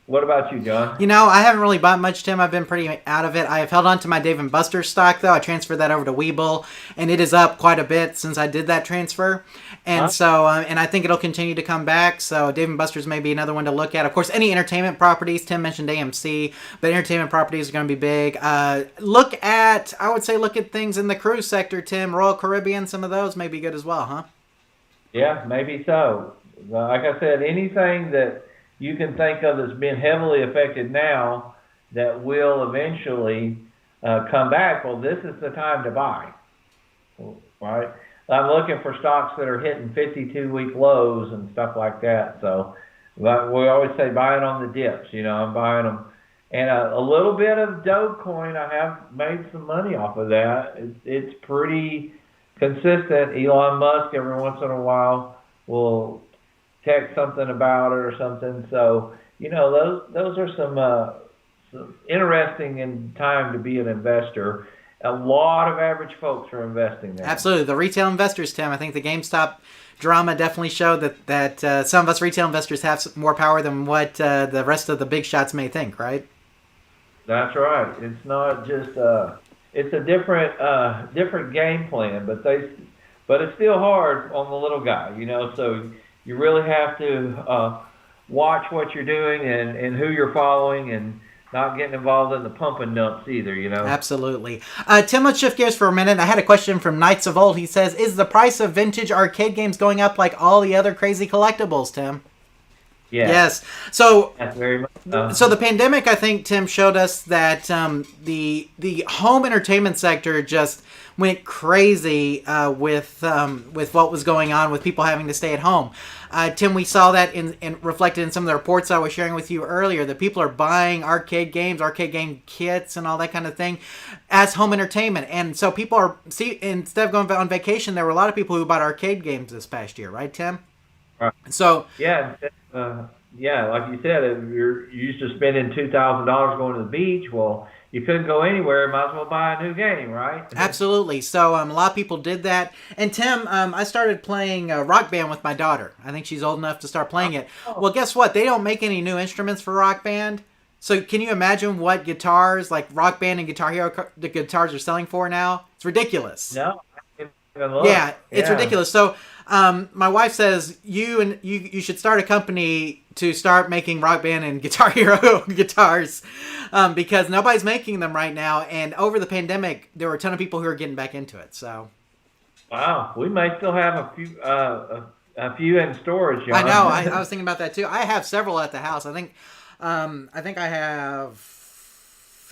What about you, John? I haven't really bought much, Tim. I've been pretty out of it. I have held on to my Dave & Buster's stock, though. I transferred that over to Webull, and it is up quite a bit since I did that transfer. And and I think it'll continue to come back. So Dave & Buster's may be another one to look at. Of course, any entertainment properties. Tim mentioned AMC, but entertainment properties are going to be big. Look at things in the cruise sector, Tim. Royal Caribbean, some of those may be good as well, huh? Yeah, maybe so. Like I said, anything that you can think of that's been heavily affected now that will eventually come back, well, this is the time to buy, right? I'm looking for stocks that are hitting 52-week lows and stuff like that. So we always say buying on the dips. I'm buying them. And a little bit of Dogecoin, I have made some money off of that. It's pretty consistent. Elon Musk every once in a while will text something about it or something. So, those are some interesting in time to be an investor. A lot of average folks are investing there. Absolutely. The retail investors, Tim, I think the GameStop drama definitely showed that some of us retail investors have more power than what the rest of the big shots may think, right? That's right. It's not just it's a different game plan, but it's still hard on the little guy, so you really have to watch what you're doing and who you're following and not getting involved in the pump and dumps either, Absolutely. Tim, let's shift gears for a minute. I had a question from Knights of Old. He says, is the price of vintage arcade games going up like all the other crazy collectibles, Tim? Yeah. Yes. So, very much. So the pandemic, I think, Tim, showed us that the home entertainment sector just went crazy with what was going on with people having to stay at home. Tim, we saw that in reflected in some of the reports I was sharing with you earlier, that people are buying arcade game kits and all that kind of thing as home entertainment. And so people are, instead of going on vacation, there were a lot of people who bought arcade games this past year, right, Tim? Right. So yeah, like you said, if you're used to spending $2,000 going to the beach, well, you couldn't go anywhere. Might as well buy a new game, right? Absolutely. So a lot of people did that. And Tim, I started playing Rock Band with my daughter. I think she's old enough to start playing it. Well, guess what? They don't make any new instruments for Rock Band. So can you imagine what guitars like Rock Band and Guitar Hero the guitars are selling for now? It's ridiculous. No. Look. Yeah, it's ridiculous. So my wife says you should start a company to start making Rock Band and Guitar Hero guitars because nobody's making them right now. And over the pandemic, there were a ton of people who are getting back into it. So, wow, we may still have a few in storage. John. I know. I was thinking about that too. I have several at the house. I think I have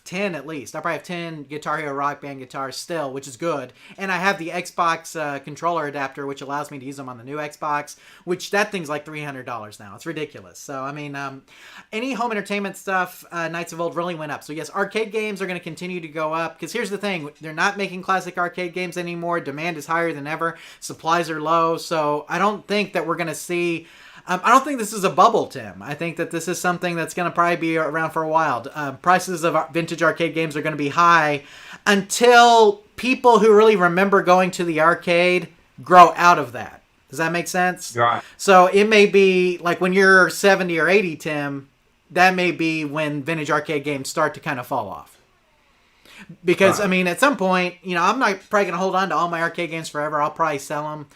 10 at least. I probably have 10 Guitar Hero Rock Band guitars still, which is good. And I have the Xbox controller adapter, which allows me to use them on the new Xbox, which that thing's like $300 now. It's ridiculous. So, I mean, any home entertainment stuff, Knights of Old really went up. So, yes, arcade games are going to continue to go up because here's the thing. They're not making classic arcade games anymore. Demand is higher than ever. Supplies are low. So, I don't think that we're going to see... I don't think this is a bubble, Tim. I think that this is something that's going to probably be around for a while. Prices of vintage arcade games are going to be high until people who really remember going to the arcade grow out of that. Does that make sense? Right. So it may be like when you're 70 or 80, Tim, that may be when vintage arcade games start to kind of fall off. Because, right. I mean, at some point, I'm not probably going to hold on to all my arcade games forever. I'll probably sell them.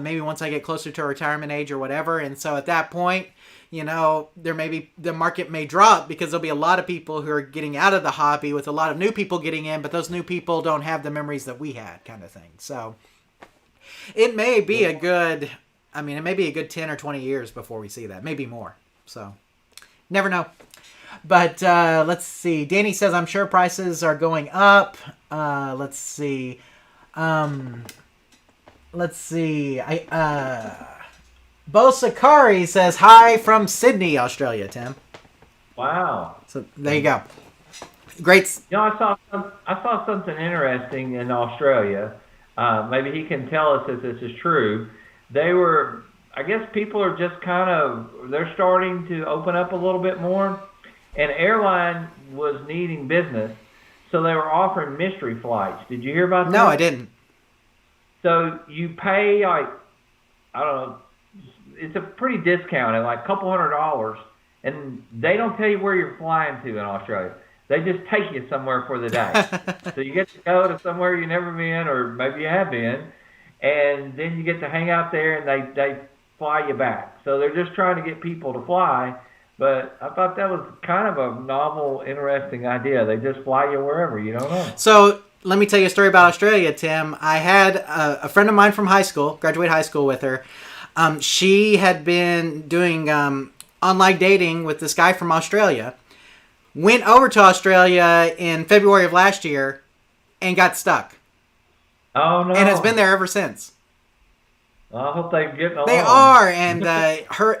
Maybe once I get closer to retirement age or whatever. And so at that point, the market may drop because there'll be a lot of people who are getting out of the hobby with a lot of new people getting in, but those new people don't have the memories that we had kind of thing. So it may be a good 10 or 20 years before we see that, maybe more. So never know. But let's see. Danny says, I'm sure prices are going up. Let's see. Bo Sakari says hi from Sydney, Australia, Tim. Wow. So there you go. Great. I saw something interesting in Australia. Maybe he can tell us if this is true. I guess people are just they're starting to open up a little bit more. An airline was needing business, so they were offering mystery flights. Did you hear about that? No, I didn't. So you pay like, I don't know, it's a pretty discounted, like a couple $100, and they don't tell you where you're flying to in Australia. They just take you somewhere for the day. So you get to go to somewhere you've never been, or maybe you have been, and then you get to hang out there, and they fly you back. So they're just trying to get people to fly, but I thought that was kind of a novel, interesting idea. They just fly you wherever, you don't know. So let me tell you a story about Australia, Tim. I had a friend of mine from high school, graduated high school with her. She had been doing online dating with this guy from Australia. Went over to Australia in February of last year and got stuck. Oh, no. And has been there ever since. I hope they're getting along. They are, and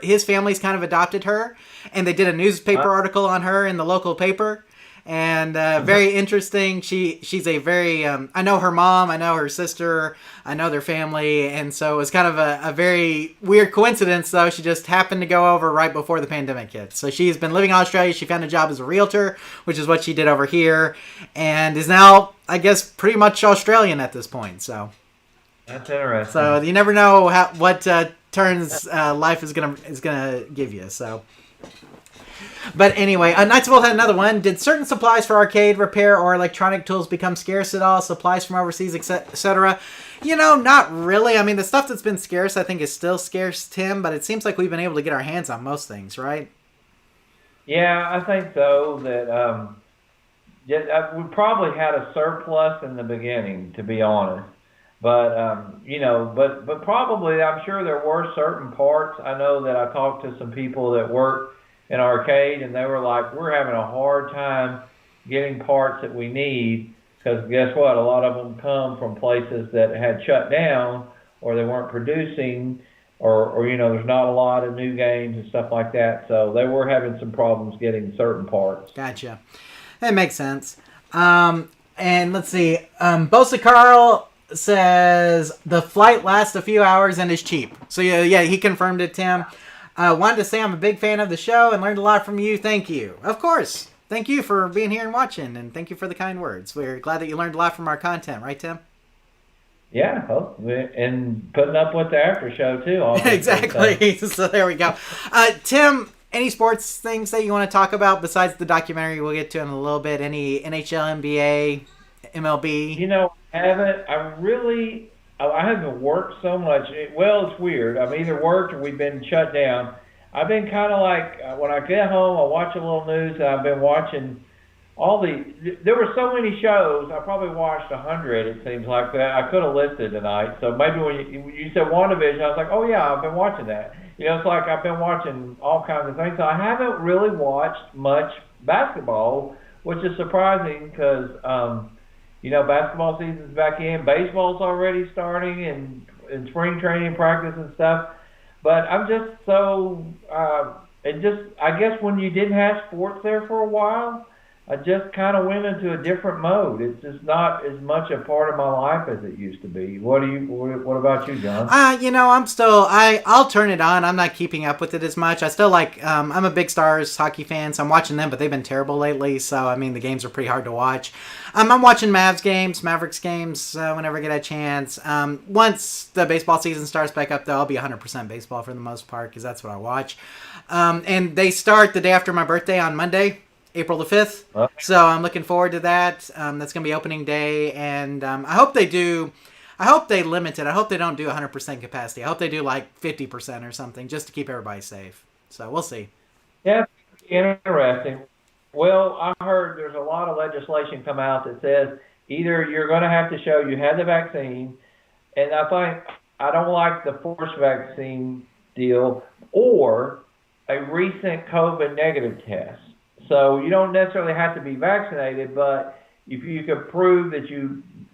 his family's kind of adopted her, and they did a newspaper article on her in the local paper, and very interesting. She's a very I know her mom, I know her sister, I know their family, and so it was kind of a very weird coincidence. Though she just happened to go over right before the pandemic hit. So she's been living in Australia. She found a job as a realtor, which is what she did over here, and is now, I guess, pretty much Australian at this point. So. That's interesting. So you never know what turns life is gonna give you. So, but anyway, Knights of Old had another one. Did certain supplies for arcade repair or electronic tools become scarce at all? Supplies from overseas, etc. Not really. I mean, the stuff that's been scarce, I think, is still scarce, Tim. But it seems like we've been able to get our hands on most things, right? Yeah, I think so. That we probably had a surplus in the beginning, to be honest. But, but probably, I'm sure there were certain parts. I know that I talked to some people that work in arcade, and they were like, we're having a hard time getting parts that we need, because guess what? A lot of them come from places that had shut down, or they weren't producing, or there's not a lot of new games and stuff like that. So they were having some problems getting certain parts. Gotcha. That makes sense. And let's see. Bosa Carl says the flight lasts a few hours and is cheap. So yeah, he confirmed it, Tim. Wanted to say I'm a big fan of the show and learned a lot from you. Thank you. Of course. Thank you for being here and watching, and thank you for the kind words. We're glad that you learned a lot from our content, right, Tim? Yeah, and putting up with the after show too. Exactly. So there we go. Tim, any sports things that you want to talk about besides the documentary we'll get to in a little bit? Any NHL, NBA, MLB? I haven't worked so much. It's weird. I've either worked or we've been shut down. I've been kind of like, when I get home, I watch a little news, and I've been watching there were so many shows. I probably watched 100, it seems like, that I could have listed tonight. So maybe when you said WandaVision, I was like, oh yeah, I've been watching that. It's like I've been watching all kinds of things. So I haven't really watched much basketball, which is surprising because, basketball season's back in. Baseball's already starting and spring training practice and stuff. But I'm just so, I guess when you didn't have sports there for a while, I just kind of went into a different mode. It's just not as much a part of my life as it used to be. What about you, John? I'll turn it on. I'm not keeping up with it as much. I still like, I'm a big Stars hockey fan, so I'm watching them, but they've been terrible lately. So, I mean, the games are pretty hard to watch. I'm watching Mavericks games whenever I get a chance. Once the baseball season starts back up, though, I'll be 100% baseball for the most part, because that's what I watch. And they start the day after my birthday on Monday, April the 5th. Okay. So I'm looking forward to that. That's going to be opening day. And I hope they limit it. I hope they don't do 100% capacity. I hope they do like 50% or something, just to keep everybody safe. So we'll see. Yeah, interesting. Well, I heard there's a lot of legislation come out that says either you're going to have to show you had the vaccine, and I don't like the forced vaccine deal, or a recent COVID negative test. So you don't necessarily have to be vaccinated, but if you could prove that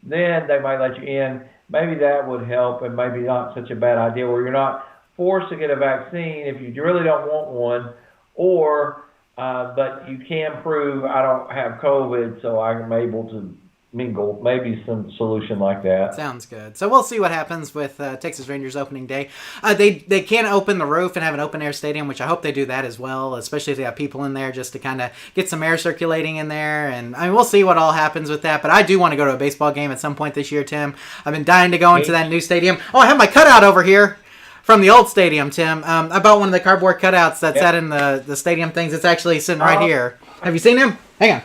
then they might let you in. Maybe that would help, and maybe not such a bad idea where you're not forced to get a vaccine if you really don't want one, or but you can prove I don't have COVID, so I'm able to mingle, maybe some solution like that. Sounds good. So we'll see what happens with Texas Rangers opening day. They can open the roof and have an open air stadium, which I hope they do that as well, especially if they have people in there just to kind of get some air circulating in there. And I mean, we'll see what all happens with that. But I do want to go to a baseball game at some point this year, Tim. I've been dying to go into that new stadium. Oh, I have my cutout over here from the old stadium, Tim. I bought one of the cardboard cutouts that's out in the stadium things. It's actually sitting right here. Have you seen him? Hang on.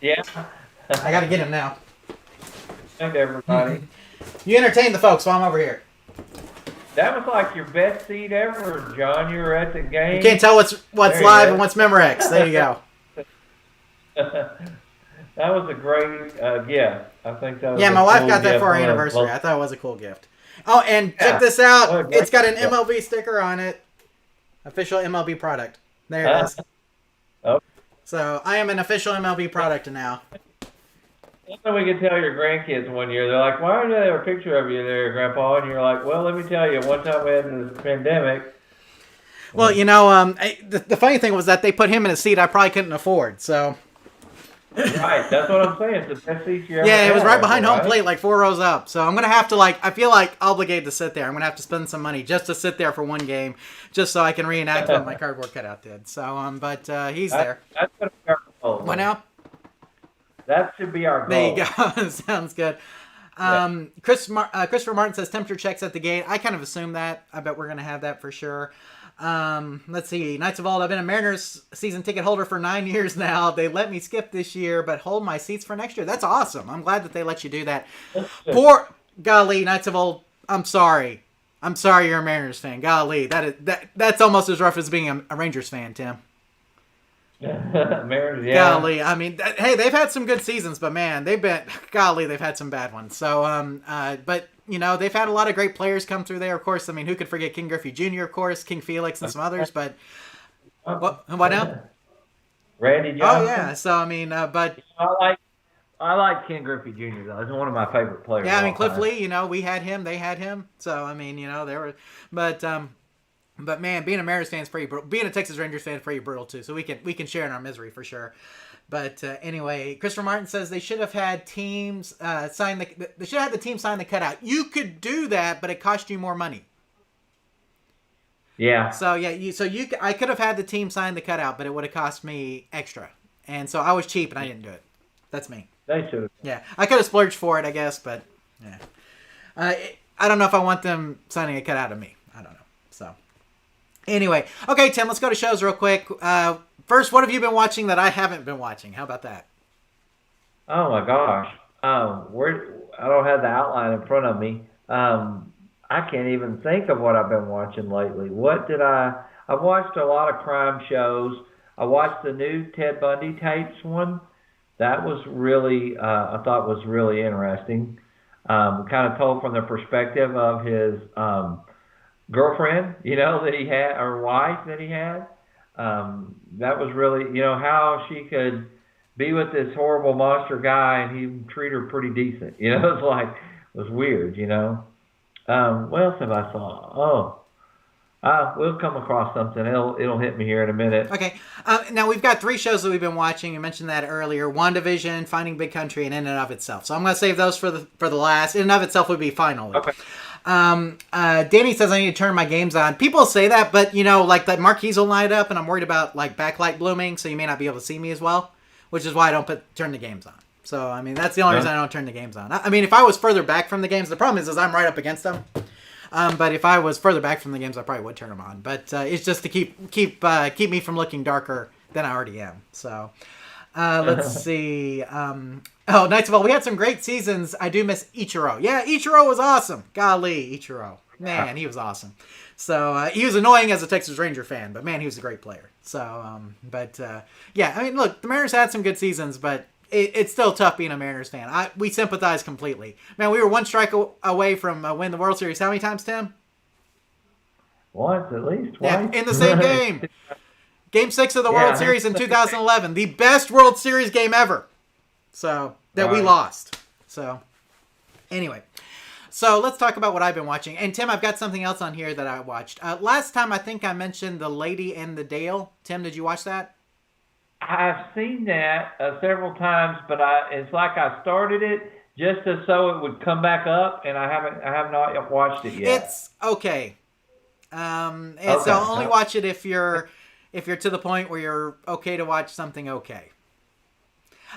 Yeah. I got to get him now. Thank everybody. You entertain the folks while I'm over here. That was like your best seat ever, John. You were at the game. You can't tell what's live and what's Memorex. There you go. That was a great gift. I think that was my wife got that for our anniversary. I thought it was a cool gift. Oh, and check this out. It's got an MLB sticker on it. Official MLB product. There it is. Oh. So I am an official MLB product now. We could tell your grandkids one year, they're like, why do they have a picture of you there, Grandpa? And you're like, well, let me tell you, one time we had this pandemic. Well, the funny thing was that they put him in a seat I probably couldn't afford, so. Right, that's what I'm saying. It's the best seat you ever Yeah, it was had, right behind home right? plate, like 4 rows up. So I'm going to have to, I feel like obligated to sit there. I'm going to have to spend some money just to sit there for one game, just so I can reenact what my cardboard cutout did. So, but he's there. That's going to be our goal. What now? That should be our goal. There you go. Sounds good. Christopher Martin says temperature checks at the gate. I kind of assumed that. I bet we're going to have that for sure. Let's see. Knights of Old. I've been a Mariners season ticket holder for 9 years now. They let me skip this year, but hold my seats for next year. That's awesome. I'm glad that they let you do that. Poor golly, Knights of Old. I'm sorry. I'm sorry you're a Mariners fan. Golly, that's almost as rough as being a Rangers fan, Tim. Mariners, yeah. Golly, I mean, hey, they've had some good seasons, but man, they've had some bad ones. So, but they've had a lot of great players come through there. Of course, I mean, who could forget King Griffey Jr., of course, King Felix, and some others. But what now? Randy Johnson. Oh yeah. So I mean, but I like King Griffey Jr. though. He's one of my favorite players. Yeah, I mean, Cliff Lee. We had him, they had him. So I mean, they were, but man, being a Mariners fan is pretty brutal. Being a Texas Rangers fan is pretty brutal too. So we can share in our misery for sure. But anyway, Christopher Martin says they should have had teams sign the. They should have had the team sign the cutout. You could do that, but it cost you more money. Yeah. So yeah, I could have had the team sign the cutout, but it would have cost me extra. And so I was cheap and I didn't do it. That's me. They should have. Yeah, I could have splurged for it, I guess, but yeah. I don't know if I want them signing a cutout of me. I don't know. So. Anyway, okay, Tim, let's go to shows real quick. First, what have you been watching that I haven't been watching? How about that? Oh my gosh, I don't have the outline in front of me. I can't even think of what I've been watching lately. I've watched a lot of crime shows. I watched the new Ted Bundy tapes one. That was really, I thought was really interesting. Kind of told from the perspective of his girlfriend, that he had, or wife that he had. That was really, how she could be with this horrible monster guy and he treat her pretty decent. It was weird, what else have I saw? We'll come across something. It'll hit me here in a minute. Okay. Now we've got 3 shows that we've been watching. You mentioned that earlier: WandaVision, Finding Big Country, and In and of Itself. So I'm going to save those for the last. In and of Itself would be finally. Okay. Danny says I need to turn my games on. People say that, but that marquees will light up, and I'm worried about backlight blooming, so you may not be able to see me as well, which is why I don't turn the games on. So I mean, that's the only reason I don't turn the games on. I mean, if I was further back from the games, the problem is I'm right up against them. But if I was further back from the games, I probably would turn them on. But it's just to keep me from looking darker than I already am. So let's see. Knights of Old. We had some great seasons. I do miss Ichiro. Yeah, Ichiro was awesome. Golly, Ichiro. Man, he was awesome. So he was annoying as a Texas Ranger fan, but man, he was a great player. So, yeah, I mean, look, the Mariners had some good seasons, but it's still tough being a Mariners fan. We sympathize completely. Man, we were one strike away from winning the World Series. How many times, Tim? Once, at least. Yeah, in the same game. Game 6 of the World Series in 2011. The best World Series game ever. So, that we lost. So, anyway. So, let's talk about what I've been watching. And, Tim, I've got something else on here that I watched. Last time, I think I mentioned The Lady and the Dale. Tim, did you watch that? I've seen that several times, but it's like I started it just as so it would come back up, and I have not watched it yet. It's okay. And so Okay. only watch it if you're to the point where you're okay to watch something okay.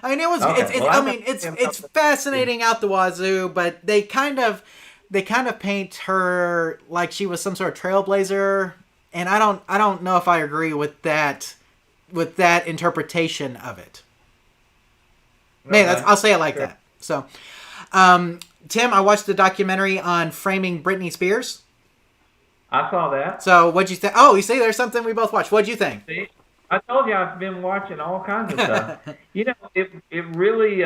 I mean, it's fascinating out the wazoo, but they kind of paint her like she was some sort of trailblazer, and I don't know if I agree with that interpretation of it. Man, I'll say it like that. So, Tim, I watched the documentary on framing Britney Spears. I saw that. So, what'd you think? Oh, you see, there's something we both watched. What'd you think? See, I told you I've been watching all kinds of stuff. It really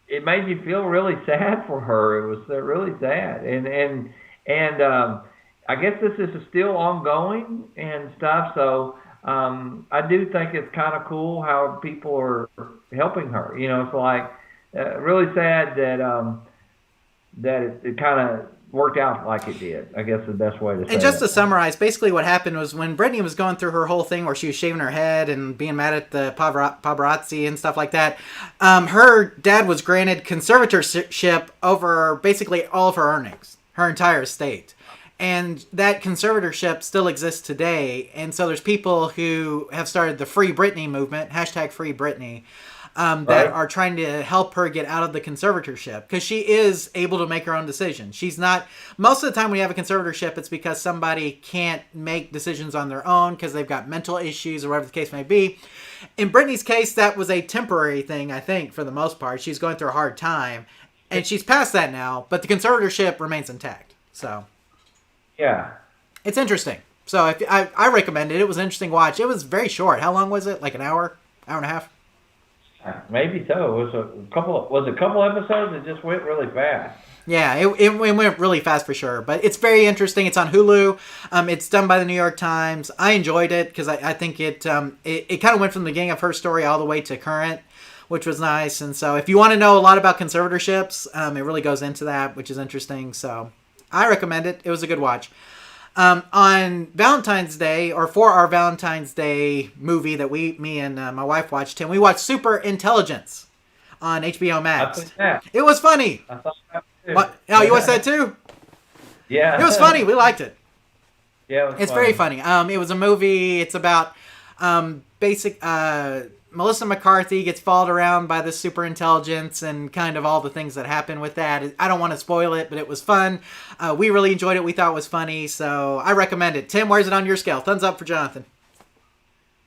it made me feel really sad for her. It was really sad, and I guess this is still ongoing and stuff. So I do think it's kind of cool how people are helping her. It's like really sad that it kind of worked out like it did. I guess the best way to say it. And just to summarize, basically what happened was when Britney was going through her whole thing where she was shaving her head and being mad at the paparazzi and stuff like that, her dad was granted conservatorship over basically all of her earnings, her entire estate. And that conservatorship still exists today. And so there's people who have started the Free Britney movement, hashtag Free Britney, that are trying to help her get out of the conservatorship because she is able to make her own decisions. She's not, most of the time when you have a conservatorship, it's because somebody can't make decisions on their own because they've got mental issues or whatever the case may be. In Britney's case, that was a temporary thing, I think, for the most part. She's going through a hard time and she's past that now, but the conservatorship remains intact. So, yeah, it's interesting. So I recommend it. It was an interesting watch. It was very short. How long was it? Like an hour and a half? Maybe so. It was a couple episodes that just went really fast. Yeah, it went really fast for sure. But it's very interesting. It's on Hulu. It's done by the New York Times. I enjoyed it because I think it kind of went from the beginning of her story all the way to current, which was nice. And so if you want to know a lot about conservatorships, it really goes into that, which is interesting. So I recommend it. It was a good watch. On Valentine's Day, or for our Valentine's Day movie that me and my wife watched, Tim, we watched Super Intelligence on HBO Max. It was funny. I thought that too. What? Oh, you watched that too? Yeah. It was funny. We liked it. Yeah, it's very funny. It was a movie. It's about Melissa McCarthy gets followed around by the super intelligence and kind of all the things that happen with that. I don't want to spoil it, but it was fun. We really enjoyed it. We thought it was funny, so I recommend it. Tim, where's it on your scale? Thumbs up for Jonathan.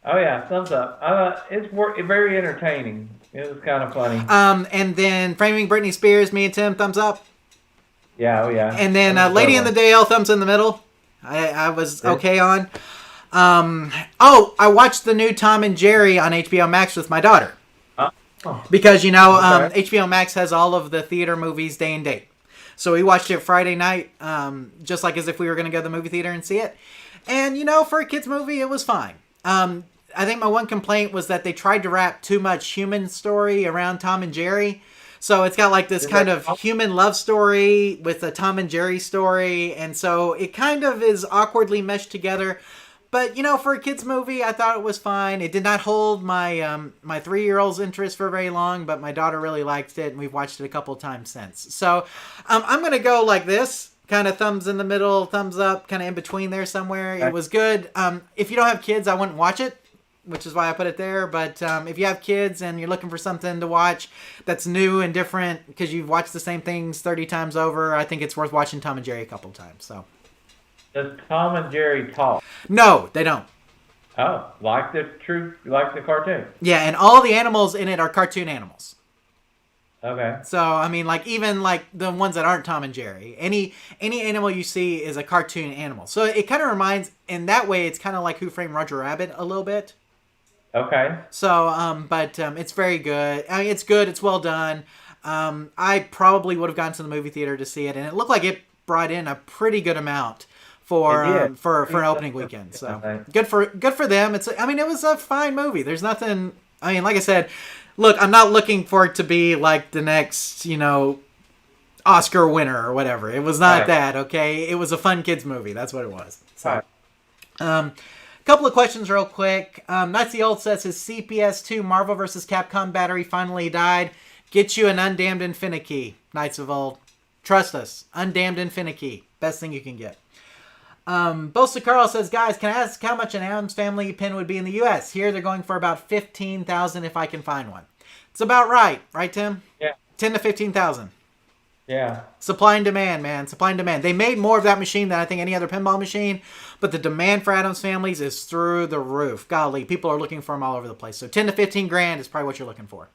Oh yeah, thumbs up. It's very entertaining. It was kind of funny. And then Framing Britney Spears, me and Tim, thumbs up. Yeah, oh yeah. And then Lady in the Dale, thumbs in the middle. I was okay on. I watched the new Tom and Jerry on HBO Max with my daughter. Because, HBO Max has all of the theater movies day and date. So we watched it Friday night, just like as if we were going to go to the movie theater and see it. And, for a kid's movie, it was fine. I think my one complaint was that they tried to wrap too much human story around Tom and Jerry. So it's got like this kind of human love story with a Tom and Jerry story. And so it kind of is awkwardly meshed together. But, for a kid's movie, I thought it was fine. It did not hold my my 3-year-old's interest for very long, but my daughter really liked it, and we've watched it a couple times since. So I'm going to go like this, kind of thumbs in the middle, thumbs up, kind of in between there somewhere. It was good. If you don't have kids, I wouldn't watch it, which is why I put it there. But if you have kids and you're looking for something to watch that's new and different because you've watched the same things 30 times over, I think it's worth watching Tom and Jerry a couple times. So. Does Tom and Jerry talk? No, they don't. Oh, like the cartoon. Yeah, and all the animals in it are cartoon animals. Okay. So, even the ones that aren't Tom and Jerry, any animal you see is a cartoon animal. So it kind of reminds, in that way, it's kind of like Who Framed Roger Rabbit a little bit. Okay. So, but it's very good. I mean, it's good. It's well done. I probably would have gone to the movie theater to see it, and it looked like it brought in a pretty good amount for an opening weekend. So good for them. It was a fine movie. There's nothing. Like I said, look, I'm not looking for it to be like the next, Oscar winner or whatever. It was not that. Okay, it was a fun kids movie. That's what it was. So, Couple of questions real quick. That's the Old says his CPS2 Marvel vs. Capcom battery finally died. Get you an Undammed Infinity, Knights of Old. Trust us. Undammed Infinity. Best thing you can get. Bosa Carl says, guys, can I ask how much an Adams Family pin would be in the U.S.? Here they're going for about $15,000 if I can find one. It's about right. Right, Tim? Yeah. 10 to 15,000. Yeah. Supply and demand, man. Supply and demand. They made more of that machine than I think any other pinball machine, but the demand for Adams Families is through the roof. Golly, people are looking for them all over the place. So 10 to 15 grand is probably what you're looking for.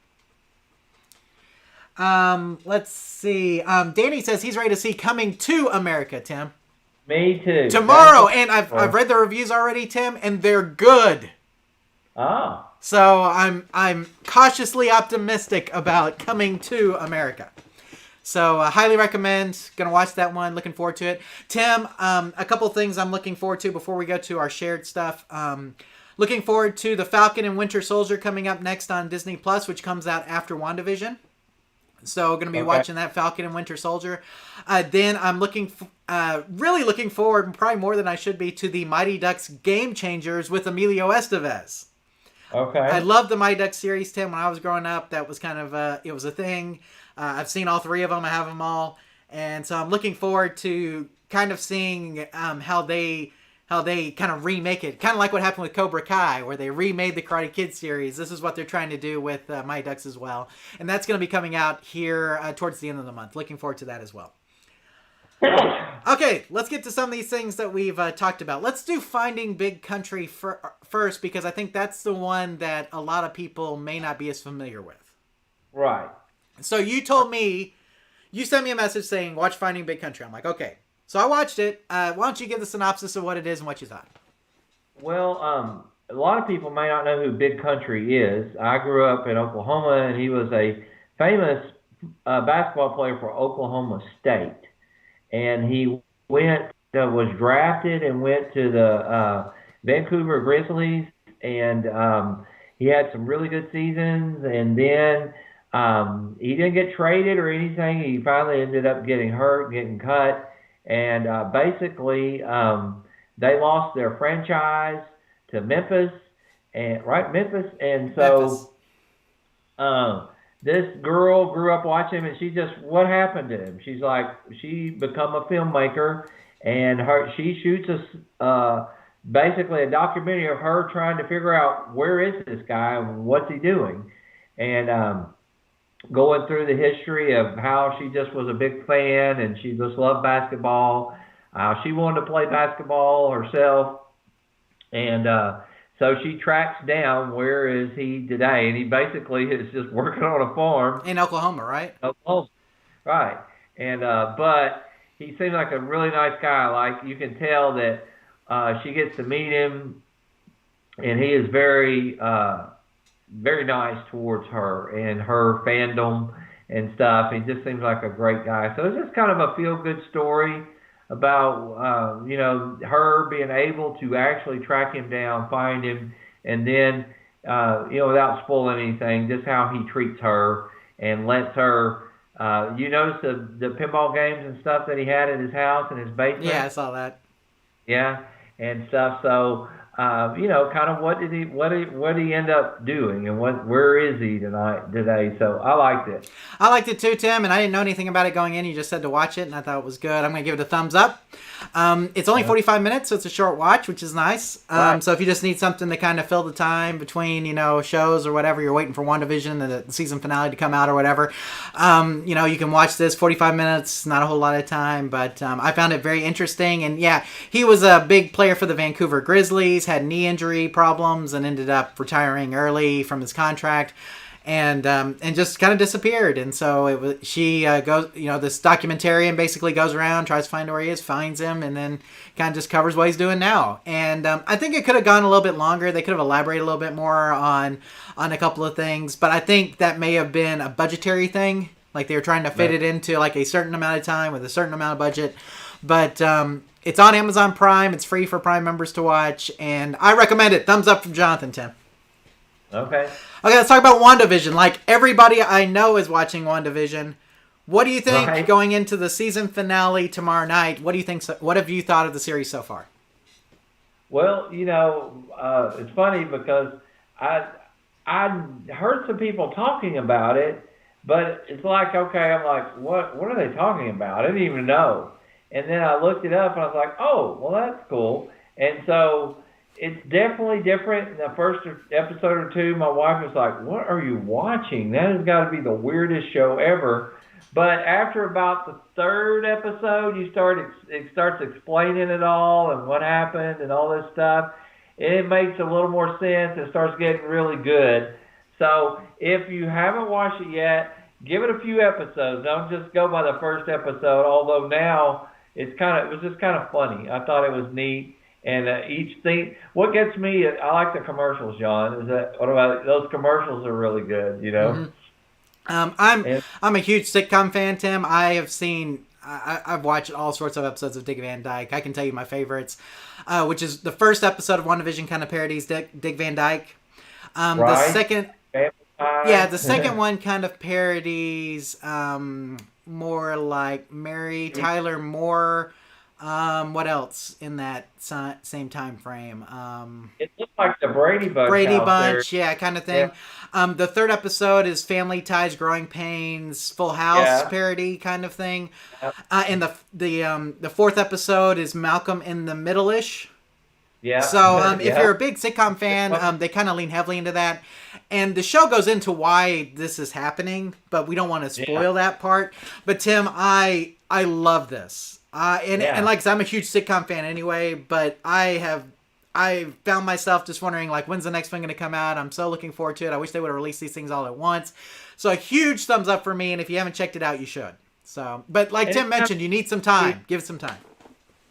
Let's see. Danny says he's ready to see Coming to America, Tim. Me too. Tomorrow, and I've read the reviews already, Tim, and they're good. Ah. So I'm cautiously optimistic about Coming to America. So highly recommend. Gonna watch that one. Looking forward to it. Tim, a couple things I'm looking forward to before we go to our shared stuff. Looking forward to the Falcon and Winter Soldier coming up next on Disney Plus, which comes out after WandaVision. So going to be watching that Falcon and Winter Soldier. Then I'm really looking forward, probably more than I should be, to the Mighty Ducks Game Changers with Emilio Estevez. Okay. I love the Mighty Ducks series, Tim. When I was growing up, that was kind of it was a thing. I've seen all three of them. I have them all, and so I'm looking forward to kind of seeing how they kind of remake it, kind of like what happened with Cobra Kai, where they remade the Karate Kid series. This is what they're trying to do with Mighty Ducks as well, and that's going to be coming out here towards the end of the month. Looking forward to that as well. Okay, let's get to some of these things that we've talked about. Let's do Finding Big Country first, because I think that's the one that a lot of people may not be as familiar with. Right. So you told me, you sent me a message saying, watch Finding Big Country. I'm like, okay. So I watched it. Why don't you give the synopsis of what it is and what you thought? Well, a lot of people may not know who Big Country is. I grew up in Oklahoma, and he was a famous basketball player for Oklahoma State. And he was drafted and went to the Vancouver Grizzlies, and he had some really good seasons, and then he didn't get traded or anything. He finally ended up getting hurt, getting cut, and basically they lost their franchise to Memphis, and so this girl grew up watching him, and what happened to him? She's like, she become a filmmaker, and she shoots basically a documentary of her trying to figure out where is this guy and what's he doing, and going through the history of how she just was a big fan and she just loved basketball. She wanted to play basketball herself, and so she tracks down where is he today, and he basically is just working on a farm in Oklahoma, right? Oklahoma, right. And but he seems like a really nice guy. Like, you can tell that she gets to meet him, and he is very very nice towards her and her fandom and stuff. He just seems like a great guy. So it's just kind of a feel-good story about, her being able to actually track him down, find him, and then, without spoiling anything, just how he treats her and lets her, you notice the pinball games and stuff that he had at his house in his basement? Yeah, I saw that. Yeah, and stuff. So, kind of what did he end up doing, and where is he today? So I liked it. I liked it too, Tim, and I didn't know anything about it going in. You just said to watch it, and I thought it was good. I'm going to give it a thumbs up. It's only 45 minutes, so it's a short watch, which is nice. Right. So if you just need something to kind of fill the time between, shows or whatever, you're waiting for WandaVision and the season finale to come out or whatever, you can watch this. 45 minutes, not a whole lot of time, but I found it very interesting. And yeah, he was a big player for the Vancouver Grizzlies, had knee injury problems, and ended up retiring early from his contract. And just kind of disappeared. And so she goes, this documentarian basically goes around, tries to find where he is, finds him, and then kind of just covers what he's doing now. And I think it could have gone a little bit longer. They could have elaborated a little bit more on a couple of things, but I think that may have been a budgetary thing. Like, they were trying to fit it into like a certain amount of time with a certain amount of budget. But it's on Amazon Prime. It's free for Prime members to watch, and I recommend it. Thumbs up from Jonathan, Tim. Okay, let's talk about WandaVision. Like, everybody I know is watching WandaVision. What do you think going into the season finale tomorrow night? What do you think? What have you thought of the series so far? Well, it's funny because I I heard some people talking about it, but it's like, okay, I'm like, what are they talking about? I didn't even know. And then I looked it up and I was like, oh, well, that's cool. And so it's definitely different. In the first episode or two, my wife was like, what are you watching? That has got to be the weirdest show ever. But after about the third episode, it starts explaining it all and what happened and all this stuff. And it makes a little more sense. It starts getting really good. So if you haven't watched it yet, give it a few episodes. Don't just go by the first episode. Although now it was just kind of funny. I thought it was neat. And each thing, what gets me, I like the commercials, John. What about those commercials are really good, you know? Mm-hmm. I'm a huge sitcom fan, Tim. I've watched all sorts of episodes of Dick Van Dyke. I can tell you my favorites, which is the first episode of WandaVision kind of parodies Dick Van Dyke. Right. The second one kind of parodies more like Mary Tyler Moore. What else in that same time frame? It looks like the Brady Bunch. Yeah, kind of thing. Yeah. The third episode is Family Ties, Growing Pains, Full House parody kind of thing. Yeah. And the fourth episode is Malcolm in the Middle-ish. Yeah. So if you're a big sitcom fan, they kind of lean heavily into that. And the show goes into why this is happening, but we don't want to spoil that part. But Tim, I love this. And like I said, I'm a huge sitcom fan anyway, but I found myself just wondering, like, when's the next one going to come out? I'm so looking forward to it. I wish they would have released these things all at once. So a huge thumbs up for me, and if you haven't checked it out, you should. So, but like Tim mentioned, you need some time. Give it some time.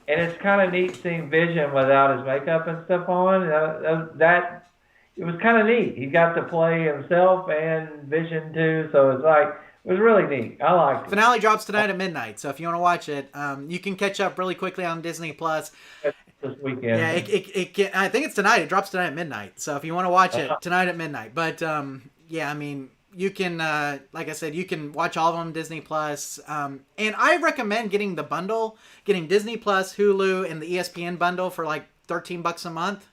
And it's kind of neat seeing Vision without his makeup and stuff on. It was kind of neat. He got to play himself and Vision too, so it's like, it was really neat. I liked it. Finale drops tonight at midnight, so if you want to watch it, you can catch up really quickly on Disney Plus. This weekend. Yeah, I think it's tonight. It drops tonight at midnight. So if you want to watch it, tonight at midnight. But I mean, you can, like I said, you can watch all of them on Disney Plus. And I recommend getting the bundle, getting Disney Plus, Hulu, and the ESPN bundle for like $13 a month.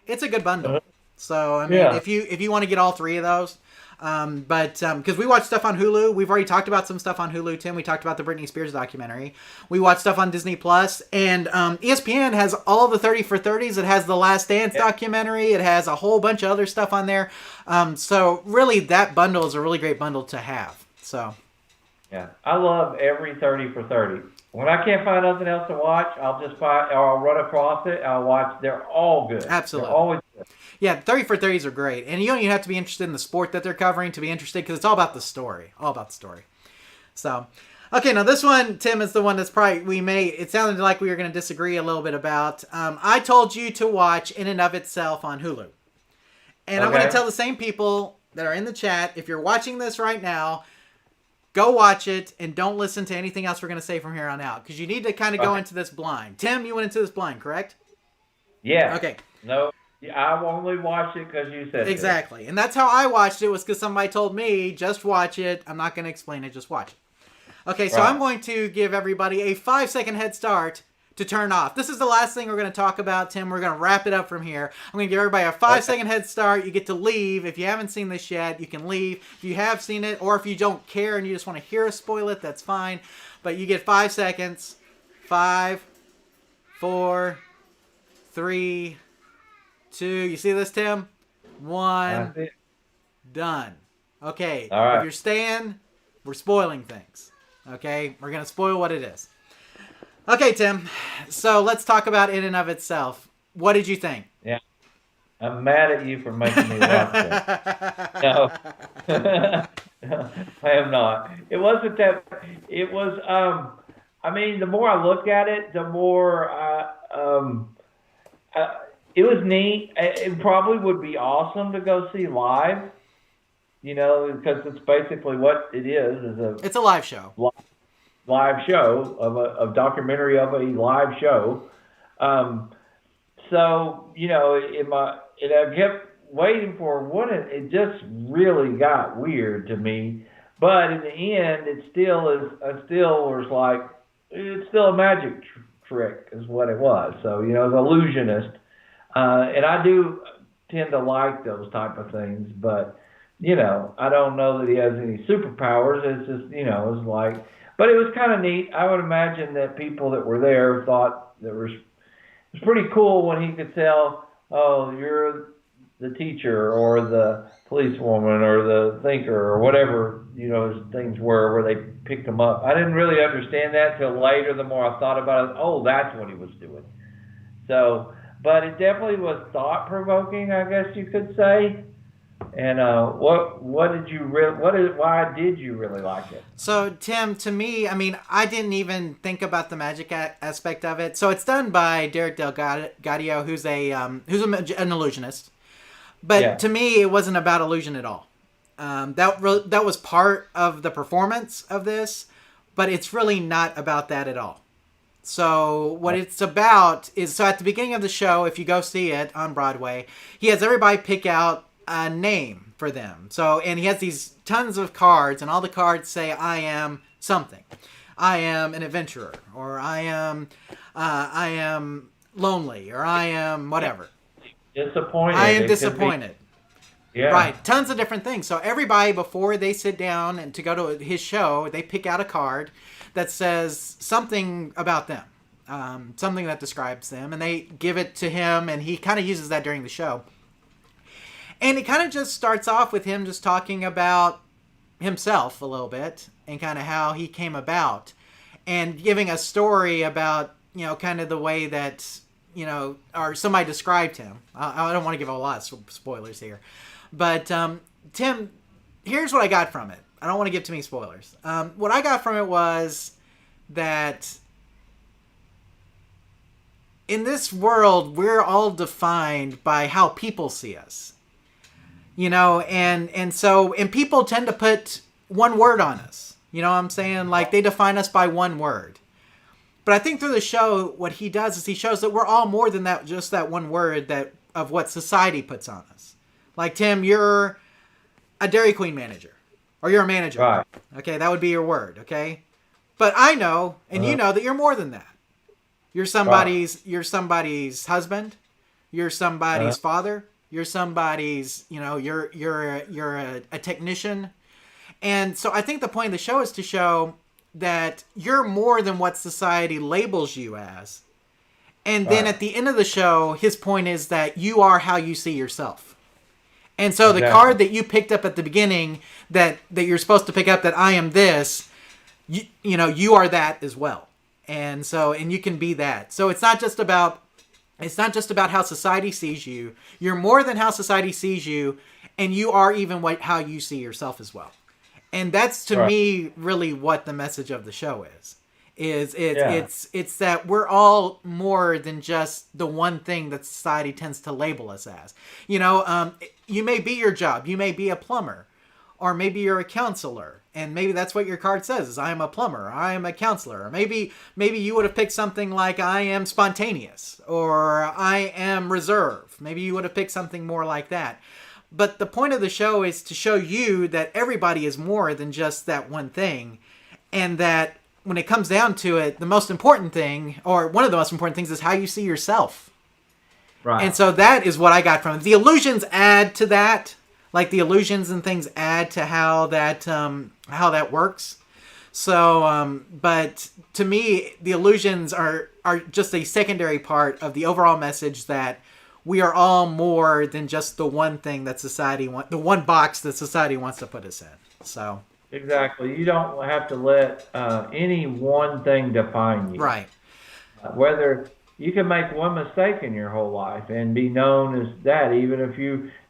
It's a good bundle. So I mean, if you want to get all three of those. Because we watch stuff on Hulu. We've already talked about some stuff on Hulu, Tim. We talked about the Britney Spears documentary. We watch stuff on Disney Plus, and ESPN has all the 30 for 30s. It has the Last Dance documentary. It has a whole bunch of other stuff on there. So really, that bundle is a really great bundle to have. So yeah, I love every 30 for 30. When I can't find nothing else to watch, I'll run across it. I'll watch. They're all good. Absolutely. They're always good. Yeah, 30 for 30s are great. And you don't even have to be interested in the sport that they're covering to be interested, because it's all about the story. All about the story. So, okay, now this one, Tim, is the one that's probably it sounded like we were going to disagree a little bit about. I told you to watch In and of Itself on Hulu. And I'm going to tell the same people that are in the chat, if you're watching this right now, go watch it and don't listen to anything else we're going to say from here on out, because you need to kind of go into this blind. Tim, you went into this blind, correct? Yeah. Okay. No. I only watched it because you said exactly. And that's how I watched it, was because somebody told me, just watch it. I'm not going to explain it, just watch it. Okay, so I'm going to give everybody a 5-second head start to turn off. This is the last thing we're going to talk about, Tim. We're going to wrap it up from here. I'm going to give everybody a 5-second head start. You get to leave. If you haven't seen this yet, you can leave. If you have seen it, or if you don't care and you just want to hear us spoil it, that's fine. But you get 5 seconds. 5, 4, 3, 2. You see this, Tim? 1. Done. Okay. All right. If you're staying, we're spoiling things. Okay? We're going to spoil what it is. Okay, Tim. So let's talk about In and of Itself. What did you think? Yeah. I'm mad at you for making me watch it. No. I am not. It wasn't that. It was, I mean, the more I look at it, the more it was neat. It probably would be awesome to go see live, because it's basically what it is. It's a live show. Live show of a documentary of a live show. So, I kept waiting for it just really got weird to me. But in the end, it still is. It's still a magic trick is what it was. So, the illusionist. And I do tend to like those type of things, but I don't know that he has any superpowers. It's just, it's like, but it was kind of neat. I would imagine that people that were there thought it was pretty cool when he could tell, oh, you're the teacher or the policewoman or the thinker or whatever, things were where they picked him up. I didn't really understand that till later. The more I thought about it, oh, that's what he was doing. So, but it definitely was thought provoking, I guess you could say. And why did you really like it? So, Tim, to me, I mean, I didn't even think about the magic aspect of it. So it's done by Derek Delgadio, who's an illusionist. But to me, it wasn't about illusion at all. That was part of the performance of this, but it's really not about that at all. So what it's about is, so at the beginning of the show, if you go see it on Broadway, he has everybody pick out a name for them. So, and he has these tons of cards, and all the cards say, I am something. I am an adventurer, or I am lonely, or I am whatever. Disappointed. I am disappointed. Yeah. Right. Tons of different things. So everybody, before they sit down and to go to his show, they pick out a card that says something about them, something that describes them, and they give it to him, and he kind of uses that during the show. And it kind of just starts off with him just talking about himself a little bit and kind of how he came about and giving a story about, kind of the way that, or somebody described him. I don't want to give a lot of spoilers here. But, Tim, here's what I got from it. I don't want to give too many spoilers. What I got from it was that in this world, we're all defined by how people see us. And people tend to put one word on us. You know what I'm saying? Like, they define us by one word. But I think through the show, what he does is he shows that we're all more than that, just that one word of what society puts on us. Like, Tim, you're a Dairy Queen manager. Or you're a manager. Right. Okay, that would be your word, okay? But I know, and you know, that you're more than that. You're somebody's husband. You're somebody's father. You're somebody's, you're a technician. And so I think the point of the show is to show that you're more than what society labels you as. And then at the end of the show, his point is that you are how you see yourself. And so the card that you picked up at the beginning that you're supposed to pick up, that I am this, you are that as well. And you can be that. So it's not just about how society sees you. You're more than how society sees you, and you are even how you see yourself as well. And that's to me really what the message of the show is. It's that we're all more than just the one thing that society tends to label us as. You may be your job. You may be a plumber, or maybe you're a counselor, and maybe that's what your card says is I am a plumber, or I am a counselor. Or maybe you would have picked something like I am spontaneous, or I am reserved. Maybe you would have picked something more like that. But the point of the show is to show you that everybody is more than just that one thing, and that when it comes down to it, the most important thing, or one of the most important things, is how you see yourself. Right. And so that is what I got from it. The illusions add to that. Like, the illusions and things add to how that works. So, but to me, the illusions are just a secondary part of the overall message that we are all more than just the one thing that the one box that society wants to put us in. So. Exactly. You don't have to let any one thing define you. Right. Whether you can make one mistake in your whole life and be known as that, even if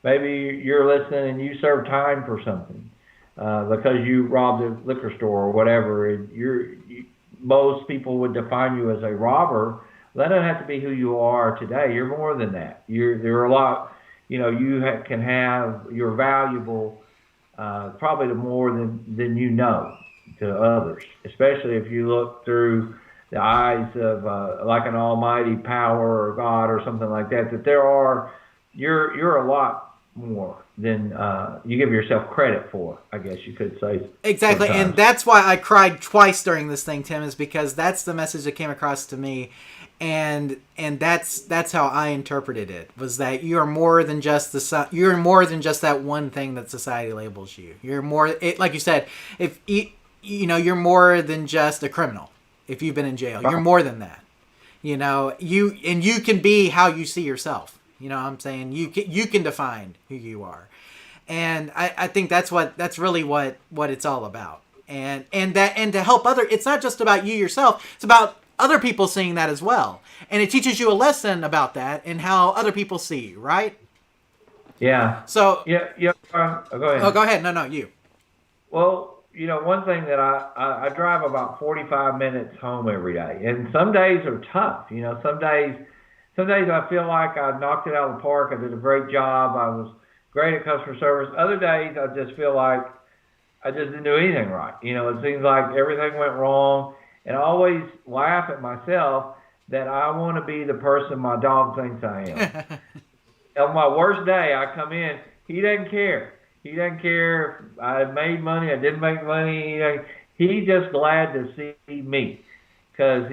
maybe you're listening and you serve time for something because you robbed a liquor store or whatever. And most people would define you as a robber. That doesn't have to be who you are today. You're more than that. There are a lot. Can have. You're valuable. Probably more than you know to others, especially if you look through the eyes of like an almighty power or God or something like that. That you're a lot more than you give yourself credit for, I guess you could say. Exactly, sometimes. and that's why I cried twice during this thing, Tim, is because that's the message that came across to me, and that's how I interpreted it, was that you are more than just you're more than just that one thing that society labels you. You're more, like you said, if you're more than just a criminal. If you've been in jail, you're more than that. You can be how you see yourself. You know what I'm saying? You can define who you are. And I think that's really what it's all about. And to help it's not just about you yourself, it's about other people seeing that as well. And it teaches you a lesson about that and how other people see you, right? Yeah. So yeah. Go ahead. Oh, go ahead. No, you. Well, one thing that I drive about 45 minutes home every day, and some days are tough. Some days I feel like I knocked it out of the park. I did a great job. I was great at customer service. Other days I just feel like I just didn't do anything right. It seems like everything went wrong. And I always laugh at myself that I want to be the person my dog thinks I am. On my worst day, I come in, he doesn't care. He doesn't care if I made money, I didn't make money. He's just glad to see me. Because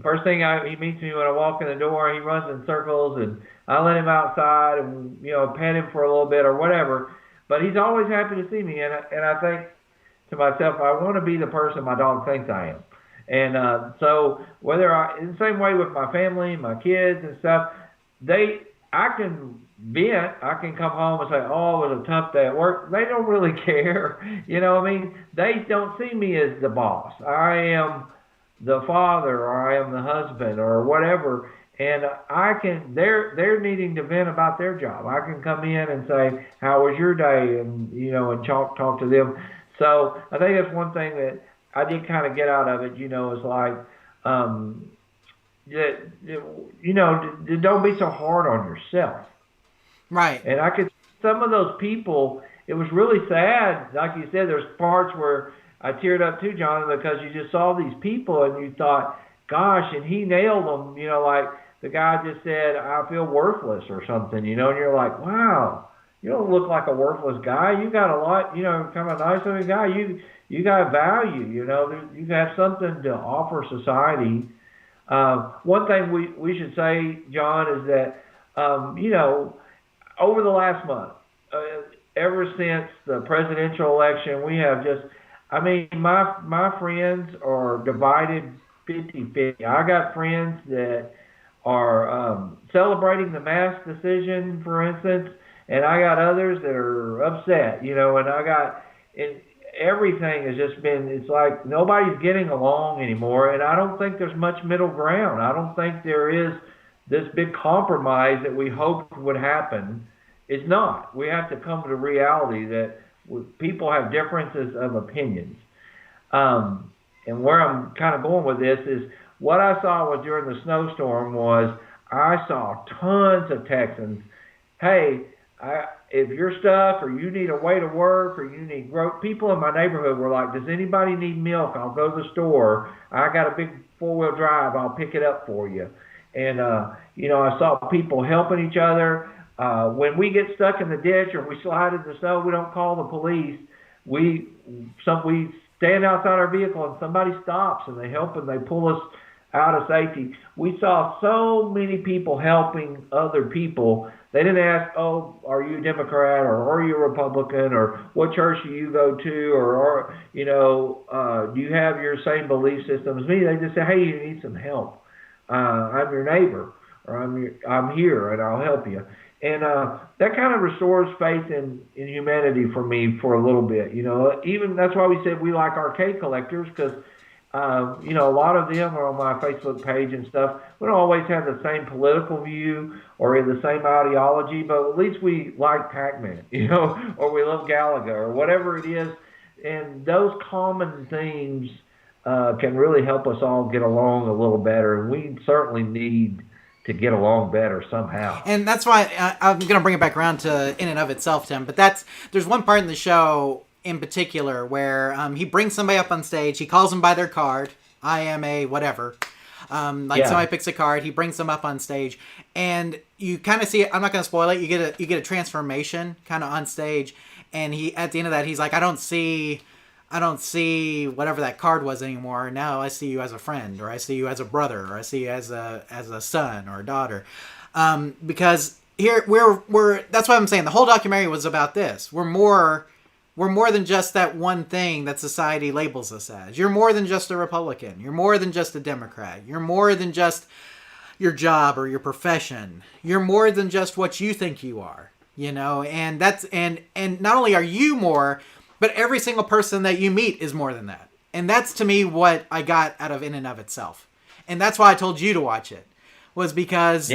first thing he meets me when I walk in the door, he runs in circles, and I let him outside and, pet him for a little bit or whatever. But he's always happy to see me, and I think to myself, I want to be the person my dog thinks I am. And so in the same way with my family, my kids and stuff, I can vent. I can come home and say, oh, it was a tough day at work. They don't really care. They don't see me as the boss. I am the father, or I am the husband, or whatever. And they're needing to vent about their job. I can come in and say, how was your day? And, and talk to them. So I think that's one thing that I did kind of get out of it, is like, don't be so hard on yourself. Right. And I could, some of those people, it was really sad. Like you said, there's parts where I teared up too, Jonathan, because you just saw these people and you thought, gosh, and he nailed them, like the guy just said, I feel worthless or something, and you're like, wow, you don't look like a worthless guy. You got a lot, kind of a nice looking guy. You got value, you have something to offer society. One thing we should say, John, is that, over the last month, ever since the presidential election, we have just, my friends are divided 50-50. I got friends that are celebrating the mask decision, for instance, and I got others that are upset, and everything has just been, it's like nobody's getting along anymore, and I don't think there's much middle ground. I don't think there is this big compromise that we hoped would happen. It's not. We have to come to reality that people have differences of opinions. And where I'm kind of going with this is what I saw during the snowstorm was I saw tons of Texans, hey, if you're stuck or you need a way to work or you need growth, people in my neighborhood were like, does anybody need milk? I'll go to the store. I got a big four-wheel drive. I'll pick it up for you. And, I saw people helping each other. When we get stuck in the ditch or we slide in the snow, we don't call the police. We stand outside our vehicle and somebody stops and they help and they pull us out of safety. We saw so many people helping other people. They didn't ask, oh, are you a Democrat or are you a Republican or what church do you go to or do you have your same belief system as me? They just say, hey, you need some help. I'm your neighbor or I'm here and I'll help you. And that kind of restores faith in humanity for me for a little bit. Even that's why we said we like arcade collectors because, a lot of them are on my Facebook page and stuff. We don't always have the same political view or in the same ideology, but at least we like Pac-Man, or we love Galaga or whatever it is. And those common themes can really help us all get along a little better. And we certainly need to get along better somehow. And that's why I'm going to bring it back around to in and of itself, Tim. But there's one part in the show in particular where he brings somebody up on stage. He calls them by their card. I am a whatever. Somebody picks a card, he brings them up on stage, and you kind of see it. I'm not going to spoil it. You get a transformation kind of on stage, and he at the end of that, he's like, I don't see whatever that card was anymore. Now I see you as a friend, or I see you as a brother, or I see you as a son or a daughter, because here we're that's what I'm saying. The whole documentary was about this. We're more than just that one thing that society labels us as. You're more than just a Republican. You're more than just a Democrat. You're more than just your job or your profession. You're more than just what you think you are, and that's, and not only are you more, but every single person that you meet is more than that. And that's, to me, what I got out of In and of Itself. And that's why I told you to watch it, was because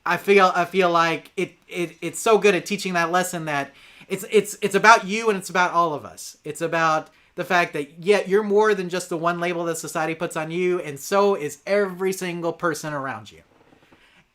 I feel like it's so good at teaching that lesson that it's about you and it's about all of us. It's about the fact that, you're more than just the one label that society puts on you, and so is every single person around you.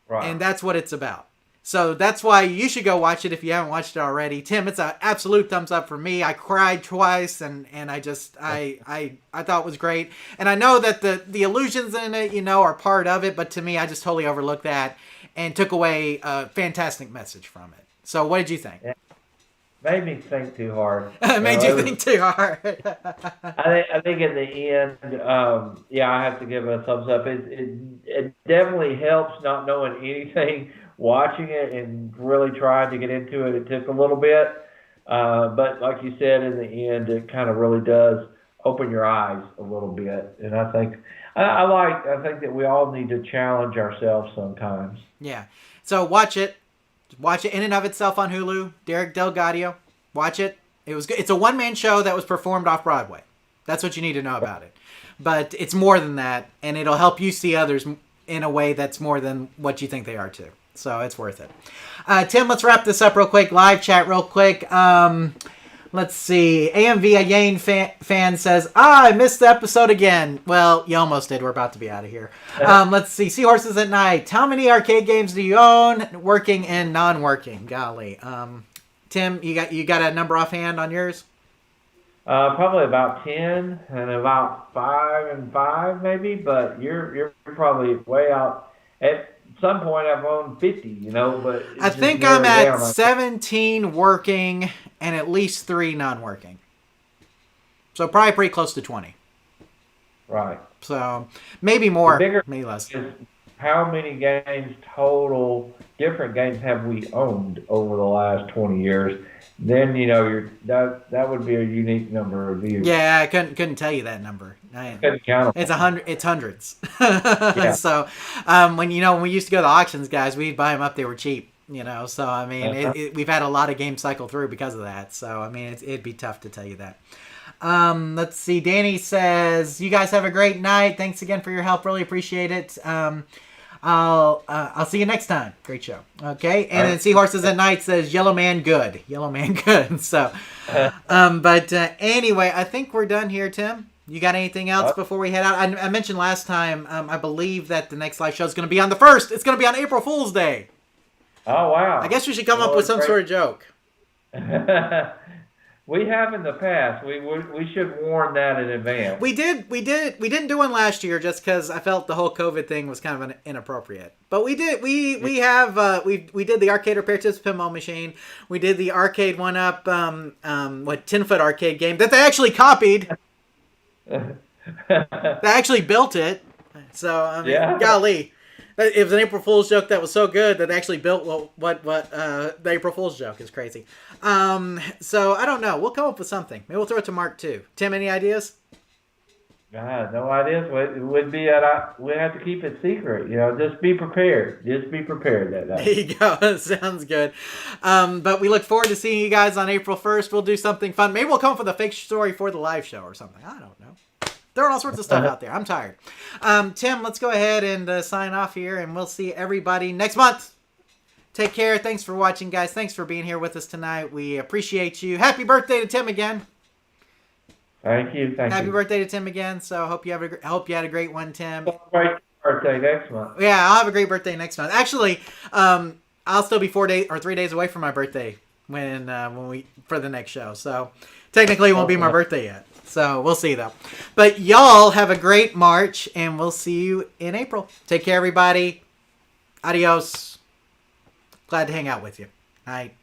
Right. And that's what it's about. So that's why you should go watch it if you haven't watched it already. Tim, it's an absolute thumbs up for me. I cried twice, and I thought it was great. And I know that the illusions in it, are part of it, but to me, I just totally overlooked that and took away a fantastic message from it. So what did you think? Yeah. Made me think too hard. Made you think too hard. I think in the end, I have to give it a thumbs up. It definitely helps not knowing anything, watching it and really trying to get into it. It took a little bit, but like you said, in the end, it kind of really does open your eyes a little bit. And I think I think that we all need to challenge ourselves sometimes. Yeah. So watch it. Watch it In and of Itself on Hulu. Derek Delgadio. Watch it. It was good. It's a one-man show that was performed off Broadway. That's what you need to know about it. But it's more than that, and it'll help you see others in a way that's more than what you think they are too. So it's worth it. Tim, let's wrap this up real quick. Live chat real quick. Let's see. AMV, a Yane fan says, I missed the episode again. Well, you almost did. We're about to be out of here. Let's see. Seahorses at Night. How many arcade games do you own, working and non-working? Golly. Tim, you got a number offhand on yours? Probably about 10 and about 5 and 5 maybe, but you're probably way out. At some point I've owned 50, but I think I'm at 17 working and at least 3 non-working. So probably pretty close to 20. Right. So maybe more, maybe less. How many games total, different games have we owned over the last 20 years? Then that would be a unique number of views. Yeah, I couldn't tell you that number. Couldn't count them. It's 100. It's hundreds. Yeah. So when we used to go to the auctions, guys, we'd buy them up. They were cheap. So I mean, we've had a lot of games cycle through because of that. So I mean, it'd be tough to tell you that. Let's see. Danny says, "You guys have a great night. Thanks again for your help. Really appreciate it. I'll see you next time. Great show." Okay. And then Seahorses at Night says, Yellow Man good. Yellow Man good. So, but anyway, I think we're done here, Tim. You got anything else before we head out? I mentioned last time, I believe that the next live show is going to be on the 1st. It's going to be on April Fool's Day. Oh, wow. I guess we should come up with some sort of joke. We have in the past. We should warn that in advance. We didn't do one last year just because I felt the whole COVID thing was kind of inappropriate. But we did. We did the arcade repair tips pinball machine. We did the arcade 1-up 10-foot arcade game that they actually copied. They actually built it. So I mean, golly. It was an April Fool's joke that was so good that they actually built what the April Fool's joke is crazy. So I don't know. We'll come up with something. Maybe we'll throw it to Mark too. Tim, any ideas? No ideas. It would be we have to keep it secret. Just be prepared. Just be prepared that day. There you go. Sounds good. But we look forward to seeing you guys on April 1st. We'll do something fun. Maybe we'll come up with a fake story for the live show or something. I don't know. Throwing all sorts of stuff out there. I'm tired. Tim, let's go ahead and sign off here, and we'll see everybody next month. Take care. Thanks for watching, guys. Thanks for being here with us tonight. We appreciate you. Happy birthday to Tim again. Thank you. Happy birthday to Tim again. So hope you had a great one, Tim. Great birthday next month. Yeah, I'll have a great birthday next month. Actually, I'll still be 3 days away from my birthday when we for the next show. So technically, it won't be my birthday yet. So we'll see, though. But y'all have a great March, and we'll see you in April. Take care, everybody. Adios. Glad to hang out with you. Night.